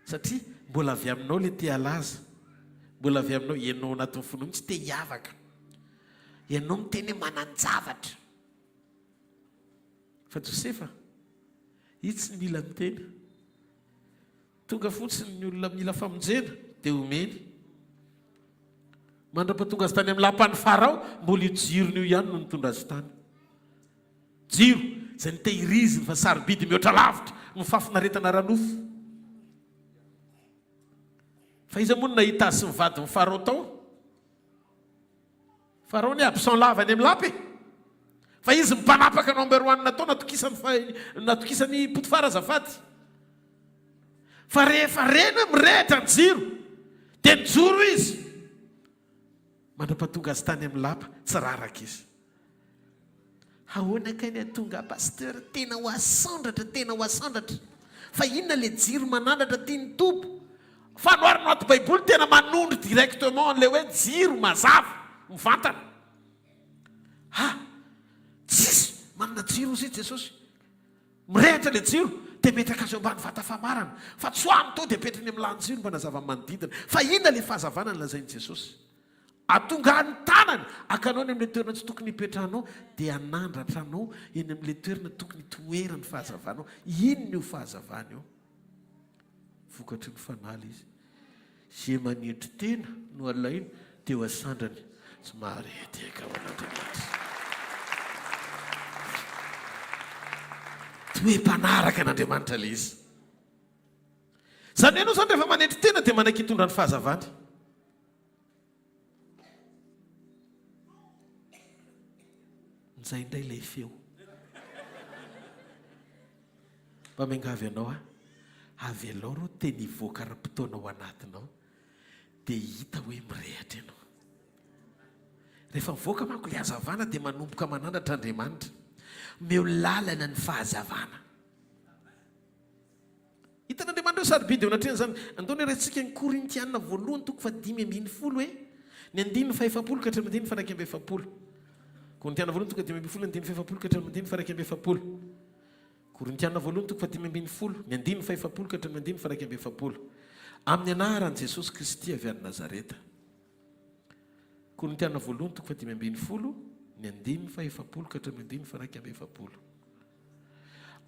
[SPEAKER 9] satria mbola avy aminao le te halaza mbola avy aminao ianao anatin'ny finoana tsy te hiavaka ianao miteny hoe manan-javatra fa Josefa izy tsy mila miteny tonga fotsiny ny olona mila famonjena dia omeny mandra-patonga azy tany amin'ny lapan'ny farao mbola io jirony io ihany no nitondra azy tany jiro zay nitehiriziny fa sarobidy mihoatra lavitra no fafinaretana ranofo fa izy moa no nahita azy sy mivady ny farao tao farao ny absent lava any amin'ny lapy fa izy mipanapaka number 1 natao natokisany potifara azafady fa rehefa reny hoe mirehitra ny jiro dia nijoro izy mandrapatonga azy tany amin'ny lapa tsy raraka izy. Ahoana kany atonga pasteur tena ho asandratra fa inona le jiro manandratra tiany tompo fa noarina ato baiboly tena manondro directement le hoe jiro mazava mivantana. Tsisy manana jiro izy Jesosy mirehitra le jiro dia metraka azy eo ambany vata famarana fa tsoany to dia petrany amin'ny lanin-jiro mba nazava manodidina fa inona le fahazavana ny lazainy Jesosy atonga ny tanany akanao ny amin'ilay toerana tsy tokony hipetrahanao dia anandratra anao eny amin'ilay toerana tokony toerany fahazavanao. Inona io fahazavana io? Vokatry ny fanaly izy zay manetry tena no alainy dia ho asandrany tsy mahareteka ao an'Andriamanitra. Toe-panaraka an'Andriamanitra le izy. Zany ianao zany rehefa manetry tena dia manaiky hitondra ny fahazavana. Zay indray ilay feo mba miangavy ianao avy alao rô teny hivoaka ra-potoana ao anatinao dia hita hoe mirehatra ianao. Rehefa mivoaka manko ilay hazavana dia manomboka manandratra Andriamanitra meo lalana ny fahazavana. Hitan'Andriamanitra sarobidy eo anatreny zany andony rehantsika ny Korintiana 1:5 hoe ny 9:7 ka 9:7. Korintiana 1:5 ka 9:7. Korintiana 1:5 ny 9:7 ka 9:7 amin'ny anaran'i Jesosy Kristy avy any Nazareta. Korintiana 1:5 ny 9:7 ka 9:7.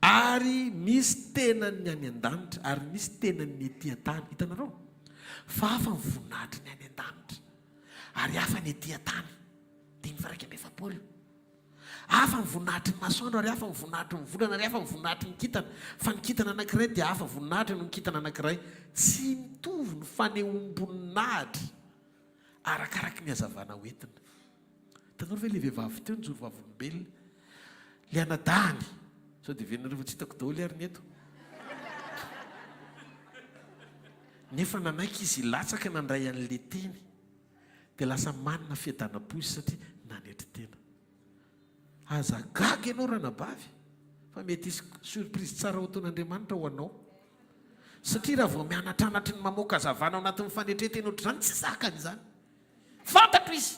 [SPEAKER 9] Ary misy tenany any an-danitra ary misy tenany ny etỳ antany. Hitanareo fa hafa ny voninahitry ny any an-danitra ary hafa ny etỳ antany. 9:7. Hafa ny voninahitry ny masoandro ary hafa ny voninahitry ny volana ary hafa ny voninahitry ny kintana. Fa ny kintana anankiray dia hafa voninahitry no ny kintana anankiray. Tsy mitovy ny fanehoam-boninahitra arakaraky ny hazavana hoentina. Hitanareo ve le vehivavy teo nijoro vavolombelona le anadahany sao dia venareo tsy hitako daholo ary ny eto nefa nanaiky izy latsaka nandray an'le teny dia lasa manina fiadanam-po izy satria nanetry tena. Aza gaga ianao ranabavy fa mety isy surprise tsara ho ataon'Andriamanitra ho anao satria raha vao mianatranatry ny mamoaka hazavana ao anatin'ny fanetretena ohatr'izany tsy zakany izany. Fantatro izy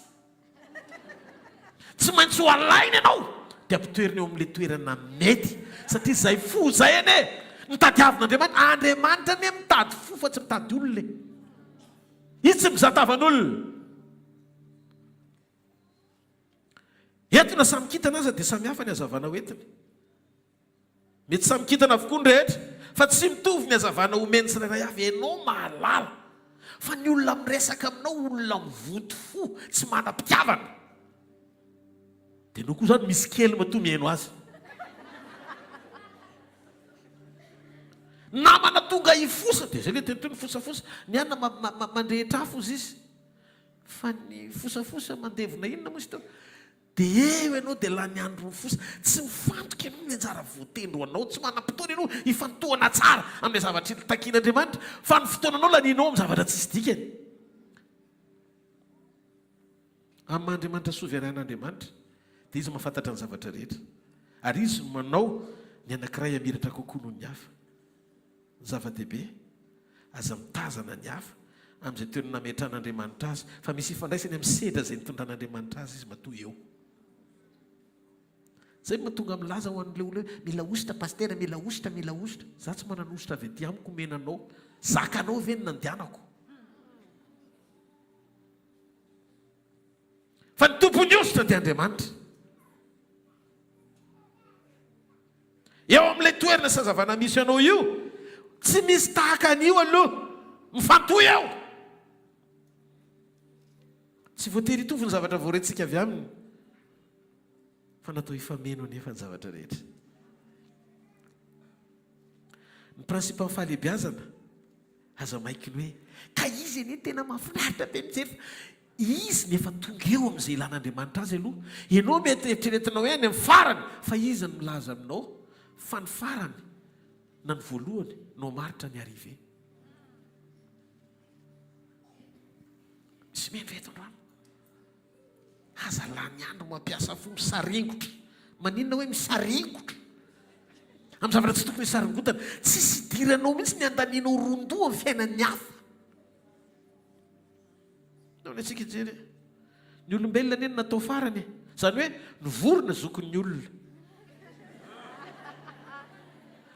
[SPEAKER 9] tsy maintsy ho alainy ianao dia ampitoerina eo amin'ilay toerana mety satria izay fo zay ane nitadiavin'Andriamanitra. Andriamanitra ne mitady fo fa tsy mitady olona. Izy tsy mizatavan'olona. Entina samy kitana aza dia samy hafa ny hazavana hoentina. Mety samy kitana avokoa ny rehetra fa tsy mitovy ny hazavana omeny tsirairay avy. Ianao mahalala fa ny olona miresaka aminao olona mivoto fo tsy manam-pitiavana dia no koa zany misy kely matomihaino azy. Namana tonga hifosa dia zay le teny ny fosafosa ny anna mandrehitra afo izy fa ny fosafosa mandevona inona moa izy teo dia eo ianao dia la ny andro fosa tsy mifantoka ianao ny anjara voatendro anao tsy manam-potoana ianao hifantohana tsara amin'ny zavatra takian'Andriamanitra fa ny fotoananao laninao amin'ny zavatra tsy sy dikany. Amin'ny Andriamanitra soveran'Andriamanitra dia izy mahafantatra ny zavatra rehetra ary izy manao ny anankiray amiratra kokoa noho ny hafa. Ny zava-dehibe aza mitazana ny hafa amin'izay toerana nametran'Andriamanitra azy fa misy ifandraisany amin'ny sedra izay nitondran'Andriamanitra azy izy matoa eo. Zay mahatonga milaza ho an'ilay olona hoe mila ositra pastera, mila ositra. Za tsy manana ositra avy aty amiko menanao zakanao ve ny nandianako. Fa ny tompony ositra dia Andriamanitra. Eo amin'ilay toerana sazavana misy anao io tsy misy tahaka an'io aloha mifantohy eo. Tsy voatery hitovy ny zavatra voarentsika avy aminy fa natao hifameno nefa ny zavatra rehetra. Ny prinsipa ny fahalehibiazana aza maikiny hoe ka izy anie tena mahafinaritra be mijery izy nefa tonga eo amin'izay ilan'andriamanitra azy aloha ianao mety eritreretinao hoe any amin'ny farany fa izy ny milaza aminao fa ny farany na ny voalohany no maritra ny arive sy meny vetondrano aza lany andro mampiasa fo misaringotra maninona hoe misaringotra amin'ny zavatra tsy tokony misaringotana tsisy idiranao mihitsy ny andaninao rondoa amin'ny fiainan'ny hafa naony atsika jery ny olombelona neny natao farany zany hoe ny vorona zokon'ny olona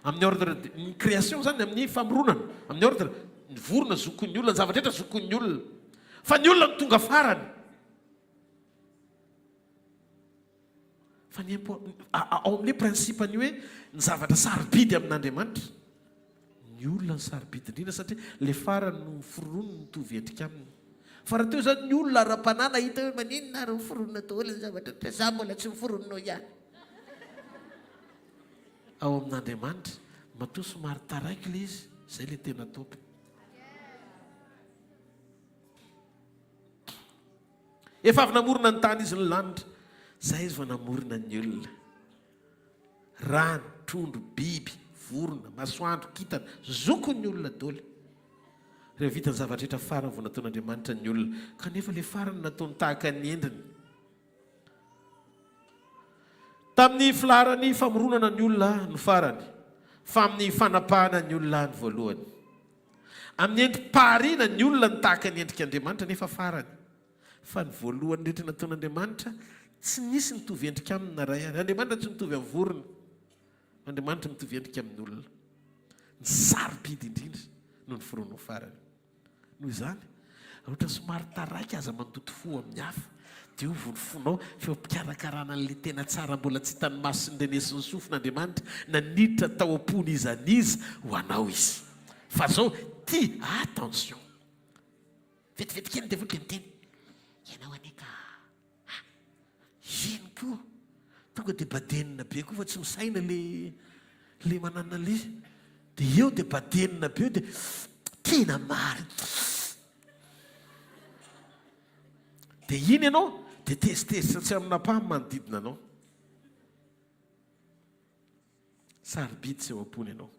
[SPEAKER 9] amin'ny ordre ny création zany amin'ny famoronana amin'ny ordre ny vorona zokon'ny olona ny zavatra rehetra zokon'ny olona fa ny olona ny tonga farany fa ny ao amin'ny principe ny hoe ny zavatra sarobidy amin'Andriamanitra ny olona ny sarobidy indrindra satria le farany no forono no mitovy endrika aminy fa raha teo zany ny olona ara-panana hita hoe maninona ary miforonona daholo ny zavatra mpiasa mbola tsy miforononao ihany ao amin'Andriamanitra matoa somary taraiky le izy zay le tena tompony efa avy namorona ny tany izy ny lanitra zay izy va namorona ny olona rano trondro biby vorona masoandro kitana zokon'ny olona daholo rehefa vita ny zavatra rehetra farany vao nataon'Andriamanitra ny olona kanefa le farany nataony tahaka ny endriny tamin'ny filarany famoronana ny olona ny farany fa amin'ny fanapahana ny olona ny voalohany amin'ny endrim-pahariana ny olona ny tahaka ny endrik'Andriamanitra nefa farany fa ny voalohany rehetra nataon'Andriamanitra tsy nisy mitovy endrika aminy na ray ary Andriamanitra tsy mitovy amin'ny vorona Andriamanitra mitovy endrika amin'ny olona ny sarobidy indrindra no ny forono farany noho izany ohatra somary taraiky aza mandoto fo amin'ny hafa dia ovony fonao feom-pikarakarana n'le tena tsara mbola tsy hitany maso sy ny renesin'ny sofin'Andriamanitra na niditra tao am-pony izaniza ho anao izy fa zao ty attention vetivety kely devolo le miteny ianao aneka iny koa tonga dia badenina be koa fa tsy misaina le manana le dia eo dia badenina be eo dia tena mary dia iny ianao dia tezitezitra tsy amin'apaha manodidina anao sarobidy sy eo am-pony ianao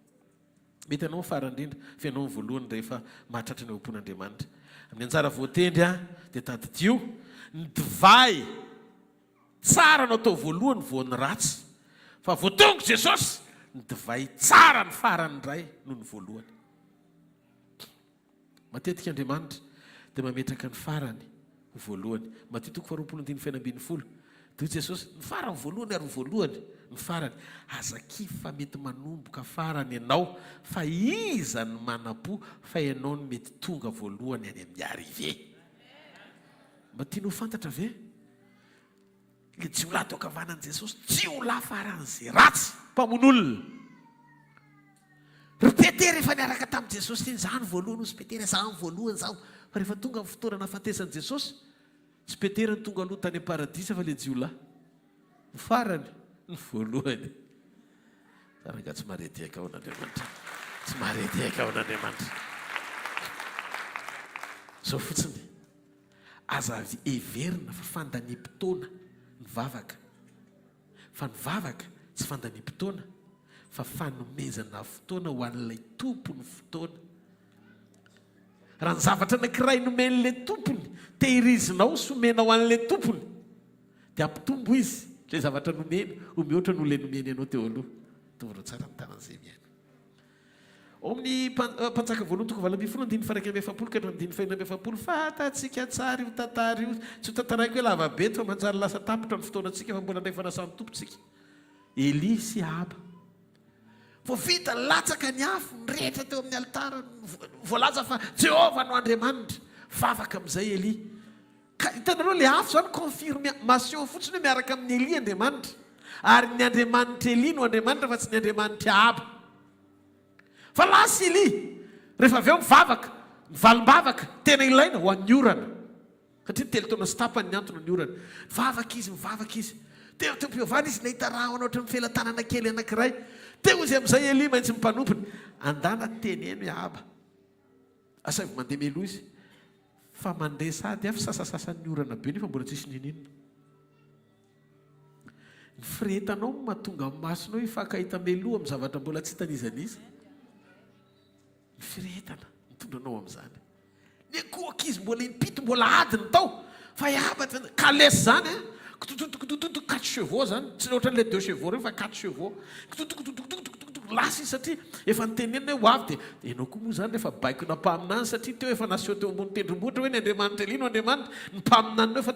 [SPEAKER 9] mety ianao farandrindra fa ianao ny voalohany rehefa mahatratra ny eo am-pon'Andriamanitra amin'ny anjara voatendry dia tadidio ny divay tsara no atao voalohany vao ny ratsy fa voatongo Jesosy ny divay tsara ny farany ray noho ny voalohany matetika Andriamanitra dia mametraka ny farany voalohany Matteo 20:20 dia Jesosy ny farany voalohany ary ny voalohany ny farany aza-kify fa mety manomboka farany ianao fa iza ny mana-po fa ianao no mety tonga voalohany any amin'ny arive mba tianao fantatra ve le jiolahy tao ankavanan'i Jesosy jiolahy faran'izay ratsy mpamon'olona ry Petera efa niaraka tamin'i Jesosy teny zany voalohany sy Petera zany voalohany zao fa rehefa tonga amin'ny fotoana nahafatesan'i Jesosy tsy Petera ny tonga aloha tany am-paradisa fa le jiolahy ny farany ny voalohany saranga tsy marety aika ao n'Andriamanitra tsy marety aika ao n'Andriamanitra zao fotsiny aza everina fa fandanim-potoana ny vavaka fa ny vavaka tsy fandanim-potoana fa fanomezana fotoana ho an'ilay tompony fotoana raha ny zavatra anankiray nomen'ilay tompony tehirizinao somena ho an'ilay tompony dia ampitombo izy ilay zavatra nomena ho mihoatra no ilay nomena ianao teo aloha tovaro tsara ny tanan'izay miaina ao amin'ny mpanjaka voalohany toko 20:1-7 fatatsika tsara io tantara io tsy ho tantaraiko hoe lavabe fa manjary lasa tapitra ny fotoanantsika fa mbola ndray fanasany tompontsika Eli sy Aba vao vita latsaka ny afo ny rehetra teo amin'ny altara voalaza fa Jehova no Andriamanitra vavaka amin'izay Eli ka hitanareo le afo zany confirmation fotsiny hoe miaraka amin'ny Eli Andriamanitra ary ny Andriamanitra Eli no Andriamanitra fa tsy ny Andriamanitra Aba fa lasa Eli rehefa avy eo mivavaka ny valim-bavaka tena ilaina ho an'ny orana satria ny telo taona sy tapany ny antony ny orana mivavaka izy teo am-piovana izy nahita raha ao ohatry ny felan-tanana kely anankiray teo izy amin'izay Eli maintsy mipanompony andana teneno Aba asavy mandeha meloa izy fa mandeha sady avy sasasasan'ny orana be nefa mbola tsisy ninina. Ny firetanao mahatonga amin'ny masonao hifankahita meloha amin'ny zavatra mbola tsy hitanizaniza. Ny firetana mitondranao amin'izany. Ny akohaka izy mbola impito mbola adiny tao fa hiabatra kalesy zany kitotototototo 4 chevaux zany tsy ohatran'ilay 2 chevaux reny fa 4 chevaux kitotototototototo lasa izy satria efa nitenenina hoe ho avy dia ianao koa moa zany rehefa baiko nampaminany satria teo efa naseho teo ambony tendrombohitra hoe ny Andriamanitra elino Andriamanitra nimpaminanao efa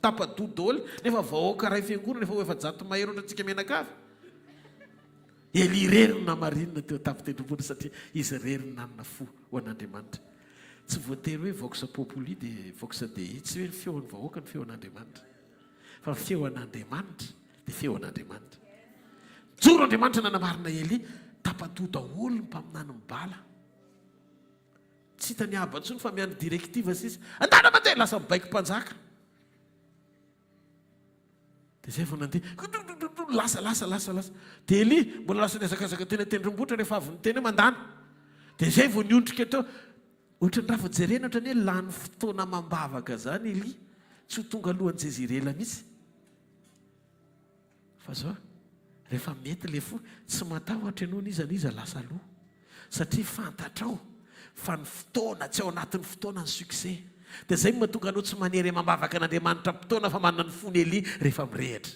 [SPEAKER 9] tapadodo daholo nefa vahoaka ray fiangonana nefa ho efa jato mahery ohatratsika menakavy. Eli rerina marinina teo tapitendrombohitra satria izy rerina nanina fo ho an'Andriamanitra. Tsy voatery hoe vox populi dia vox dei, tsy hoe ny feon'ny vahoaka ny feon'Andriamanitra fa ny feon'Andriamanitra dia feon'Andriamanitra. Joro Andriamanitra nanamarina Eli tapadodo daholo ny mpaminany mibala. Tsy hitany aba intsony fa miandry direktiva sisa andana mandeha lasa mibaiko mpanjaka. Dia zay vao nandeha lasa dia Eli mbola lasa niazakazaka teny tendrombohitra rehefa avy niteny hoe mandana. Dia zay vao niondrika teo ohatrany raha vao jerena ohatrany hoe lany fotoana mambavaka zany Eli tsy ho tonga alohan'i Jezirela mihitsy. Fa zao rehefa mety le fo tsy matahotra ianao n'iza lasa aloha satria fantatrao fa ny fotoana tsy ao anatin'ny fotoana ny succès. Dia zay mahatonga anao tsy manery mambavaka an'Andriamanitra fotoana fa manana ny fony Eli rehefa mirehitra.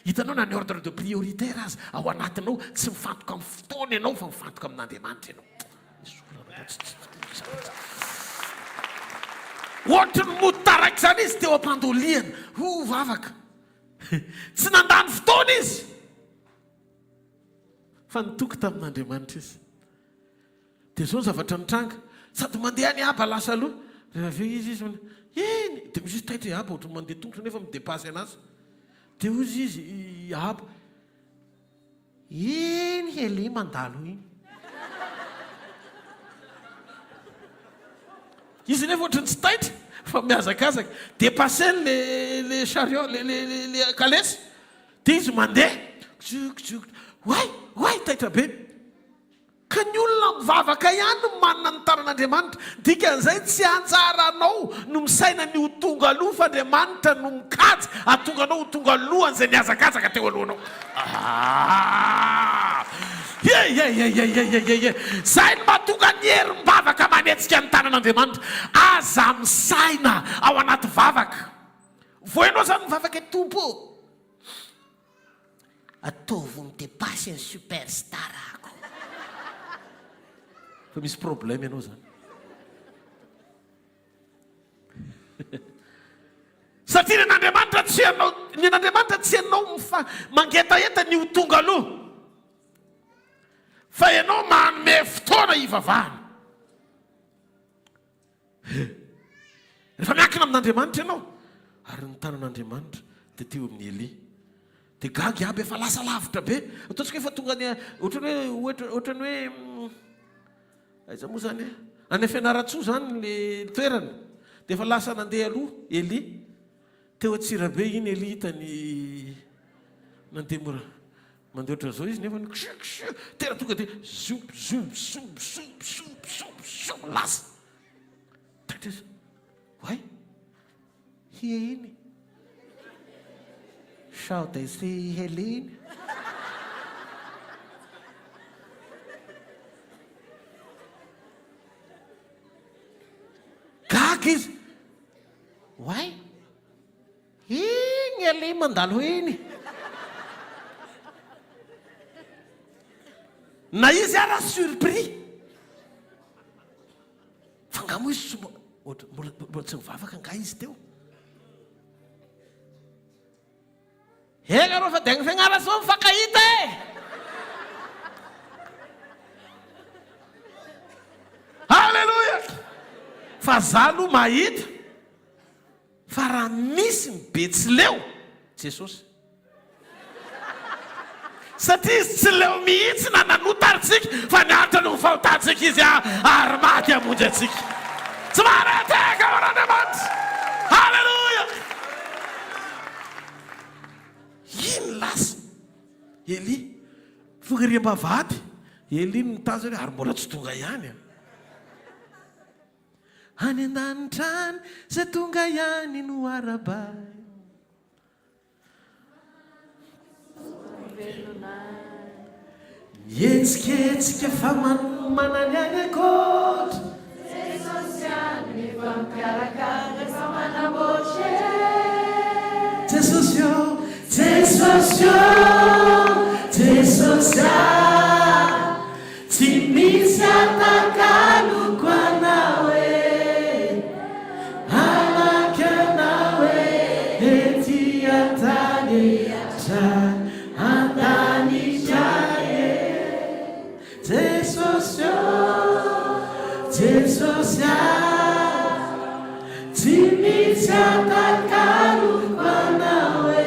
[SPEAKER 9] Hitanao na ny ordre de prioritaire azy ao anatinao tsy mifantoka amin'ny fotoana ianao fa mifantoka amin'Andriamanitra ianao. Ohatrany mody taraiky zany izy teo am-pandoliana ho vavaka tsy nandany fotoana izy fa nitoky tamin'Andriamanitra izy. Dia zao zavatra nitranga sady mandeha ny aba lasa aloha rehefa aveo izy eny dia misy izy taitra aba ohatrany mandeha tongotra nefa midepasy anazy. Dia ozy izy aba eny Eli mandalo iny. Izy nefa ohatrany tsy taitra fa miazakazaka dépasser le chariot le kalesy dia izy mandeha way taitra be ka ny olona mivavaka ihany no manana ny taran'Andriamanitra. Dikan'izay tsy anjaranao no misaina ny ho tonga aloha fa Andriamanitra no mikajy atonga anao ho tonga alohan'izay niazakazaka teo alohanao. Zay no mahatonga ny hery mivavaka manetsika ny tanan'Andriamanitra. Aza misaina ao anaty vavaka. Voenao zany mivavaka tompo ataovy midepasy ny superstar ako. Fa misy problème ianao zany. Satria ny Andriamanitra tsy ianao mangetaeta ny ho tonga aloha fa ianao manome fotoana hivavahana. Rehefa miankina amin'Andriamanitra ianao ary ny tanan'Andriamanitra dia teo amin'ny Eli dia gagy aby efa lasa lavitra be. Ataontsika efa tonga ny ohatrany hoe aiza moa zany any Fianaratsoa zany le toerana dia efa lasa nandeha aloha Eli teo Atsirabe iny Eli hitany nandeha mora mandeha ohatran' zao izy nefa tena tonga dia zoub lasa taitra izy way hia iny sao dia sy Eli iny gaga izy way iny Eli mandalo iny na izy ara surpris fa ngamo izy mbola tsy mivavaka nga izy teo. Ega rô fa dia ny fiagnara zao mifankahita e. Halleluja. Fa za aloha mahita fa raha misy ny Betsileo Jesosy satria izy tsy leo mihitsy na nanotaritsika fa niaritra no fahotantsika izy ary maty hamonjy atsika. Tsy mahareteka ao an'Andriamanitra. Halleluja. Iny lasa Eli fokariam-bavady Eli nitazany ary mbola tsy tonga ihany. any an-danitrany zay tonga ihany no arabay mihetsiketsika fa manany any akoatra Jesosy tsy misy atakaloko anao e alaka anao e ety antany atrany andanitrany e Jesosy tsy misy atakaloko anao e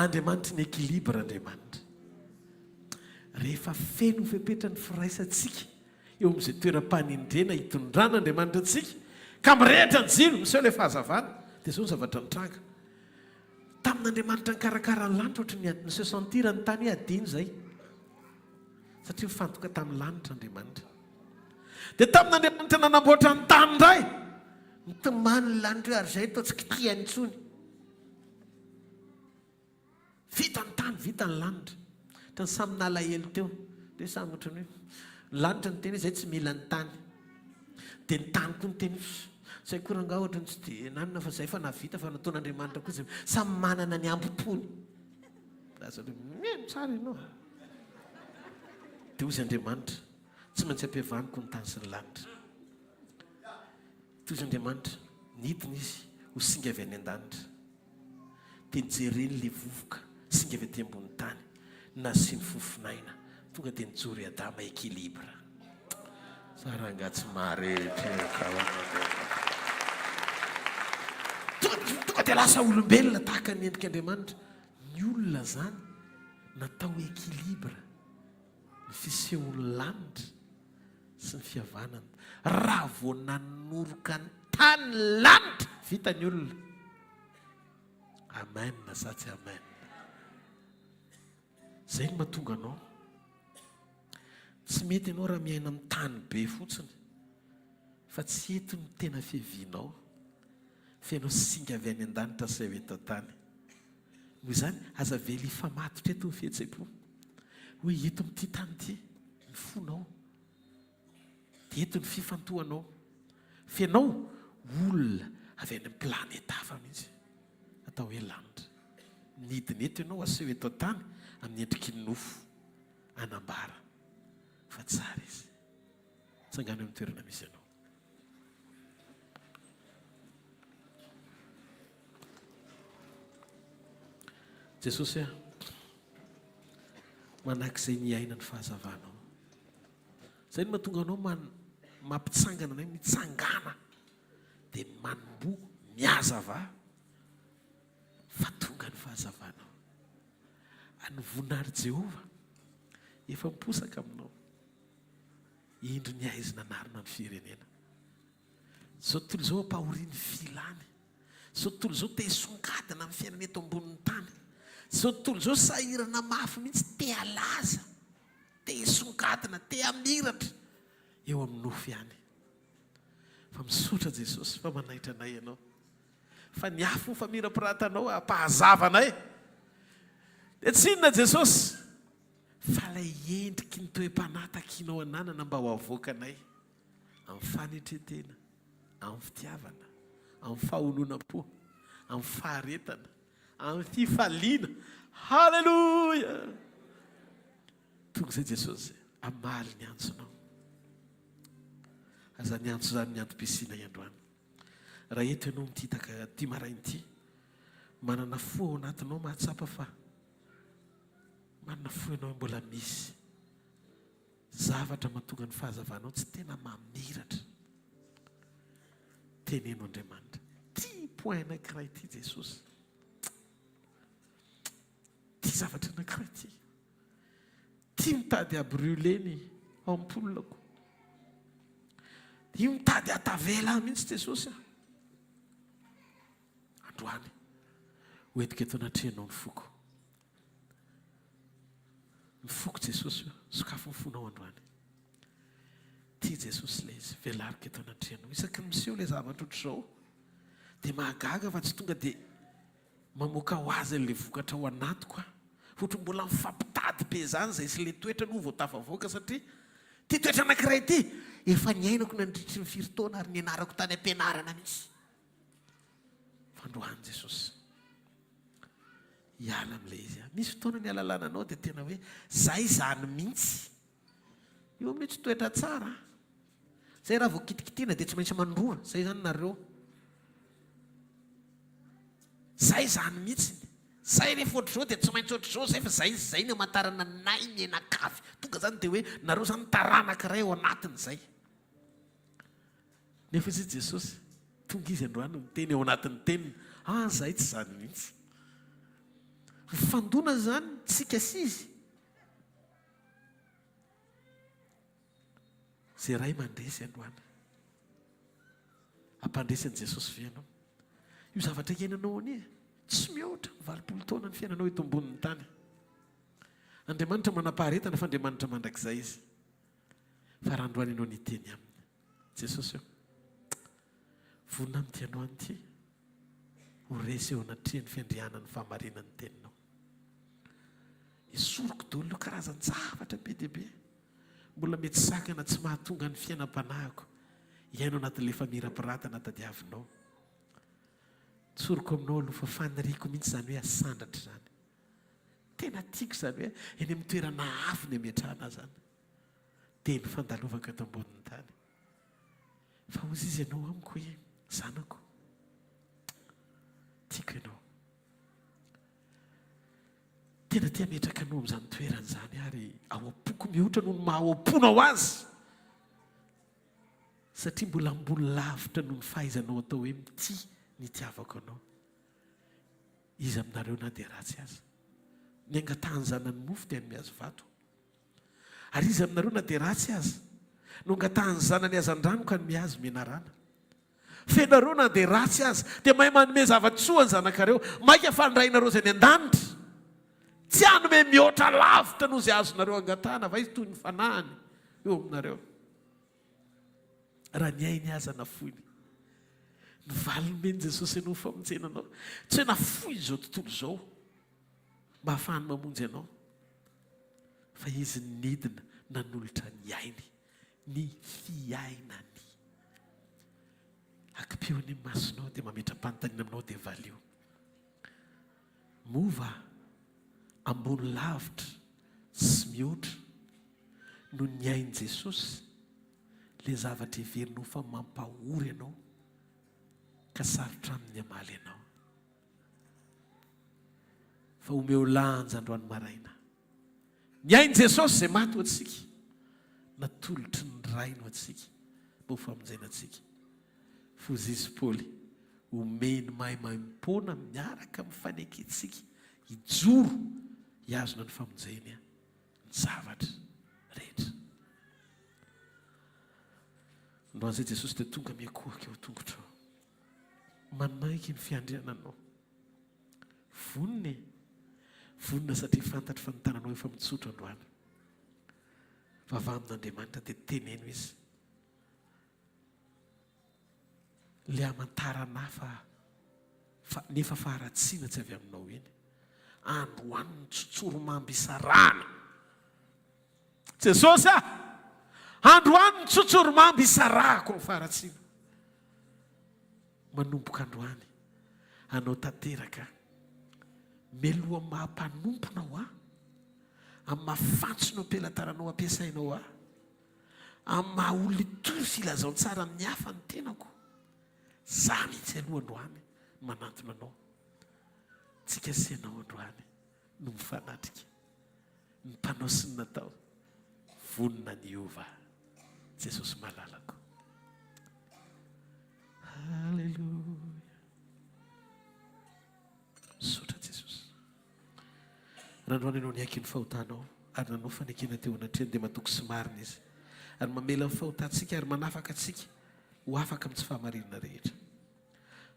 [SPEAKER 9] Andriamanitra ny ekilibra Andriamanitra. Rehefa feno fepetrany firaisantsika eo amin'izay toeram-panindrena hitondrana Andriamanitra antsika ka mirehitra ny jiro miseho ilay fahazavana dia izao ny zavatra nitranga. Tamin'Andriamanitra nikarakara ny lanitra ohatry ny niseho santira ny tany hoe adino izay satria mifantoka tamin'ny lanitra Andriamanitra. Dia tamin'Andriamanitra nanamboatra ny tany indray nitomany ny lanitra ary izay toa tsy kitihany intsony. Vita ny tany, vita ny lanitra. Tan samy nalahelo teo. Dia samy ohatrany hoe ny lanitra ny teny izay tsy mila ny tany. Dia ny tany koa ny teny izay koranga ohatra ny tsy dia nanona fa izay fa navita fa nataon'Andriamanitra koa izay samy manana ny ambopony. Lasa hoe tsara ianao. Dia ozy Andriamanitra tsy maintsy ampihavaniko ny tany sy ny lanitra. Dia ozy Andriamanitra nidina izy ho singa avy any an-danitra. Dia nijereny ilay vovoka singa avy aty ambony tany nasiany fofinaina tonga dia nijory Adama ekilibra. Saranga tsy marehetra tonga dia lasa olombelona tahaka ny endrik'Andriamanitra. Ny olona zany natao ekilibra ny fisehon'ny lanitra sy ny fihavanana. Raha vao nanoroka ny tany lanitra vita ny olona. Amen na sa tsy amen. Zay no mahatonga anao tsy mety ianao raha miaina amin'ny tany be fotsiny fa tsy eto ny tena fihevianao fa ianao singa avy any an-danitra sy avy eto an-tany. Noho izany aza vely ifamatotra eto ny fihetsem-po hoe eto amin'ity tany ity ny fonao dia eto ny fifantohanao fa ianao olona avy any amin'ny planeta hafa mihitsy atao hoe lanitra. Nidina eto ianao aseho eto an-tany amin'ny endriky ny nofo anambara fa tsara izy. Tsangano amin'ny toerana misy ianao. Jesosy manak'izay niaina ny fahazavanao. Zay no mahatonga anao mampitsangana anay mitsangana dia manombo miazava fa tonga ny fahazavanao. Any voninahitra Jehova efa miposaka aminao. Indro ny aizina narina ny firenena. Zao tontolo izao ampahorian'ny filany. Zao tontolo izao te hisongadina amin'ny fiainana eto ambonin'ny tany. Zao tontolo izao sahirana mafy mihitsy te halaza, te hisongadina, te hamiratra eo amin'ny nofo ihany. Fa misaotra Jesosy fa manaitra anay ianao. Fa ny afo ny famirapirantanao hampahazava anay. Dia tsy inona Jesosy fa ilay endriky ny toe-panahy takianao ananana mba ho avoaka anay amin'ny fanetretena, amin'ny fitiavana, amin'ny faholonam-po, amin'ny faharetana, amin'ny fifaliana. Halleluja! Tonga izay Jesosy amaly ny antsonao. Aza ny antso zany ny antom-pisiana iandroany. Raha eto ianao mititaka ty marain'ity, manana fo ao anatinao mahatsapa fa manana fo ianao mbola misy zavatra mahatonga ny fahazavanao tsy tena mamiratra. Teneno Andriamanitra ty point anankiray ity Jesosy, ty zavatra anankiray ity, ty mitady abruleny ao am-polonako, io mitady atavela mihitsy Jesosy androany hoentika eto anatrehanao ny foko Jesosy sokafo ny fonao androany tia Jesosy le izy velarika eto anatrehanao isaky ny miseho le zavatra ohatr'izao dia mahagaga fa tsy tonga dia mamoaka ho azy le vokatra ao anatiko fotry mbola mifampitady be zany zay sy le toetra no vao tafavoaka satria ty toetra anankiray ty efa niainako nandritry ny firy-taona ary nianarako tany am-pianarana mihitsy fandroany Jesosy hiala amin'ilay izy misy fotoana ny alalana anao dia tena hoe zay zany mihitsy io mihitsy toetra tsara zay raha vao kitikitiana dia tsy maintsy mandroa zay zany nareo zay zany mihitsy zay rehefa ohatr'izao dia tsy maintsy ohatr'izao zay fa zay ny amantarana nay ny enakavy tonga zany dia hoe nareo zany taranaka ray ao anatin'izay nefa izy Jesosy tonga izy androany miteny ao anatin'ny teniny zay tsy zany mihitsy fandona zany tsika sy izy zay ray mandresy androany ampandresan'i Jesosy fiainao io zavatra iainanao anie tsy mihoatra 20 taona ny fiainanao eto ambonin'ny tany Andriamanitra manam-paharetana fa Andriamanitra mandrakizay izy fa raha androany ianao niteny aminy Jesosy vonina amin'ity androany ity ho resy eo anatrehany fiandrianany fahamarinany teninao isoroko daholo karazany zavatra be dia be mbola mety sakana tsy mahatonga ny fiainam-panahiko iaino anatin'ilay famirapiratana tadiavinao tsoroko aminao aloha fa faniriako mihitsy zany hoe asandratra zany tena tiako zany hoe eny amin'ny toerana afo ny ametrahana zany teny fandalovako eto ambonin'ny tany fa ozy izy ianao amiko hoe zanako tiako ianao tena tia metraka anao amin'izany toerana zany ary ao am-poko mihoatra noho ny maha ao am-ponao azy satria mbola ambony lavitra noho ny fahaizanao atao hoe mity ny tiavako anao izy aminareo na dia ratsy azy ny angatahany zanany mofo dia ny mihazo vato ary izy aminareo na dia ratsy azy no angatahany zanany azan-drano ka ny mihazo menarana fenareo na dia ratsy azy dia mahay manome zavatsoa ny zanakareo maika fandrainareo zay ny an-danitra tsy hanome mihoatra lavitra noho zay azonareo angatahana fa izy toy ny fanahany eo aminareo raha ny ainy aza nafoiny ny valomeny Jesosy ianao famonjenanao tsy hoe nafoy izao tontolo izao mba hahafahany mamonjy ianao fa izy nidina nanolotra ny ainy ny fiainany akipeo ny masonao dia mametra-panontaniana aminao dia valio mova ambony lavitra sy mihoatra no ny ainy Jesosy le zavatra heverinao fa mampahory ianao ka sarotra amin'ny amaly ianao fa omeo lanja androany maraina ny ainy Jesosy zay maty ho antsika natolotry ny rainy ho antsika mba ho famonjenantsika Fozisy Paoly omeny mahay maim-pona miaraka mifanekitsika hijoro hiazona ny famonjeny ny zavatra rehetra androan'izay Jesosy dia tonga miakohaka eo tongotrao manaiky ny fiandriananao vonina satria fantatry fa ny tananao efa mitsotro androany vava amin'Andriamanitra dia teneno izy le amantarana fa nefa faharatsiana tsy avy aminao iny androany ny tsotsoro-mamby isarana Jesosy androany ny tsotsoro-mamby isarahako ny faharatsiana manomboka androany anao tanteraka meloha mahampanontonao amin'ny mahafantsona am-pelataranao ampiasainao amin'ny mahaolitosy ilazao tsara amin'ny hafa ny tenako za mihitsy aloha androany manantona anao tsika senao androany no mifanatrika ny mpanao sy ny natao vonina ny Ova Jesosy malalako halleluja sotra Jesosy raha androany ianao niaiky ny fahotanao ary nanao fanekena teo anatrehany dia matoky sy marina izy ary mamela ny fahotantsika ary manafaka atsika ho afaka amin'ny tsy fahamarinana rehetra.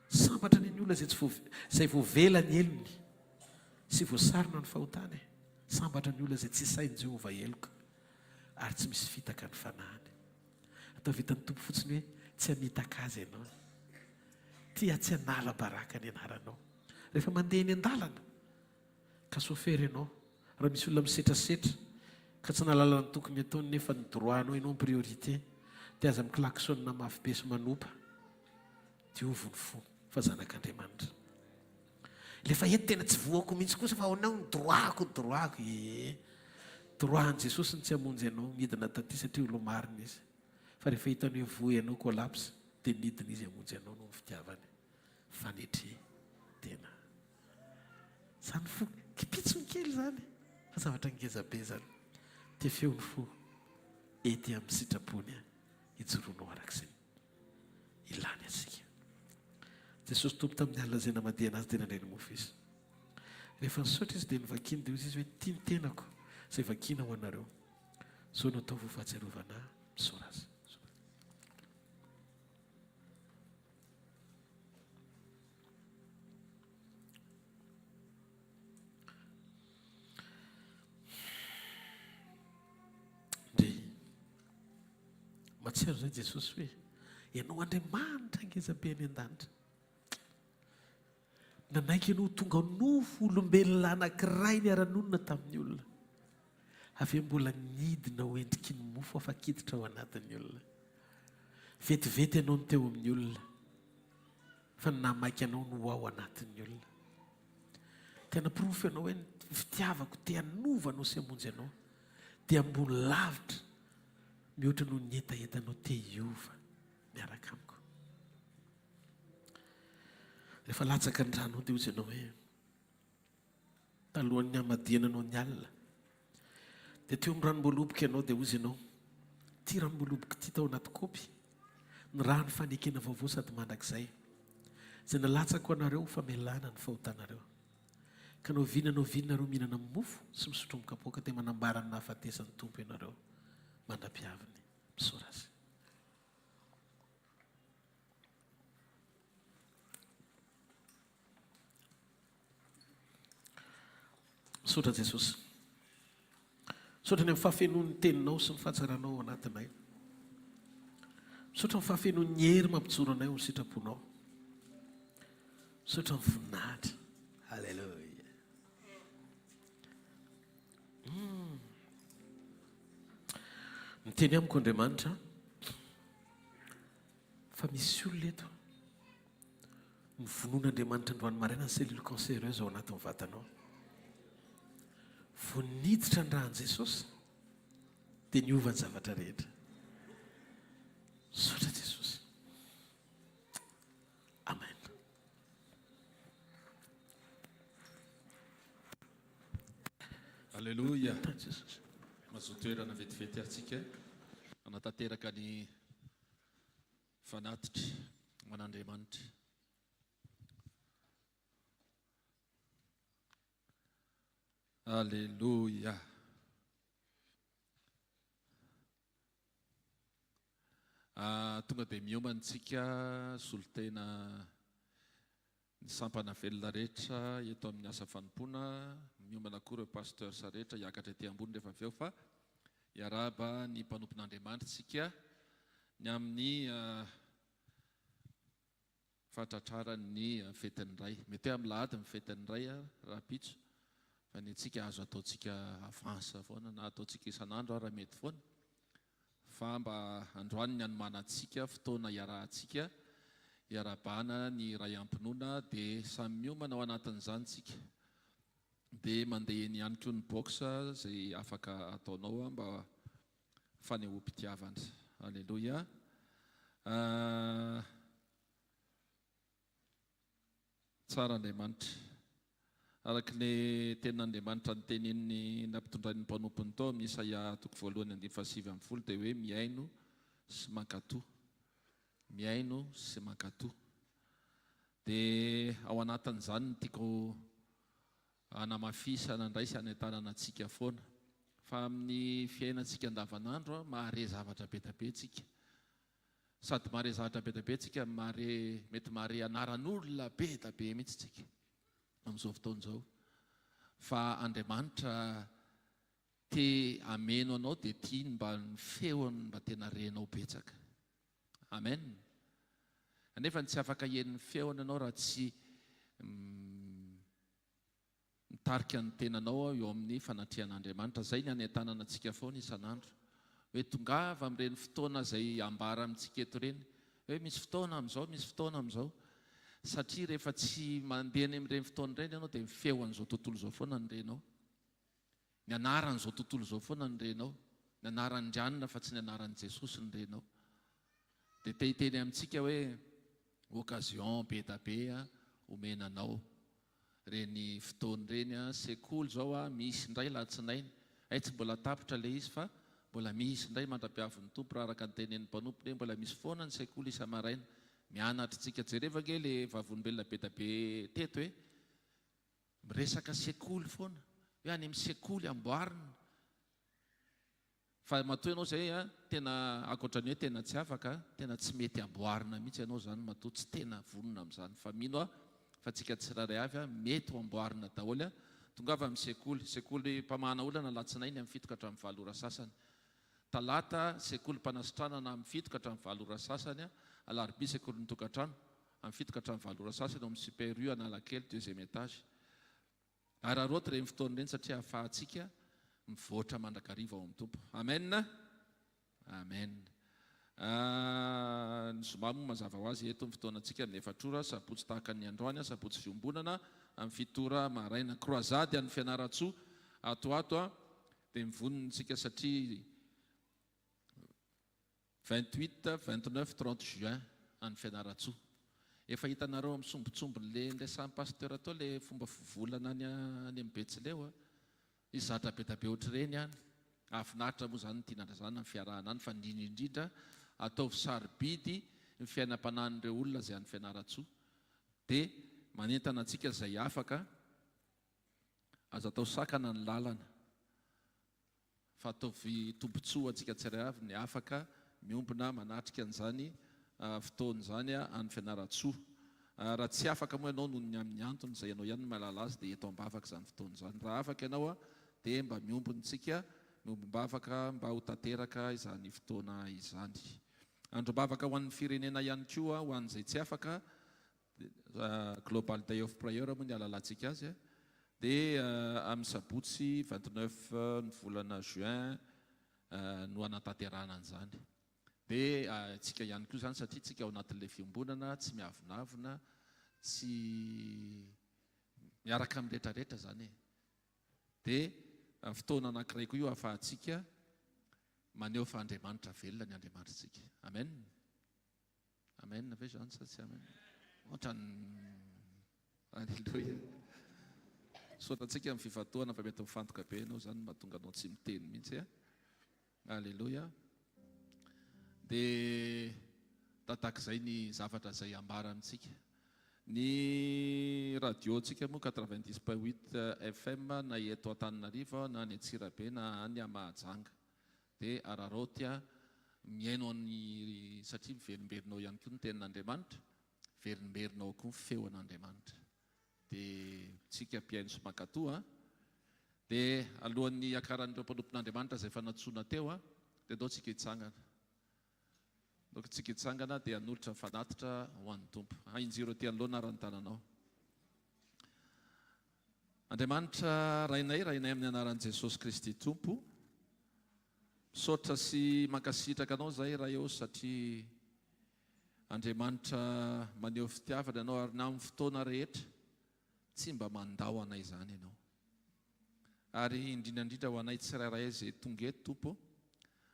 [SPEAKER 9] Sambatra ny olona izay voavelany elony sy voasarona ny fahotany. Sambatra ny olona izay tsy sainy Jehovah eloka ary tsy misy fitaka ny fanahany. Atao vitany tompo fotsiny hoe tsy hamitaka azy ianao, tia tsy hanala baraka ny anaranao. Rehefa mandeha eny an-dalana ka sofera ianao, raha misy olona misetrasetra ka tsy nalala ny tokony ataony nefa ny droanao ianao ny priorité, dia aza miklaksonna mafy be sy manompa, diovy ny fo fa zanak'Andriamanitra. Lefa eto tena tsy voako mihitsy kosa fa aonao ny droako. Droan Jesosy ny tsy hamonjy ianao midina taty satria olo marina izy. Fa rehefa hitany hoe voa ianao kolapsa dia nidina izy hamonjy ianao no ny fitiavany. Fanetre tena. Zany fo kipitsony kely zany. Fa zavatra ngezabe zany. Tia feo ny fo ety amin'ny sitrapony ijoroanao arak'izay ilany asika. Jesosy tompo tamin'ny alina izay namadihana azy tena indray ny mofo izy. Rehefa nisaotra izy dia nivakiny dia izy hoe tia ny tenako izay vakina ho anareo. Zao no atao fahatsiarovana misaora azy. Matsiaro zay Jesosy hoe ianao Andriamanitra ngezabe any an-danitra. Nanaiky ianao tonga nofo olombelona anankiray niara-nonina tamin'ny olona. Avy mbola nidina ho endriky ny mofo afakiditra ao anatin'ny olona. Vetivety ianao ny teo amin'ny olona fa namaiky ianao no ao anatin'ny olona. Tena porofo ianao hoe ny fitiavako te hanovanao sy hamonjy ianao dia ambony lavitra mihoatra no ny etaetanao te hiova miaraka amiko. Rehefa latsaka ny ranao dia ozy ianao hoe talohan'ny hamadiananao ny alina dia teo amin'ny ranom-boaloboka ianao dia ozy ianao ty ranom-boaloboka ty tao anaty kopy ny rano fanekena vaovao sady mandrakizay izay nalatsaka ho anareo famelana ny fahotanareo. Ka nao vinanareo mihinana amin'ny mofo sy misotro amin'ny kapoaka dia manambara ny nahafatesan'ny tompo ianareo mandra-piaviny. Misaora azy. Misaotra Jesosy. Misaotra ny amin'ny fahafenoan'ny teninao sy ny fahatsaranao ao anatinay. Misaotra ny fahafenoan'ny hery mampijoro anay ho ny sitraponao. Misaotra ny voninahitra. Halleluja. Miteny amiko Andriamanitra fa misy olona eto ny vonoan'Andriamanitra androany maraina ny cellule cancéreuse ao anatin'ny vatanao. Voniditra ny rahan'i Jesosy dia niova ny zavatra rehetra. Misaotra Jesosy. Amen.
[SPEAKER 1] Alleluia. Mazoa toerana vetivety atsika anatanteraka ny fanatitra man'Andriamanitra. Alleluia. Tonga dia miomantsika solotena ny sampana velona rehetra eto amin'ny asa fanompoana. Miomana koa ireo pasteur sa rehetra hiakatra ety ambony rehefa avy eo fa hiaraba ny mpanompon'Andriamanitra tsika ny amin'ny fahatratrarany fetin'ny ray. Mety amin'ny lahady ny fetin'ny ray raha pitso fa ny antsika azo ataontsika avansa foana na ataontsika isan'andro raha mety foana fa mba androany ny anomanantsika fotoana hiarahantsika hiarabana ny ray ampinoana dia samy miomana ao anatin'izany tsika. Dia mandeha eny ihany koa ny box izay afaka ataonao mba fanehoam-pitiavana. Alleluia. Tsara Andriamanitra. Araka ny tenin'Andriamanitra ny teneniny nampitondrany ny mpanompony tao amin'ny Isaia 1:7-10 dia hoe miaino sy mankatoa. Miaino sy mankatoa. Dia ao anatin'izany ny tiako hanamafisana indray sy hanentanana antsika foana fa amin'ny fiainantsika andavanandro mahare zavatra be da be tsika sady mare zavatra be tabe tsika mety mare anaran'olona be tabe mihitsy tsika amin'izao fotoana izao fa Andriamanitra te ameno anao dia tiany mba ny feony mba tena renao betsaka. Amen. Nefa tsy afaka hen'ny feony ianao raha tsy mitarika ny tenanao eo amin'ny fanatrehan'Andriamanitra. Zay ny anentanana antsika foana isan'andro hoe tongava amin'ireny fotoana izay ambara amintsika eto ireny hoe misy fotoana amin'izao, misy fotoana amin'izao, satria rehefa tsy mandeha ny amin'ireny fotoana ireny ianao dia mifeo an'izao tontolo izao foana ny renao, ny anaran'izao tontolo izao foana ny renao, ny anaran'Andrianina fa tsy ny anaran'i Jesosy ny renao. Dia te hiteny amintsika hoe occasion be da be omenanao reny fotoana ireny. Sekoly zao misy indray latsinainy, tsy mbola tapitra le izy fa mbola misy indray mandra-piavin'ny tompo raha araka ny tenen'ny mpanompo, mbola misy foana ny sekoly isa-maraina mianatra tsika. Jereva nge le vavolombelona be da be teto hoe miresaka sekoly foana, hoe any amin'ny sekoly amboarina. Fa matoa ianao zay tena akoatrany hoe tena tsy afaka, tena tsy mety amboarina mihitsy ianao zany, matoa tsy tena vonona amin'izany. Fa mino fa tsika tsiraray avy mety ho amboarina daholo. Tongava amin'ny sekoly mpamahana olana latsinainy amin'ny 7 ka hatramin'ny 7 ora sasany, talata sekoly mpanasitranana amin'ny 7 ka hatramin'ny 7 ora sasany, alarobia sekoly ny tokantrano amin'ny 7 ka hatramin'ny 7 ora sasany ao amin'ny super U Analakely 2e étage. Araroto ireny fotoana ireny satria ahafahantsika mivoatra mandrakariva ao amin'ny tompo. Amen. Amen. Ny zoma moa mazava ho azy eto amin'ny fotoanantsika ny 4 ora, sabotsy tahaka ny androany, sabotsy fiombonana amin'ny 7 ora maraina, croisade any Fianaratsoa atoato dia mivonontsika satria 28, 29, 30 juin any Fianaratsoa. Efa hitanareo misombotsombo le samy pasteur atao le fomba fivolana any amin'ny Betsileo. Izy zatra be da be ohatr'ireny any. Afinaritra moa zany tinana zany amin'ny fiarahana any, fa indrindra ataovy sarobidy ny fiainam-panan'ireo olona izay any Fianaratsoa. Dia manentana antsika izay afaka azo atao sakana ny lalana, fa ataovy tombotsoa antsika tsirairay avy ny afaka miombona manatrika an'izany fotoana izany any Fianaratsoa. Raha tsy afaka moa ianao noho ny amin'ny antony izay ianao ihany mahalala azy dia eto ambavaka izany fotoana izany. Raha afaka ianao dia mba miombontsika miombom-bavaka mba ho tanteraka izany fotoana izany. Andro-bavaka ho an'ny firenena ihany koa ho an'izay tsy afaka, Global Day of Prayer moa ny alalantsika azy, dia amin'ny sabotsy 29 ny volana juin no anatanterana an'izany. Dia tsika ihany koa zany satria tsika ao anatin'ilay fiombonana tsy miavonavona, tsy miaraka amin'ny rehetrarehetra zany. Dia fotoana anankiray koa io ahafahantsika maneho fa Andriamanitra velona ny Andriamanitritsika. Amen. Amen ve zany sa tsy amen? Alleluia. Sotantsika amin'ny fifatoana fa mety mifantoka be ianao zany mahatonga anao tsy miteny mihitsy. Alleluia. Dia tahak'izay ny zavatra izay ambara amintsika. Ny radiontsika moa 90.8 FM na eto Antananarivo na any Antsirabe na any Mahajanga. Dia araroty miaino ny satria miverimberinao ihany koa ny tenin'Andriamanitra, verimberinao koa ny feon'Andriamanitra. Dia tsika mpiaino sy mankatoa. Dia alohan'ny akaran'ireo mpanompon'Andriamanitra izay fanatsoana teo dia andao tsika hitsangana. Tsika hitsangana dia hanolotra fanatitra ho an'ny tompo. Injiro ty anoloana raha ny tananao. Andriamanitra rainay amin'ny anaran'i Jesosy Kristy tompo, misaotra sy mankasitraka anao zay raha eo satria Andriamanitra maneho fitiavana ianao ary na amin'ny fotoana rehetra tsy mba mandao anay zany ianao. Ary indrindrandrindra ho anay tsirairay izay tonga eto tompo,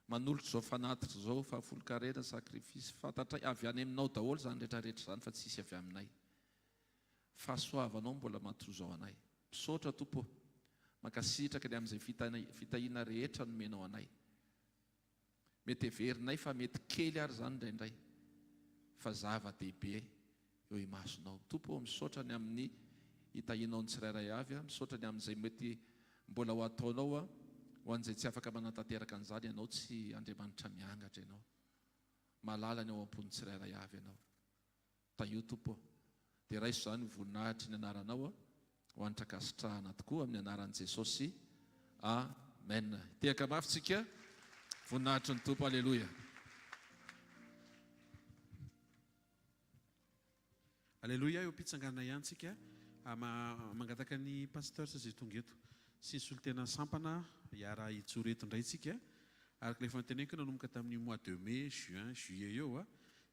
[SPEAKER 1] manolotra izao fanatitra izao fahafolo-karena sakrifisy fantatra avy any aminao daholo zany rehetrarehetra zany fa tsy isy avy aminay. Fahasoavanao mbola matozo ao anay. Misaotra tompo, mankasitraka ny amin'izay fitahiana rehetra nomenao anay. Mety heverinay fa mety kely ary zany indraindray, fa zava-dehibe eo imasonao. Tompo, misaotra ny amin'ny hitahianao ny tsirairay avy, misaotra ny amin'izay mety mbola ho ataonao ho an'izay tsy afaka manatanteraka an'izany ianao tsy Andriamanitra miangatra ianao. malala ny ao am-pony tsirairay avy ianao taio tompo dia raiso izany voninahitra ny anaranao ho antrakasitrahana tokoa amin'ny anaran'i Jesosy. Amen. Tehaka mafitsika voninahitry ny tompo. Alleloia.
[SPEAKER 2] Alleloia. Eo am-pitsanganana ihany tsika mangataka ny pasteur zay tonga eto sy ny solotena sampana hiara hijoro eto indray tsika araka ilay fanteneniko nanomboka tamin'ny mois de mai, juin, juillet eo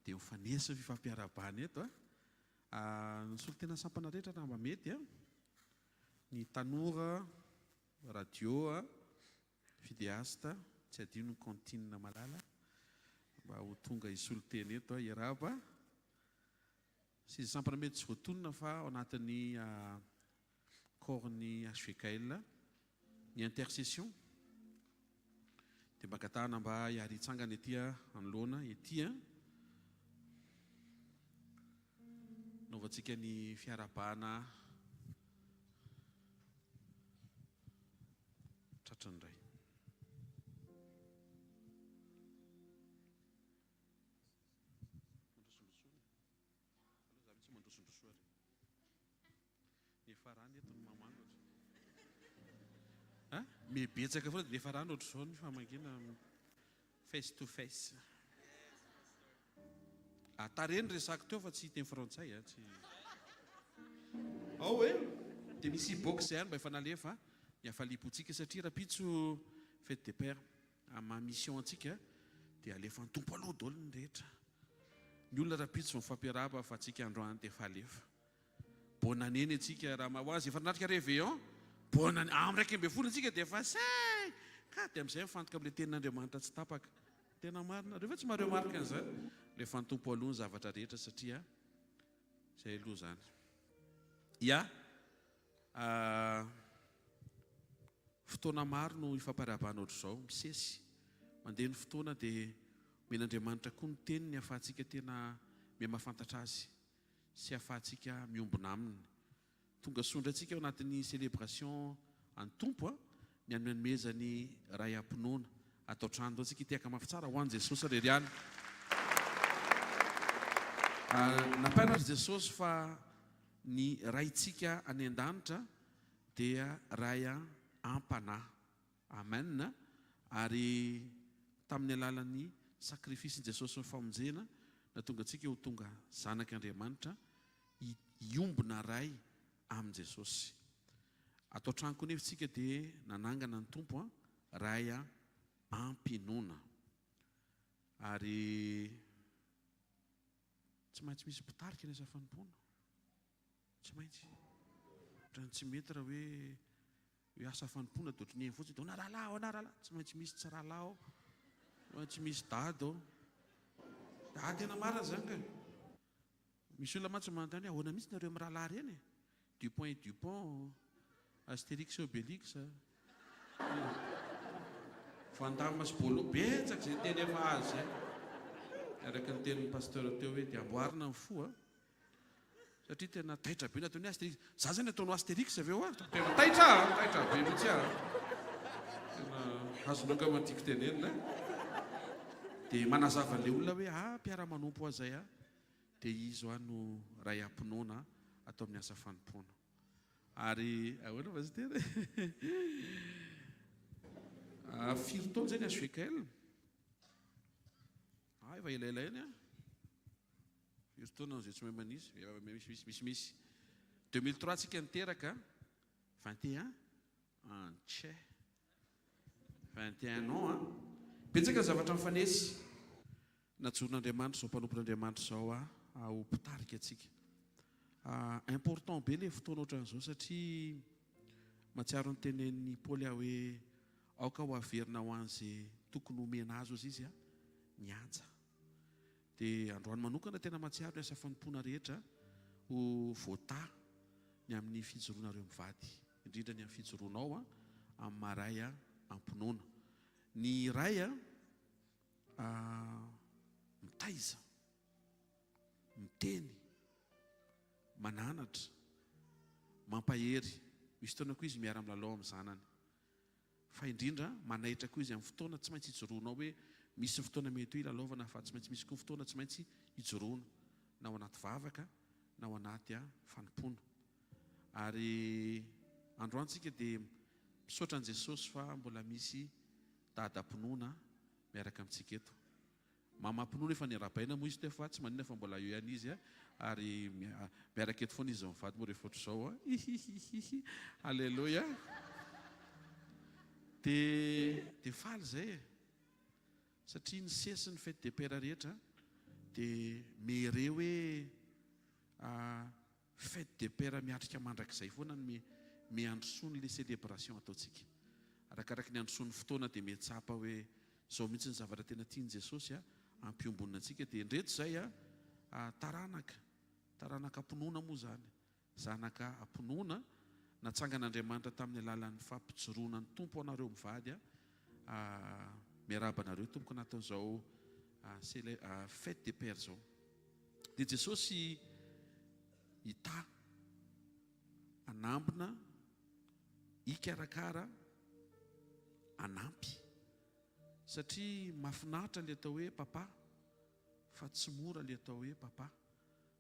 [SPEAKER 2] dia mifanesy ny fifampiarabany eto ny solotena sampana rehetra raha mba mety ny tanora radio vidéaste tsy adino ny cantine malala mba ho tonga isolotena eto iraba sy izy sampana mety tsy voatonona fa ao anatin'ny corps-ny HVKL ny intercession dia mba gatahana mba hiary hitsangana etỳ anoloana etỳ naovantsika ny fiarabana tratran'indray. Mibetsaka foana dia rehefa rano ohatr'izao ny famangina face to face. Tareny resako teo fa tsy teny frantsay tsy ao hoe dia misy box ihany mba efa nalefa ny afalipontsika satria raha pitso fête des pères ama mission antsika dia alefa ny tompo aloha daholo ny rehetra ny olona raha pitso mifampiaraba fa atsika androany dia efa alefa bonaneny atsika raha mahoazy efa natrika réveillon bonane am'raiky ambe folo antsika dia efa say ka dia amin'izay mifantoka amin'ilay tenin'Andriamanitra tsy tapaka tena marina rehefa tsy mareo marika an'izany lefa ny tompo aloha ny zavatra rehetra satria izay aloha zany fotoana maro no ifampiarabana ohatr'izao misesy mandeha ny fotoana dia men'Andriamanitra koa ny teniny ahafahantsika tena mihamafantatra azy sy ahafahantsika miombona aminy tonga sondra antsika ao anatin'ny célébration any tompo ny anomenomezany ray am-pinoana atao trano antsika hitehaka mafy tsara ho an'i Jesosy rery any nampianatra Jesosy fa ny raintsika any an-danitra dia ray am-panahy. Amen. Ary tamin'ny alalan'ny sakrifisy Jesosy ny famonjena na tonga antsika ho tonga zanak'Andriamanitra iombona ray amin' Jesosy. Atao trano koa nefa tsika dia nanangana ny tompo ray am-pinoana ary tsy maintsy misy mpitarika ny asa fanompoana tsy maintsy raha tsy mety raha hoe asa fanompoana dia ohatran'ny fotsiny dia onaralahy onaralahy tsy maintsy misy tsy rahalahy tsy misy dady tena marina zany ka misy olona mantsy manontany ahoana mihitsy nareo amin'ny rahalahy reny Dupont et Dupont Astérix et Obélix Fantôme sy Bolo betsaka izay teny efa azy araka ny tenin'ny pasteur teo hoe dia amboarina ny fo satria tena taitra be nataony Astérix za zany ataonao Astérix avy eo tena taitra be mihitsy tena azonao mantiky tenenina dia manazava an'ilay olona hoe mpiara-manompo azay dia izy ho no ray am-pinoana atao amin'ny asa fanompoana ary ahoana va izy tena firy taona zay ny HVKL efa elaelainy firy taona zay tsy mahay manisy misy 2003 tsika niteraka 21 antse 21 ans betsaka ny zavatra mifanesy najoron'Andriamanitra zao mpanompon'Andriamanitra zao ho mpitarika atsika important be le fotoana ohatran'izao satria matsiaro ny tenen'ny Paoly hoe aoka ho averina ho an'izay tokony homena azy izy nianja dia androany manokana tena matsiaro ny asa fanompoana rehetra ho voata ny amin'ny fijoroanareo mivady indrindra ny amin'ny fijoroanao amin'ny maray am-pinoana ny ray mitaiza miteny mananatra mampahery misy fotoana koa izy miara milalao amin'ny zanany fa indrindra manaitra koa izy amin'ny fotoana tsy maintsy hijoroanao hoe misy fotoana mety ho ilalaovana fa tsy maintsy misy koa fotoana tsy maintsy hijoroana na ao anaty vavaka na ao anaty fanompoana. Ary androantsika dia misaotra an' Jesosy fa mbola misy dadam-pinoana miaraka amintsika eto. Mama-pinoana efa niarabaina moa izy teo fa tsy maninona fa mbola eo ihany izy ary miaraka eto foana izy mivady moa rehefa ohatr'izao Alleluia. Dia faly zay satria ny sesy ny fête de père rehetra dia mere hoe fête de père miatrika mandrakizay foana ny miandrosoany le célébration ataontsika. Arakaraka ny androsoan'ny fotoana dia metsapa hoe zao mihitsy ny zavatra tena tiany Jesosy ampiomboana antsika. Dia ndreto zay taranaka ampinoana moa zany, zanaka ampinoana natsangan'Andriamanitra tamin'ny alalan'ny fampijoroana ny tompo anareo mivady miaraba anareo tompoko nataon'izao fête de père zao. Dia Jesosy hita anambina hikarakara anampy satria mahafinaritra le atao hoe papa fa tsy mora le atao hoe papa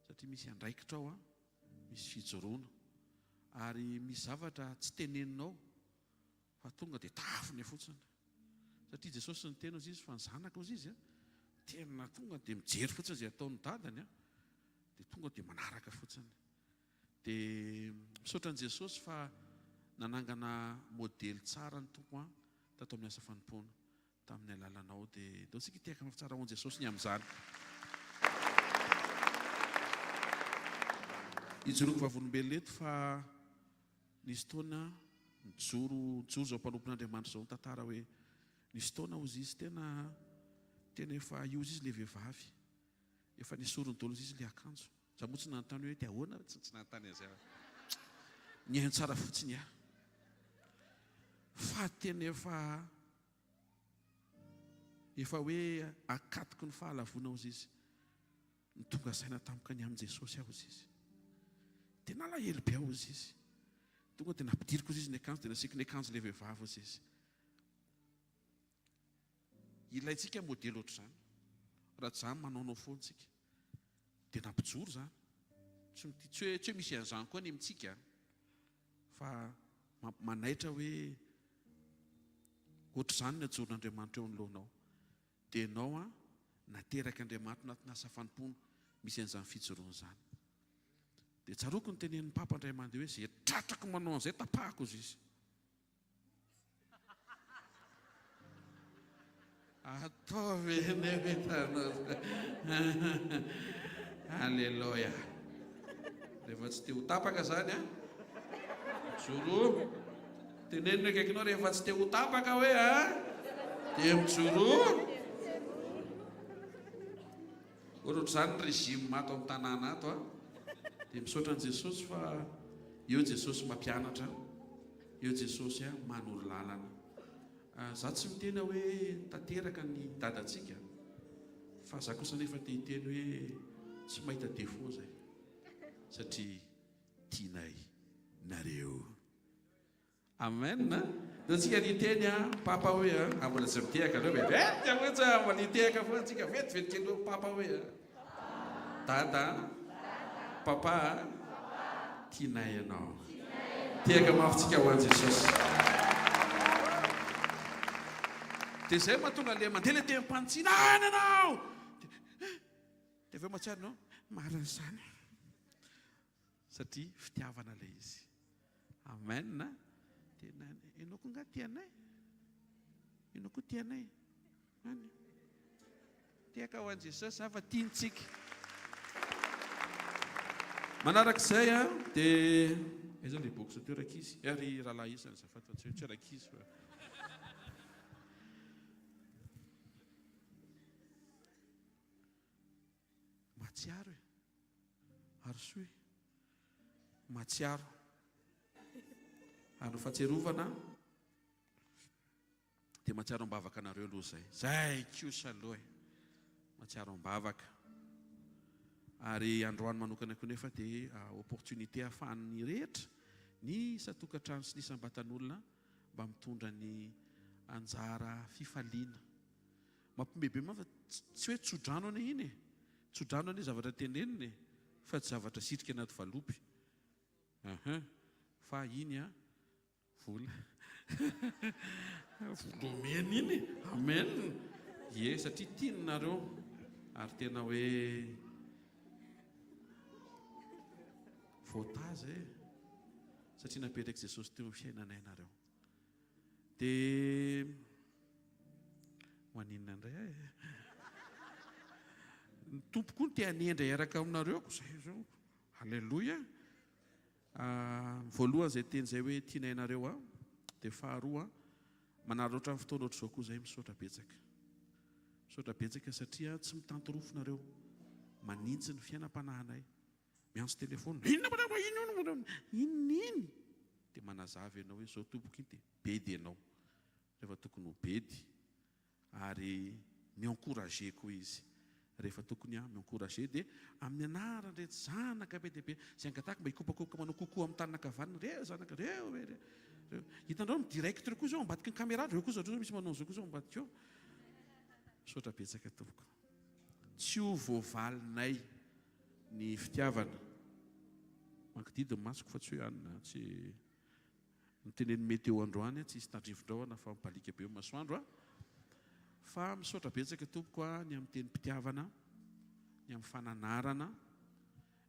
[SPEAKER 2] satria misy andraikitra ao misy fijoroana ary misy zavatra tsy teneninao fa tonga dia tafiny fotsiny satria Jesosy ny tena ozy izy fa ny zanaka ozy izy tena tonga dia mijery fotsiny izay ataon'ny dadany dia tonga dia manaraka fotsiny. Dia misaotra an' Jesosy fa nanangana modely tsara ny tompo tato amin'ny asa fanompoana tamin'ny alalanao. Dia daontsika tiaka mafitsara ho an' Jesosy ny amin'izany. Ijoroako vavolombelona eto fa nisy taona nijoro zao mpanompon'Andriamanitra zao tantara hoe nisy taona ozy izy tena efa iozy izy le vehivavy efa nisorony dolo izy le akanjo za moa tsy nanontany hoe tia ahoana tsy nanontany an'izay ny haino tsara fotsiny fa tena efa hoe akatoko ny fahalavona ozy izy ny tonga saina tampoka ny amin'i Jesosy aho ozy izy tena alahelo be aho ozy izy tonga dia nampidiriko ozy izy ny akanjo dia nasiako ny akanjo le vehivavy ozy izy. Ilayntsika modely ohatr'izany raha tsy izany manaonao foantsika dia nampijoro zany tsy hoe misy an'izany koa ny amintsika fa manaitra hoe ohatr'izany ny ajoron'Andriamanitra eo anoloanao dia ianao nateraka Andriamanitra anatin'ny asa fanompoana misy an'izany fijoroana izany. Dia tsaroako ny tenen'ny Papa indray mandeha hoe izay tratrako manao an'izay tapahako izy izy. Ataovy eny hitanao. Alleluia. Rehefa tsy te ho tapaka zany mijoro tenenina akaikinao rehefa tsy te ho tapaka hoe dia mijoro. Ohatr'izany ny régime mato amin'ny tanàna ato dia misaotra an' Jesosy fa eo Jesosy mampianatra, eo Jesosy manoro lalana. Za tsy miteny hoe tanteraka ny dadantsika fa za kosa nefa te hiteny hoe tsy mahita défaut zay satria tianay nareo. Amen. Daontsika niteny papa hoe mbola tsy mitehaka aleo vetia mbola nitehaka foana antsika vetivety kely papa hoe dada papa tianay ianao. Tehaka mafitsika ho an' Jesosy. Dia izay mahatonga le mandeha le tem-panitsina any ianao dia aveo mahatsiaro ianao marina izany satria fitiavana ilay izy. Amen. Dia ianao koa nga tianay, ianao koa tianay any tehaka ho an' Jesosy fa tiantsika. Manarak'izay dia aiza le bokisa teo rakizy ary rahalahy isany zafady fa tsy rakizy fa matsiaro arosoe matsiaro ary fahatserovana dia matsiaro am-bavaka anareo aloha zay kosa aloha matsiaro am-bavaka. Ary androany manokana koa nefa dia opportunité ahafahan'ny rehetra ny satokantrano sy ny isambatan'olona mba mitondra ny anjara fifaliana mampimebe ma fa tsy hoe tsodrano ane iny e, tsodrano ane zavatra teneniny e, fa tsy zavatra sitrika anaty valopy. Fa iny a vola volomena iny, amen. Ye, satria tianareo ary tena hoe voataza e, satria napetraka Jesosy teo amin'ny fiainana ianareo. Dia maninona indray ny tompoko ny te-hanendra hiaraka aminareo ko zay zao. Halleloja. Voalohany izay teny izay hoe tiana ianareo a, dia faharoa manaraka ohatran'ny fotoana ohatr'izao koa izay misaotra betsaka. Misaotra betsaka satria tsy mitantorofo manintsy ny fiainam-panahinay. Miantso telefôna, inona dia manazava ianao hoe zao tompoko iny dia bedy ianao rehefa tokony ho bedy, ary mi-encourager koa izy rehefa tokony mi-encourager. Dia amin'ny anarany rehetra zanaka be dia be izay angatahaka mba hikopakopa manao kokoa amin'ny tanana kavanana, reo zanaka reo hitanao midirecte reo koa zao ambadiky ny caméra reo koa zao misy manao zao koa zao ambadiky eo. Misaotra betsaka tompoko, tsy ho voavalinay ny fitiavana. Mankididy ny masoko fa tsy hoe anina, tsy niteneny meteo androany tsy hisy tandrivindraona fa mipalika be masoandro a. Fa misaotra betsaka tompoko a ny amin'ny teny mpitiavana, ny amin'ny fananarana,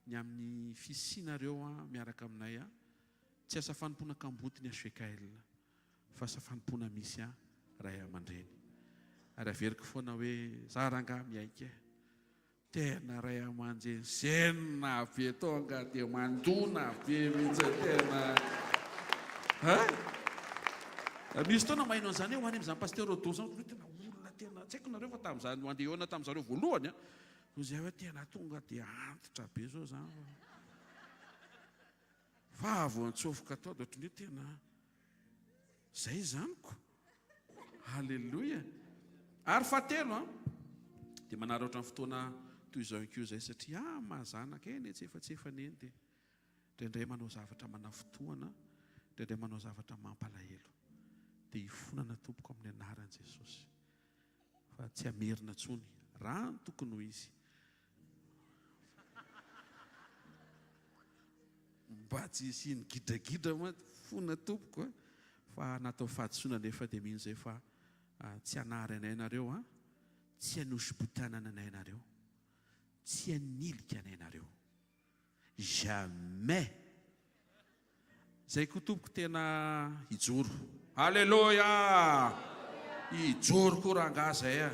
[SPEAKER 2] ny amin'ny fisinareo a miaraka aminay a. Tsy asa fanompoana kambotiny Asfekael fa asa fanompoana misy a ray aman-dreny. Ary averiko foana hoe zaranga miaika tena ray aman-dreny sena be tonga dia mandona be mihitsy tena. Misy taona mahino an'izany ho any amin'izany pasteur Rodo zany, tena olona tena tsy haiko nareo fa tamin'izany mandeha hoana tamin'izareo voalohany a, no izay hoe tena tonga dia antitra be zao zany. Fa avo antsofoka tao dia ohatran'ny hoe tena zay zaniko. Halleloja. Ary fahatelo a dia manaraka ohatran'ny fotoana toy izao inko izay satria mahazanaka eny tsy efa neny dia indraindray manao zavatra manafotoana, indraindray manao zavatra mampalahelo. Dia hifonana tompoko amin'ny anaran'i Jesosy fa tsy hamerina intsony raha ny tokony ho izy. Mba tsy hisiny gidragidra ma fona tompoko a, fa natao fahadisoana nefa dia mino izay fa tsy hanary anay nareo a, tsy hanosy-botanana anay nareo, tsy hanilika anay nareo, jamais. Zay koa tompoko tena hijoro. Halleloja. Hijoro koa rangahy zay a,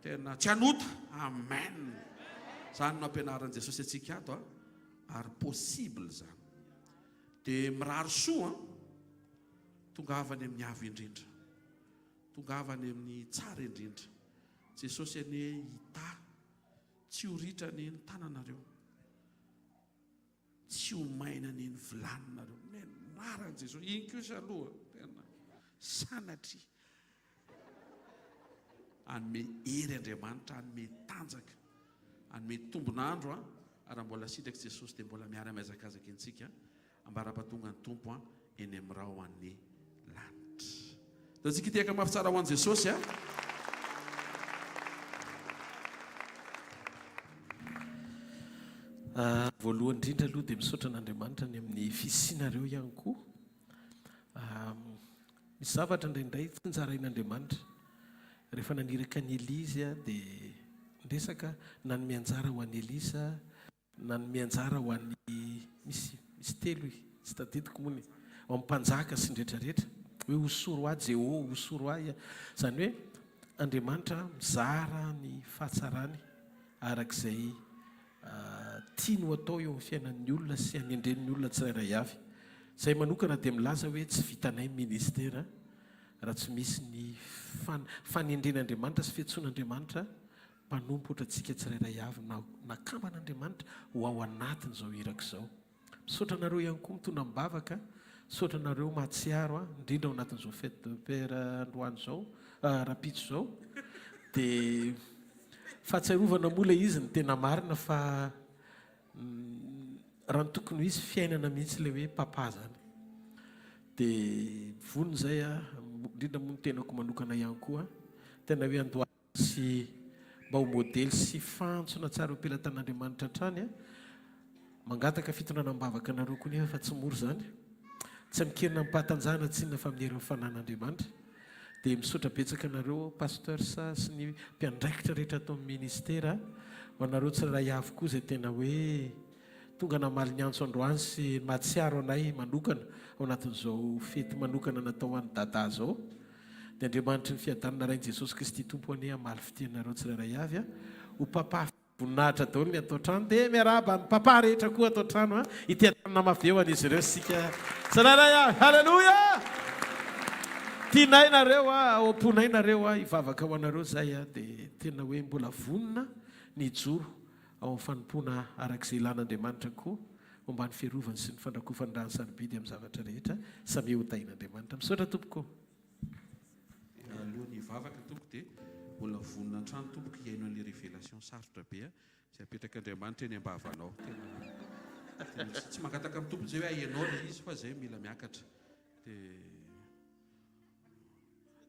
[SPEAKER 2] tena tsy hanota. Amen. Zany no ampianaran'i Jesosy atsika ato a, ary possible zany. Dia mirary soa tongavany amin'ny avo indrindra, tongavany amin'ny tsara indrindra. Jesosy ane hita, tsy ho ritra ane ny tananareo, tsy ho maina ane ny vilaninareo. Menarany Jesosy iny kosa aloha tena sanatry anome hery Andriamanitra, anome tanjaka, anome tombonandro a. Ary mbola sitraka Jesosy dia mbola miara-miazakazaka antsika ambara-patonga ny tompo a eny amin'ny raha ho an'ny lanitra. Da tsika tiaka mafy tsara ho an'i Jesosy a.
[SPEAKER 9] Voalohany indrindra aloha dia misaotra an'Andriamanitra ny amin'ny fisinareo ihany koa. Misy zavatra indraindray tsy nzarain'Andriamanitra rehefa naniraka ny Elizy dia ndresaka na ny mianjara ho an'ny Elisa, na ny mianjara ho an'ny misy telo tsy tadidiko moa ny ao amin'ny mpanjaka sy ndretrarehetra hoe osoro ahy Jeho, osoro ahy. Zany hoe Andriamanitra mizara ny fahatsarany arak'izay tiany ho atao eo amin'ny fiainan'ny olona sy hanendren'ny olona tsirairay avy. Zay manokana dia milaza hoe tsy vitanay ministera raha tsy misy ny fanendren'Andriamanitra sy fiantson'Andriamanitra mpanompo ohatrantsika tsirairay avy nakamban'Andriamanitra ho ao anatiny izao iraka izao. Misaotra anareo ihany koa mitondra mibavaka, misaotra anareo mahatsiaro a, indrindra ao anatin'izao fête de père androany izao, rapitso izao. Dia fahatsiarovana moa ilay izy ny tena marina fa raha ny tokony ho izy fiainana mihitsy ilay hoe papa zany. Dia vonona izay a, indrindra moa ny tenako manokana ihany koa tena hoe andohany sy mba ho modely sy fantsona tsara hompilatan'andriamanitra trany a mangataka fitondranam-bavaka anareo koa nefa fa tsy moro zany tsy mikerina mipatanjana tsinona fa minery fanan'andriamanitra dia misaotra betsaka anareo pasteur sa sy ny mpiandraikitra rehetra atao amin'ny ministera ho anareo tsiraray avokoa zay tena hoe tonga namaly ny antso androany sy matsiaro anay manokana ao anatin'izao fety manokana natao any dada zao dia andriamanitra ny fiadanana rain' Jesosy Kristy tompo ane amaly fitenareo tsiraray avy a ho papa voninahitra daholo ny atao trano dia miaraba ny papa rehetra koa atao trano a itiatanana maveo an'izy ireo sika tsiraray avy halleloia tianay nareo a omponay nareo a hivavaka ho anareo zay a dia tena hoe mbola vonona ny joro ao amin'ny fanompoana arak'izay ilan'andriamanitra koa momba ny fiarovany sy ny fandrakofany rany sarobidy amin'ny zavatra rehetra samy hotain'andriamanitra misaotra tompoko
[SPEAKER 3] alohan'ny hivavaka tompoko dia mbola vonona trano tompoko hiaino an'ilay révélation sarotra be a zay apetraka andriamanitra eny ambavanao tena tsy mangataka amin'ny tompoko zay hoe aianao le izy fa zay mila miakatra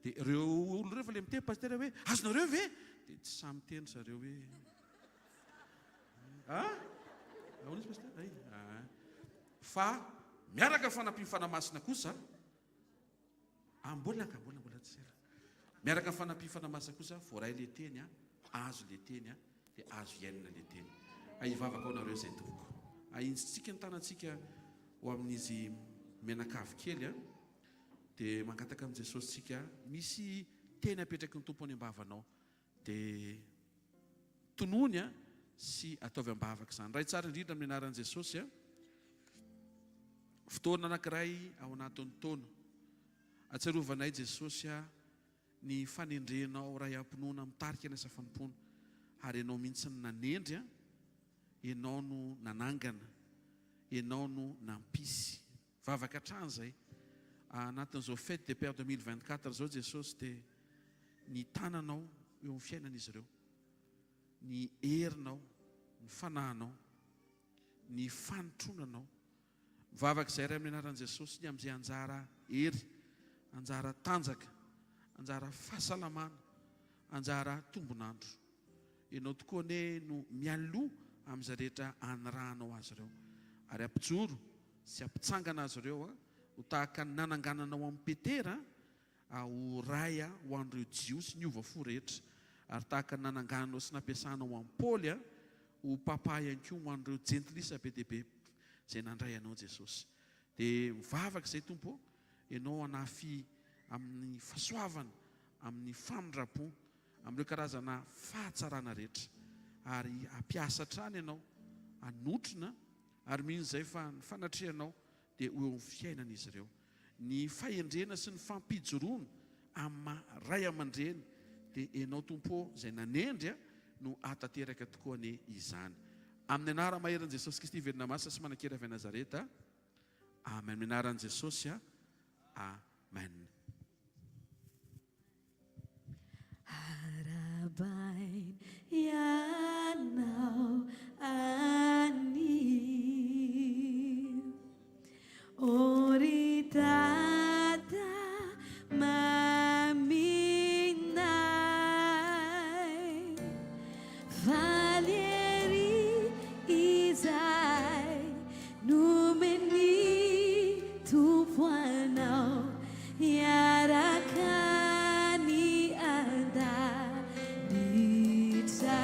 [SPEAKER 3] dia ireo olo rehefa le miteny paster hoe azonareo ve dia tsy samy teny zareo hoe ahoana izy paster fa miaraka fanampifanamasina kosa mbola tsy miaraka fanampifanamasina kosa voaray le teny azo le teny dia azo iainana le teny ahivavaka ao nareo zay tompoko ahintsitsika ny tanantsika ho amin'izy menakavy kely dia mangataka amin'i Jesosy tsika misy teny apetraky ny tompo any ambavanao dia tonony sy ataovy ambavaka izany ray tsara indrindra amin'ny anaran'i Jesosy fotoana anankiray ao anatin'ny taona atsarovanay Jesosy ny fanendrenao ray am-pinoana mitarika ny asa fanompoana ary ianao mihitsy ny nanendry ianao no nanangana ianao no nampisy vavaka hatrany zay anatin'izao fête de Père 2024 zao Jesosy dia ny tananao eo amin'ny fiainan'izy ireo ny herinao ny fanahinao ny fanotronanao mivavaka izay ray amin'ny anaran'i Jesosy ny amin'izay anjara hery anjara tanjaka anjara fahasalamana anjara tombonandro ianao tokoa ne no mialoha amin'izay rehetra anyrahanao azy ireo ary ampijoro sy ampitsangana azy ireo ho tahaka ny nanangananao amin'ny petera ho ray ho an'ireo jiosy ny ova fo rehetra ary tahaka ny nanangananao sy nampiasanao amin'ny Paoly ho papa ihany koa ho an'ireo jentilisa be dehibe zay nandray anao Jesosy dia mivavaka izay tompo ianao hanafy amin'ny fahasoavana amin'ny famindrapo amin'ireo karazana fahatsarana rehetra ary ampiasa trany ianao anotrona ary mihitsy izay fa ny fanatrehanao dia ho eo amin'ny fiainan'izy ireo ny fahendrena sy ny fampijoroana amin'ny ray aman-dreny dia ianao tompo izay nanendry no atateraka tokoa ny izany amin'ny anara maheran'i Jesosy Kristy velona masina sy manan-kera avy Nazareta amen amin'ny anaran'i Jesosy amen
[SPEAKER 11] Arabain yanao ani oritada maminai Valeri izai numeni tupuanao yarakani anda dita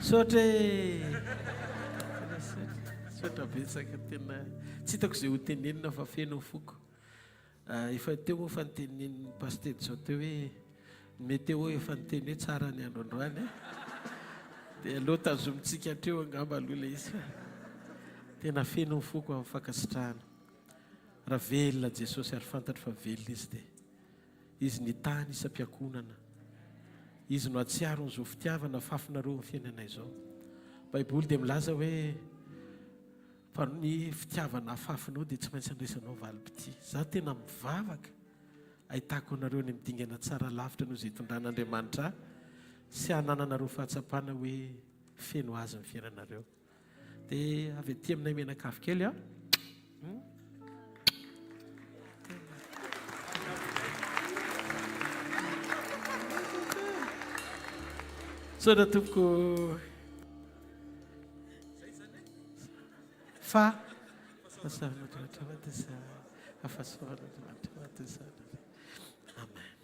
[SPEAKER 9] sotra sotra betsaka tena tsy hitako izay ho tenenina fa feno foko efa teo moa fa nytenenin'ny paster zao teo hoe mety eo efa niteny hoe tsara ny androandroany dia aloha tazomitsika treo angamba aloha ilay izy tena feno ny foko amin'ny fankasitrahana raha velona Jesosy ary fantatra fa velona izy dia izy ny tany isam-piakonana izy no atsiaro nyzo fitiavana fafinareo ny fiainana izao baiboly dia milaza hoe fa ny fitiavana fafinao dia tsy maintsy andraisanao valipiti za tena mivavaka ahitako anareo ny midingana tsara lavitra noho izay hitondran'Andriamanitra sy hanananareo fahatsapana hoe feno azy ny fiainanareo dia avy aty aminay menakafo kely a sotra tompoko fa amen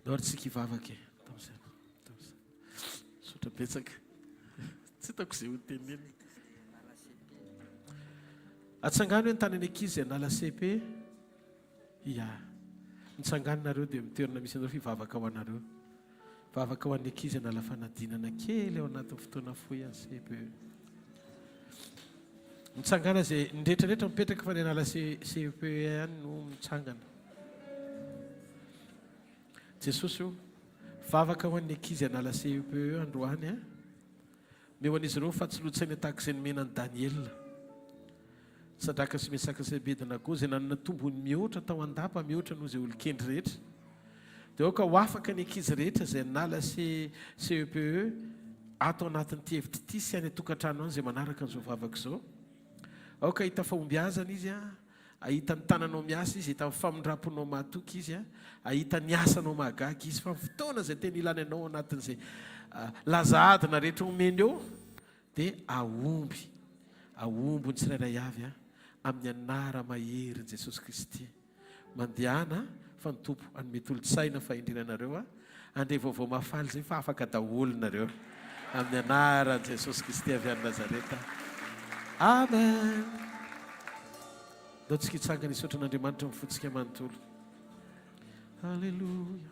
[SPEAKER 9] naorytsika hivavaka sotra betsaka tsy hitako izay ho teneny atsangano hoe nytany any ankizy anala CP ia mitsanganonareo dia mitoerana misy anareo fivavaka ho anareo vavaka ho an'ny ankizy anala fanadinana kely ao anatin'ny fotoana foy any CPE mitsangana izay nyrehetrarehetra mipetraka fa ny anala CPE ihany no mitsangana Jesosy io vavaka ho an'ny ankizy anala CPE androany a meo an'izy ireo fahatsilotsany tahaka izay nomenan'i Daniela sadraka sy mesaka sy Abednego izay nanana tombony mihoatra tao andapa mihoatra noho izay olon-kendry rehetra dia aoka ho afaka ny ankizy rehetra izay nala CPE ato anatin'ity hevitra ity sy any atokantrano any izay manaraka an'izao vavaka izao aoka hita fahombiazana izy a ahita ny tananao miasa izy hita famindramponao mahatoky izy a ahita ny asanao mahagaga izy fa fotoana izay tena ilany anao anatin'izay lazahadina rehetra omeny eo dia aomby ny tsirairay avy a amin'ny anara mahery Jesosy Kristy mandehana fa ny tompo anome tolo-tsaina fa indrinanareo a andray vaovao mafaly zay fa afaka daholonareo amin'ny anara Jesosy Kristy avy any Nazareta amen dao tsika hitsangana isotra an'Andriamanitra mifotsika manontolo halleluja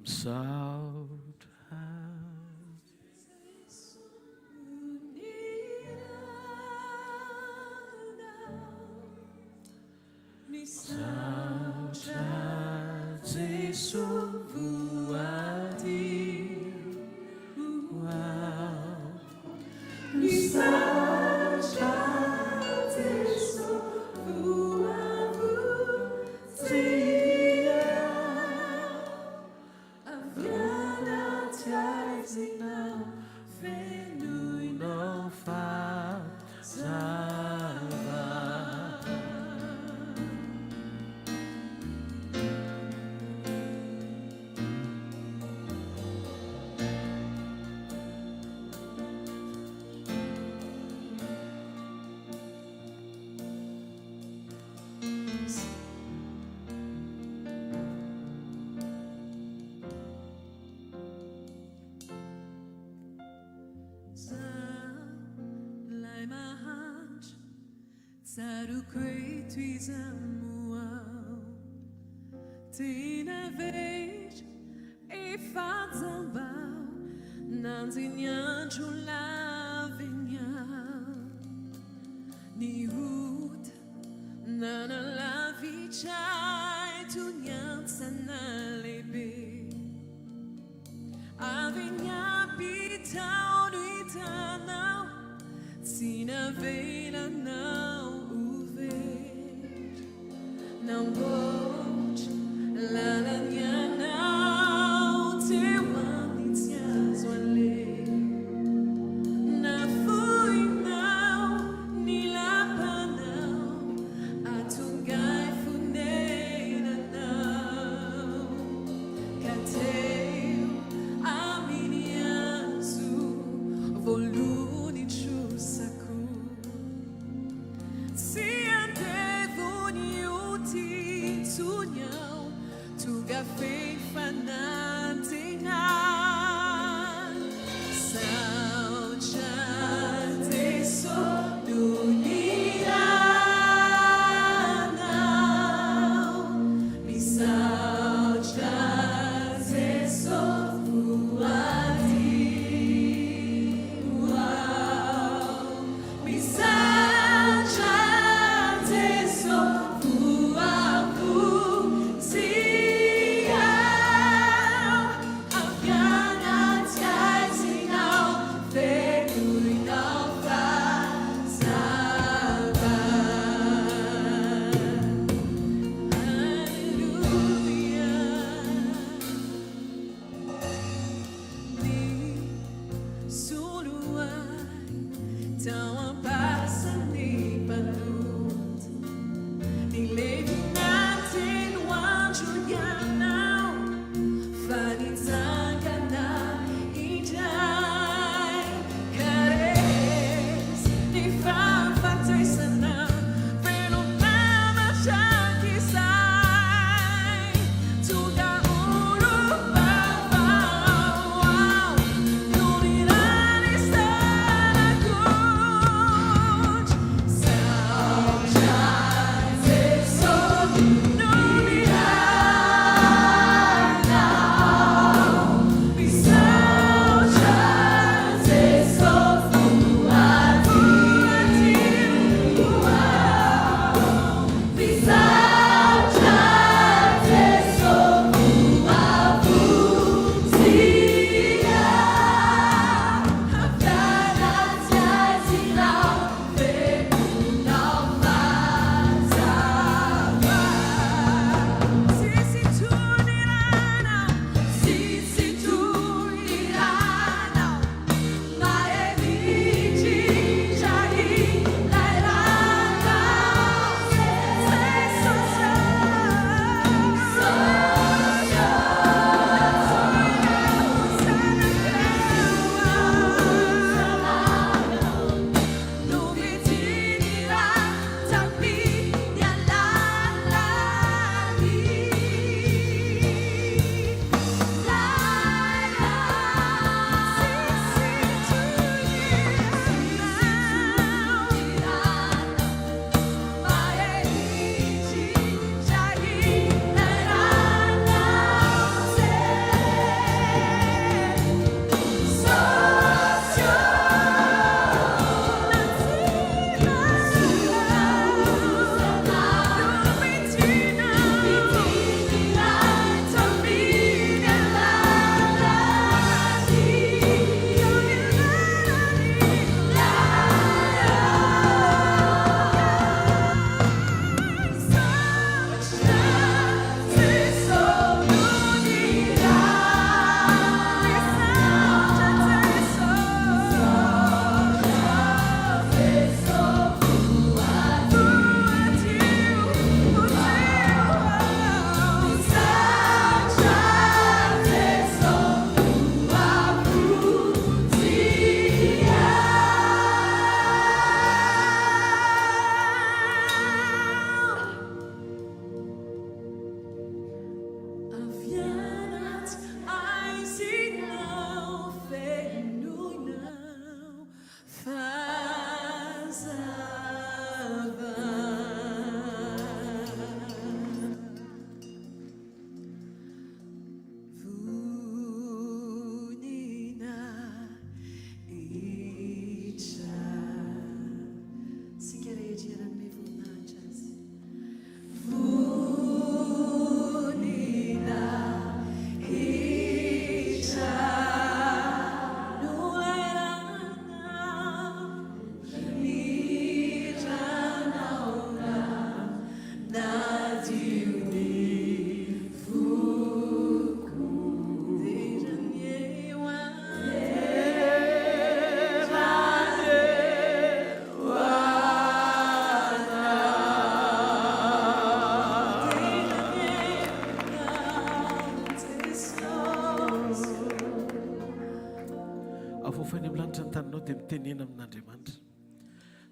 [SPEAKER 9] misaotra misaotra Jesosy voady misaotra Jesosy voady aviana tiazinao fenoinao fazava
[SPEAKER 11] Saruquei tuizamuau Tina vez e fazambau Nanzinha chula vinha Ni hut Nana la vichai Tunyan sana lebe Avinha pitau duitanau Sina vela não não volte lá na minha não te manitias olhe na fui não ni la panão a tungai funeira não cateu a minha azul volune chusaku se Tunião, tu tão ampassando palut ni levi natin wanjunyanau fanizangana idai kares ni fanfatesana fenomenama shakisai tuda uru bawau nunirani sanakuj saujate so nunirana bisaujate so fuati bisaujate so fuavutia Afghanistan Vekunau Mazava Sisi tunirana Maemiji Jahi Lairana
[SPEAKER 9] Afofany amin'ny lanitra ny taninao dia mitenena amin'Andriamanitra.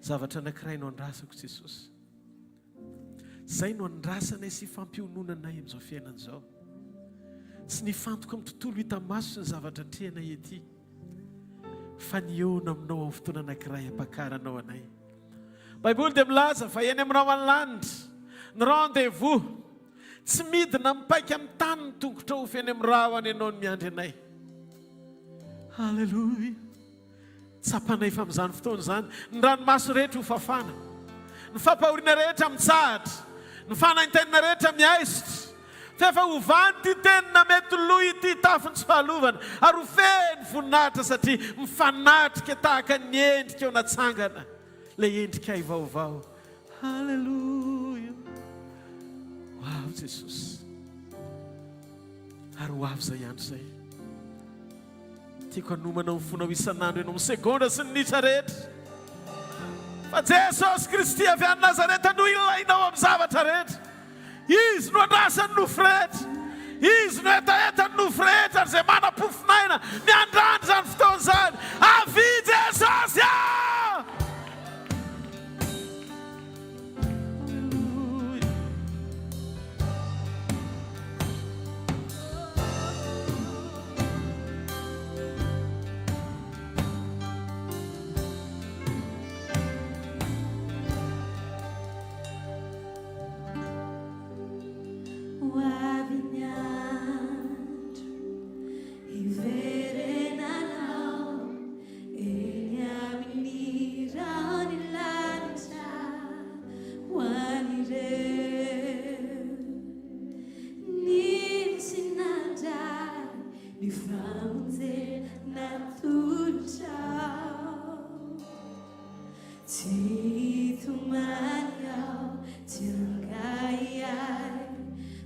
[SPEAKER 9] Zavatra anankiray no andrasako Jesosy. Zay no andrasanay sy fampiononanay amin'izao fiainana izao. Sy nifantoka amin'ny tontolo hita maso sy ny zavatra trehanay ety. Fa niona aminao amin'ny fotoana anankiray hampakaranao anay. Baiboly dia milaza fa eny aminao an-lanitra ny rendez-vous. Tsy midina mipaika amin'ny tany ny tongotra ho feny amin'ny raha ho any ianao ny miandry anay. Halleluja. Tsapanay fa amin'izany fotoana izany ny ranomaso rehetra ho fafana, ny fampahoriana rehetra mitsahatra, ny fanaintenina rehetra miaisitra. Fa efa ho vanty tenina mety loha ity tafiny tsy fahalovana ary ho feny voninahitra satria mifanatrika tahaka ny endrika ao natsangana, ilay endrika ivaovao. Halleluja. Wow, Jesosy. Ary ho avy izay andro izay. Tiako hanomana ny fonao isan'andro ianao amin'ny segondra sy ny minitra rehetra.
[SPEAKER 10] fa Jesosy Kristy avy any Nazareta no ilainao amin'ny zavatra rehetra. Izy no andrasany nofo rehetra, izy no etaetany nofo rehetra izay manam-pofinaina miandrandry zany fotoana zany. Avy Jesosy a!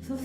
[SPEAKER 11] Fu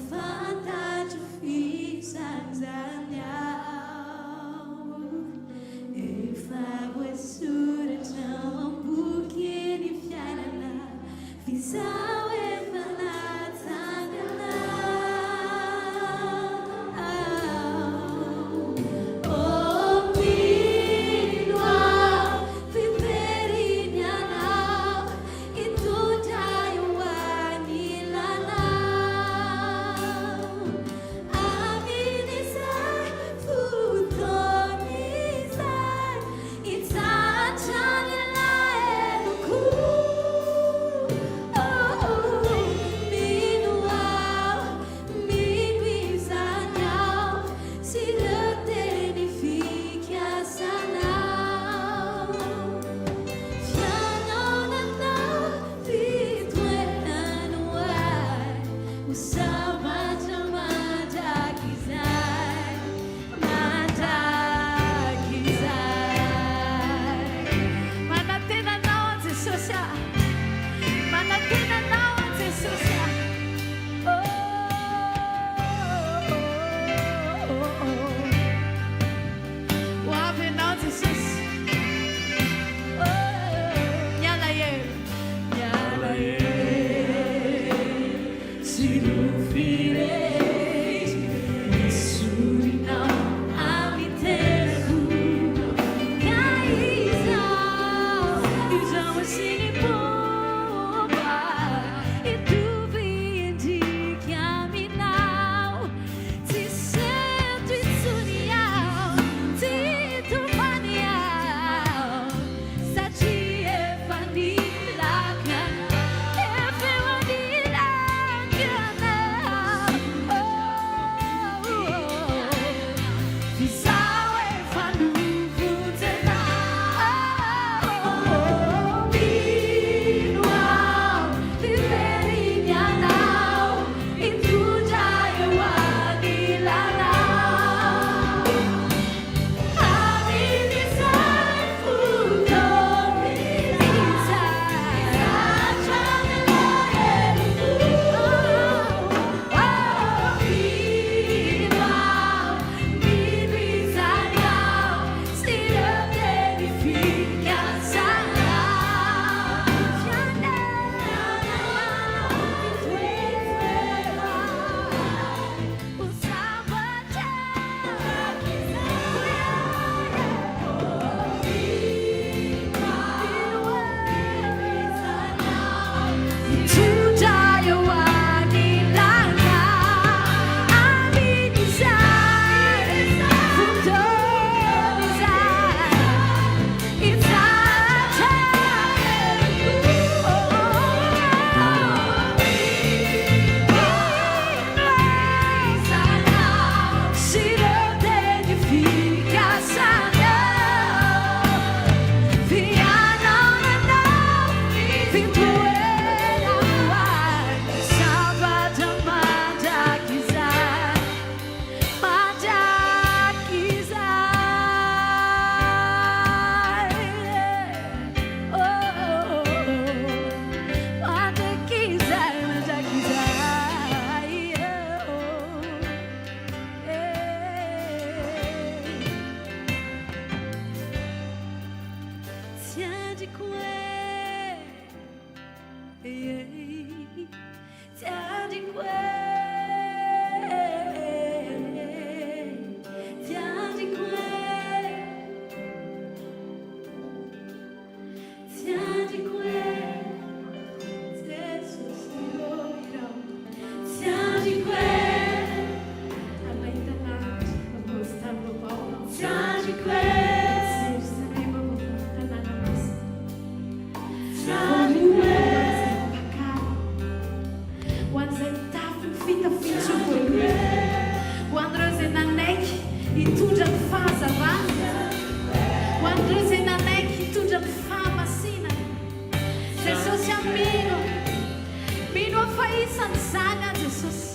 [SPEAKER 11] mino afaisany zany a Jesosy.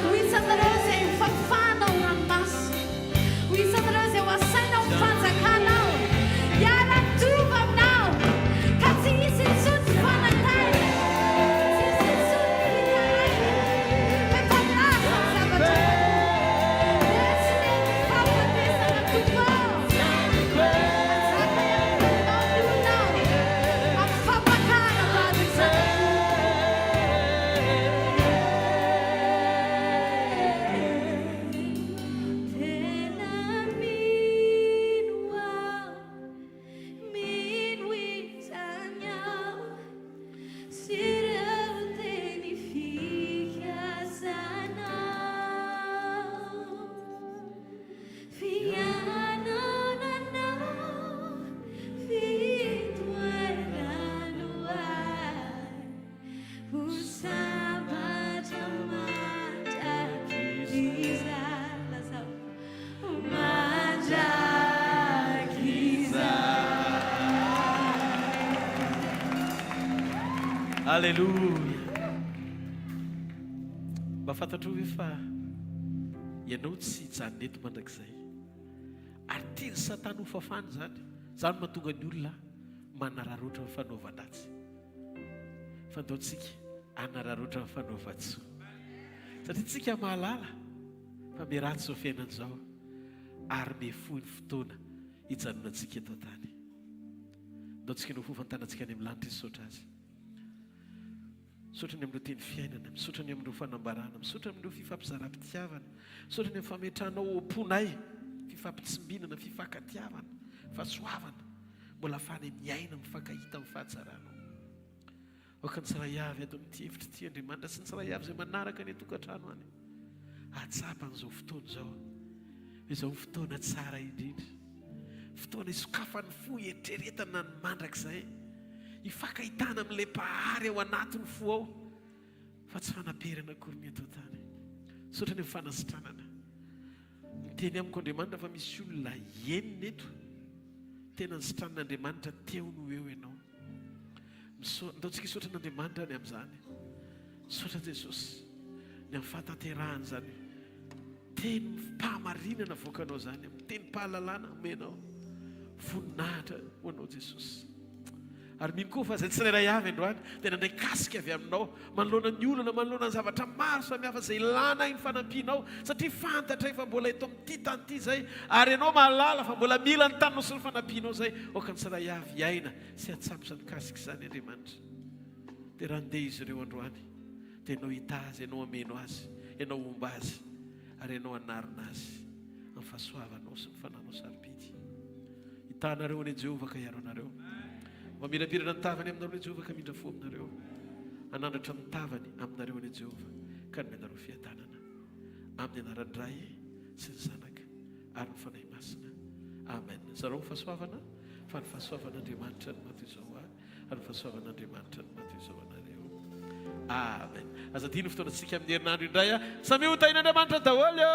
[SPEAKER 11] Ho isanareo izay fafanao ranomasy, ho isanareo izay ho asainao ny fanjakanao, hiara-mitovy aminao, ka tsy hisy intsony ny fanantaina, tsy hisy intsony ny fitaraina, fa miasa ny zavatra. Tsy mety fahafatesana tokoa. Atsaka iaminao ny olonao, amin'ny fampakana Baba izany. Tena mino aho, mino izany aho, sy ireo teny fikazanao. Fianananao, fitoerano ahy, ho sabatra mandrakiza. Lazao. Mandrakiza.
[SPEAKER 9] Alleluia. Mba fantatro hoe fa ianao tsy hijanona eto mandrakizay, ary tia ny satana ho fafany zany mahatonga ny olona manararoatra ny fanaovan-dratsy. Fantaontsika hanararoatra ny fanaovan-tsoa, satria tsika mahalala fa miratsy zao fiainana zao ary mifohy ny fotoana hijanonantsika eto an-tany. Ndaontsika no fofantanantsika any amin'ny lanitra isotra azy, misaotra ny amin'ireo teny fiainana, misaotra ny amin'ireo fanambarana, misaotra amin'ireo fifampizara-pitiavana, misaotra ny amin'ny fametranao am-ponay, fifampitsimbinana, fifankatiavana, fahasoavana, mbola afahany miaina mifankahita amin'ny fahatsarana. Aoka ny tsiray avy ato amin'ity hevitra ity Andriamanitra sy ny tsiray avy izay manaraka ny atokantrano any, atsapan'izao fotoana zao, izao fotoana tsara indrindra, fotoana isokafan'ny fo eritreretana ny mandrakizay, hifankahitana amin'ilay mpahary ao anatin'ny fo ao, fa tsy fanaperana akory ny eto an-tany. Misaotra ny amin'ny fanasitranana, miteny amiko Andriamanitra fa misy olona enina eto tena nisitranan'Andriamanitra teo no eo ianao. Ndaontsika hisaotra n'Andriamanitra ny amin'izany. Misaotra Jesosy ny amin'ny fahatanterahany zany, teny mpahamarinana voakanao zany, teny pahalalana omenao, voninahitra ho anao Jesosy. Ary mino koa fa izay tsirairay avy androany dia nandray kasika avy aminao, manoloana ny olana, manoloana ny zavatra maro samihafa izay ilana iny fanampianao, satria fantatra fa mbola eto amin'ity tany ity zay, ary ianao mahalala fa mbola mila ny tanynao sy ny fanampianao zay. Aoka ny tsiray avy iaina sy atsapo izany kasika izany Andriamanitra. Dia raha andeha izy ireo androany dia ianao hita azy, ianao ameno azy, ianao omba azy, ary ianao anarina azy amin'ny fahasoavanao sy ny fananao sarobidy. Hitanareo any Jehovah ka hiaro anareo, mamirapirana ny tavany aminareo Jehovah ka mindra fo aminareo, anandratra ny tavany aminareo any Jehovah ka nomenareo fiadanana, amin'ny anaran'ny Ray sy ny Zanaka ary ny fanahy masina. Amen. Zareo fahasoavana, fa ny fahasoavan'Andriamanitra no mato izao ary ny fahasoavan'Andriamanitra no mato izao anareo. Amen. Aza dino fotoana antsika amin'ny herinandro indray, samy ho tain'Andriamanitra daholo.